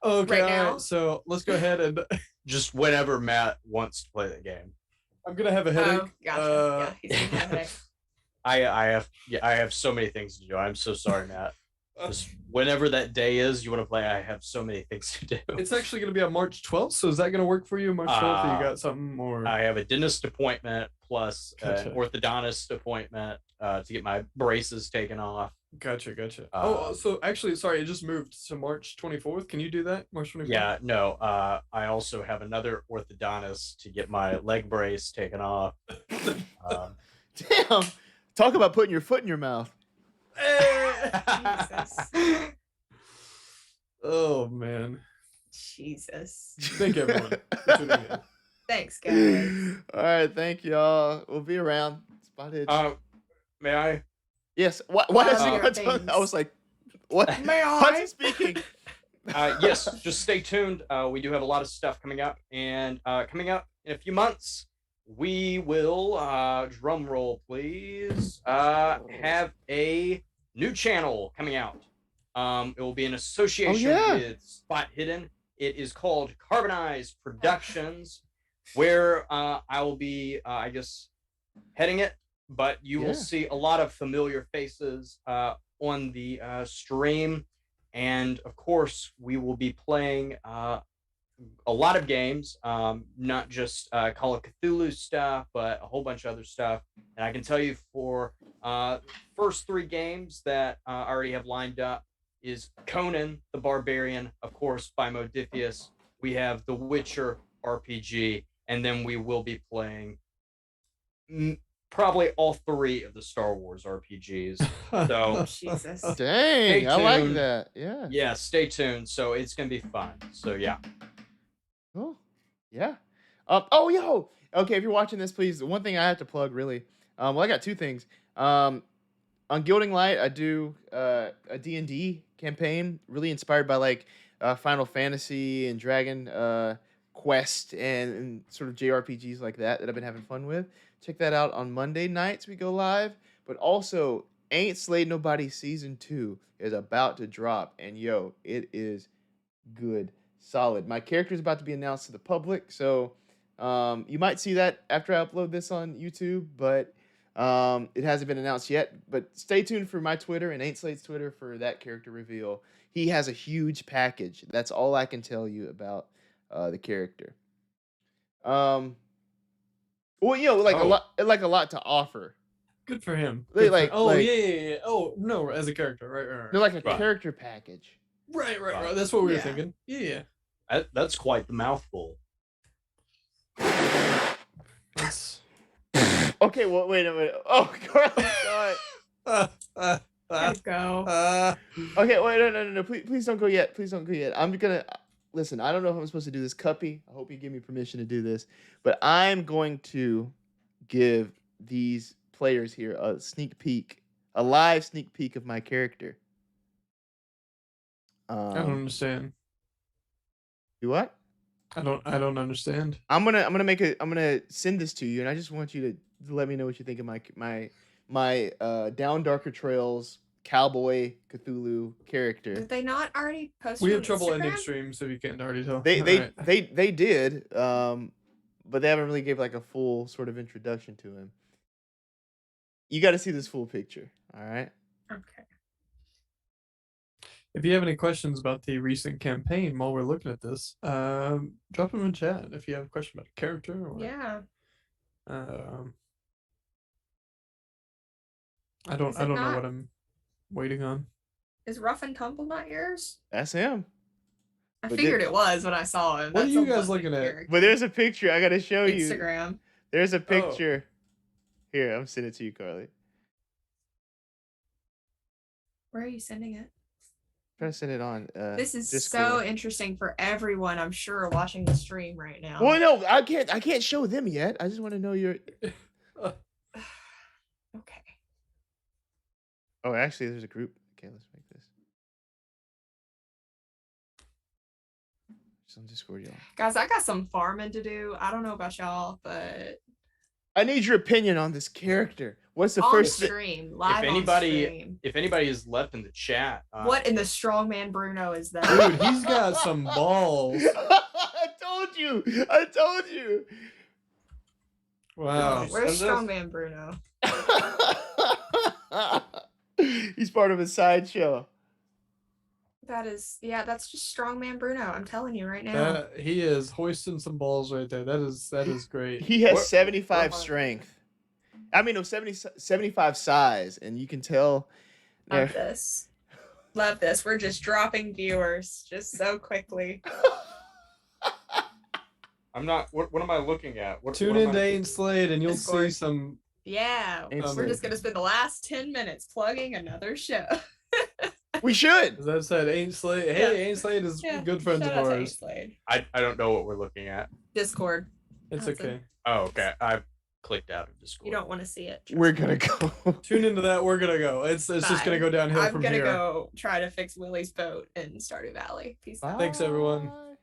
[SPEAKER 3] okay,
[SPEAKER 2] Right
[SPEAKER 3] all
[SPEAKER 2] now?
[SPEAKER 3] right, so let's go ahead and
[SPEAKER 4] Just whenever Matt wants to play the game.
[SPEAKER 3] I'm gonna have a headache.
[SPEAKER 2] Oh, gotcha. Yeah, he's gonna have a headache.
[SPEAKER 4] I have so many things to do. I'm so sorry, Matt. Just whenever that day is you want to play, I have so many things to do.
[SPEAKER 3] It's actually gonna be on March 12th, so is that gonna work for you? March 12th, you got something or
[SPEAKER 4] I have a dentist appointment plus
[SPEAKER 3] Gotcha.
[SPEAKER 4] an orthodontist appointment to get my braces taken off.
[SPEAKER 3] Gotcha.
[SPEAKER 4] Uh,
[SPEAKER 3] So actually, sorry, it just moved to March 24th. Can you do that? March 24th?
[SPEAKER 4] Yeah, no. I also have another orthodontist to get my leg brace taken off.
[SPEAKER 1] Damn. Talk about putting your foot in your mouth.
[SPEAKER 2] Jesus.
[SPEAKER 3] Oh man.
[SPEAKER 2] Jesus.
[SPEAKER 3] Thank everyone for tuning in.
[SPEAKER 2] Thanks, guys.
[SPEAKER 1] All right, thank y'all. We'll be around. Spotted.
[SPEAKER 4] May I?
[SPEAKER 1] Yes. What is
[SPEAKER 2] your
[SPEAKER 1] it? I
[SPEAKER 2] things.
[SPEAKER 1] was like, what?
[SPEAKER 2] May
[SPEAKER 1] Hudson
[SPEAKER 2] I?
[SPEAKER 1] speaking.
[SPEAKER 4] Yes, just stay tuned. We do have a lot of stuff coming up, and coming up in a few months, we will, drum roll please, have a new channel coming out. It will be an association with Spot Hidden. It is called Carbonized Productions, where I will be, I guess, heading it, but you will see a lot of familiar faces on the stream. And of course, we will be playing a lot of games, not just Call of Cthulhu stuff, but a whole bunch of other stuff. And I can tell you for first 3 games that I already have lined up is Conan the Barbarian, of course, by Modiphius. We have The Witcher RPG, and then we will be playing probably all 3 of the Star Wars RPGs. So
[SPEAKER 2] Jesus.
[SPEAKER 1] Dang, I like
[SPEAKER 4] tuned.
[SPEAKER 1] that. Yeah.
[SPEAKER 4] yeah, stay tuned. So it's gonna be fun. So yeah.
[SPEAKER 1] Cool. Yeah. Oh, yo. Okay, if you're watching this, please. One thing I have to plug, really. Well, I got 2 things. On Gilding Light, I do a D&D campaign, really inspired by like Final Fantasy and Dragon Quest and sort of JRPGs like that I've been having fun with. Check that out on Monday nights. We go live. But also, Ain't Slayed Nobody Season 2 is about to drop. And yo, it is good. Solid. My character is about to be announced to the public. So you might see that after I upload this on YouTube. But it hasn't been announced yet. But stay tuned for my Twitter and Ain't Slade's Twitter for that character reveal. He has a huge package. That's all I can tell you about the character. Well, you know, like a lot to offer.
[SPEAKER 3] Good for him.
[SPEAKER 1] Like-
[SPEAKER 3] oh
[SPEAKER 1] like-
[SPEAKER 3] yeah. Oh no, as a character, right.
[SPEAKER 1] They're like a
[SPEAKER 4] Right.
[SPEAKER 1] character package.
[SPEAKER 3] Right. That's what we were
[SPEAKER 2] Yeah.
[SPEAKER 3] thinking. Yeah.
[SPEAKER 4] That's quite the mouthful.
[SPEAKER 3] That's,
[SPEAKER 1] Okay, well, wait a minute. Oh, Carlisle.
[SPEAKER 2] Gotta go.
[SPEAKER 1] Okay, wait, no. Please don't go yet. Please don't go yet. I'm gonna listen. I don't know if I'm supposed to do this, Cuppy. I hope you give me permission to do this, but I'm going to give these players here a sneak peek, a live sneak peek of my character.
[SPEAKER 3] I don't understand.
[SPEAKER 1] Do what?
[SPEAKER 3] I don't understand.
[SPEAKER 1] I'm gonna send this to you, and I just want you to let me know what you think of my Down Darker Trails cowboy Cthulhu character.
[SPEAKER 2] Did they not already post?
[SPEAKER 3] We
[SPEAKER 2] it
[SPEAKER 3] have
[SPEAKER 2] on
[SPEAKER 3] trouble ending
[SPEAKER 2] Instagram?
[SPEAKER 3] streams, if you can't already tell.
[SPEAKER 1] They
[SPEAKER 3] Alright.
[SPEAKER 1] did, but they haven't really gave like a full sort of introduction to him. You got to see this full picture, all right?
[SPEAKER 2] Okay.
[SPEAKER 3] If you have any questions about the recent campaign while we're looking at this, drop them in chat if you have a question about a character or
[SPEAKER 2] Yeah.
[SPEAKER 3] I don't
[SPEAKER 2] Is it
[SPEAKER 3] know
[SPEAKER 2] not-
[SPEAKER 3] what I'm waiting on.
[SPEAKER 2] Is Rough and Tumble not yours?
[SPEAKER 1] That's him.
[SPEAKER 2] I
[SPEAKER 1] But
[SPEAKER 2] figured it was when I saw him.
[SPEAKER 3] What are
[SPEAKER 2] That's
[SPEAKER 3] you
[SPEAKER 2] a
[SPEAKER 3] guys
[SPEAKER 2] lovely
[SPEAKER 3] looking at?
[SPEAKER 2] character.
[SPEAKER 1] But there's a picture I got to show you.
[SPEAKER 2] Instagram.
[SPEAKER 1] There's a picture. Here, I'm sending it to you, Carly.
[SPEAKER 2] Where are you sending it?
[SPEAKER 1] Try to send it on.
[SPEAKER 2] This is
[SPEAKER 1] Discord.
[SPEAKER 2] so interesting for everyone, I'm sure, watching the stream right now.
[SPEAKER 1] Well, no, I can't show them yet. I just want to know your.
[SPEAKER 2] Okay.
[SPEAKER 1] Oh, actually, there's a group. Okay, let's make this. It's on Discord, y'all.
[SPEAKER 2] Guys, I got some farming to do. I don't know about y'all, but
[SPEAKER 1] I need your opinion on this character. What's the
[SPEAKER 2] on
[SPEAKER 1] first thing?
[SPEAKER 2] stream, live
[SPEAKER 4] If anybody,
[SPEAKER 2] on stream.
[SPEAKER 4] if anybody is left in the chat,
[SPEAKER 2] What in the strongman Bruno is that?
[SPEAKER 3] Dude, he's got some balls.
[SPEAKER 1] I told you.
[SPEAKER 3] Wow.
[SPEAKER 2] Where's
[SPEAKER 4] Send this.
[SPEAKER 2] strongman Bruno?
[SPEAKER 1] He's part of a sideshow.
[SPEAKER 2] That is, yeah, that's just strongman Bruno. I'm telling you right now.
[SPEAKER 3] He is hoisting some balls right there. That is great.
[SPEAKER 1] He has
[SPEAKER 4] Where-
[SPEAKER 1] 75
[SPEAKER 4] where am I?
[SPEAKER 1] strength. I mean, no, 75 size, and you can tell.
[SPEAKER 2] Love this. Love this. We're just dropping viewers just so quickly.
[SPEAKER 4] I'm not. What am I looking at?
[SPEAKER 3] Tune
[SPEAKER 4] what am
[SPEAKER 3] in to
[SPEAKER 4] I-
[SPEAKER 3] Ain't Slade and you'll see
[SPEAKER 2] Discord.
[SPEAKER 3] some.
[SPEAKER 2] Yeah.
[SPEAKER 1] Ain't
[SPEAKER 2] We're
[SPEAKER 1] Slade.
[SPEAKER 2] just gonna spend the last 10 minutes plugging another show.
[SPEAKER 1] We should.
[SPEAKER 3] As I said, Ain't Slade. Hey,
[SPEAKER 2] Yeah.
[SPEAKER 3] Ain't Slade is
[SPEAKER 2] Yeah,
[SPEAKER 3] good friends
[SPEAKER 2] shout
[SPEAKER 3] of
[SPEAKER 2] out to Ain't
[SPEAKER 3] ours.
[SPEAKER 2] Slade.
[SPEAKER 4] I don't know what we're looking at.
[SPEAKER 2] Discord.
[SPEAKER 3] It's
[SPEAKER 2] Hudson.
[SPEAKER 3] okay.
[SPEAKER 4] Oh, okay. I've clicked out of Discord.
[SPEAKER 2] You don't want to see it.
[SPEAKER 1] We're gonna go.
[SPEAKER 3] Tune into that. We're gonna go. It's just
[SPEAKER 2] Bye.
[SPEAKER 3] gonna go downhill
[SPEAKER 2] I'm
[SPEAKER 3] from
[SPEAKER 2] gonna
[SPEAKER 3] here.
[SPEAKER 2] go try to fix Willie's boat in Stardew Valley. Peace out.
[SPEAKER 3] Thanks, everyone.
[SPEAKER 1] Bye.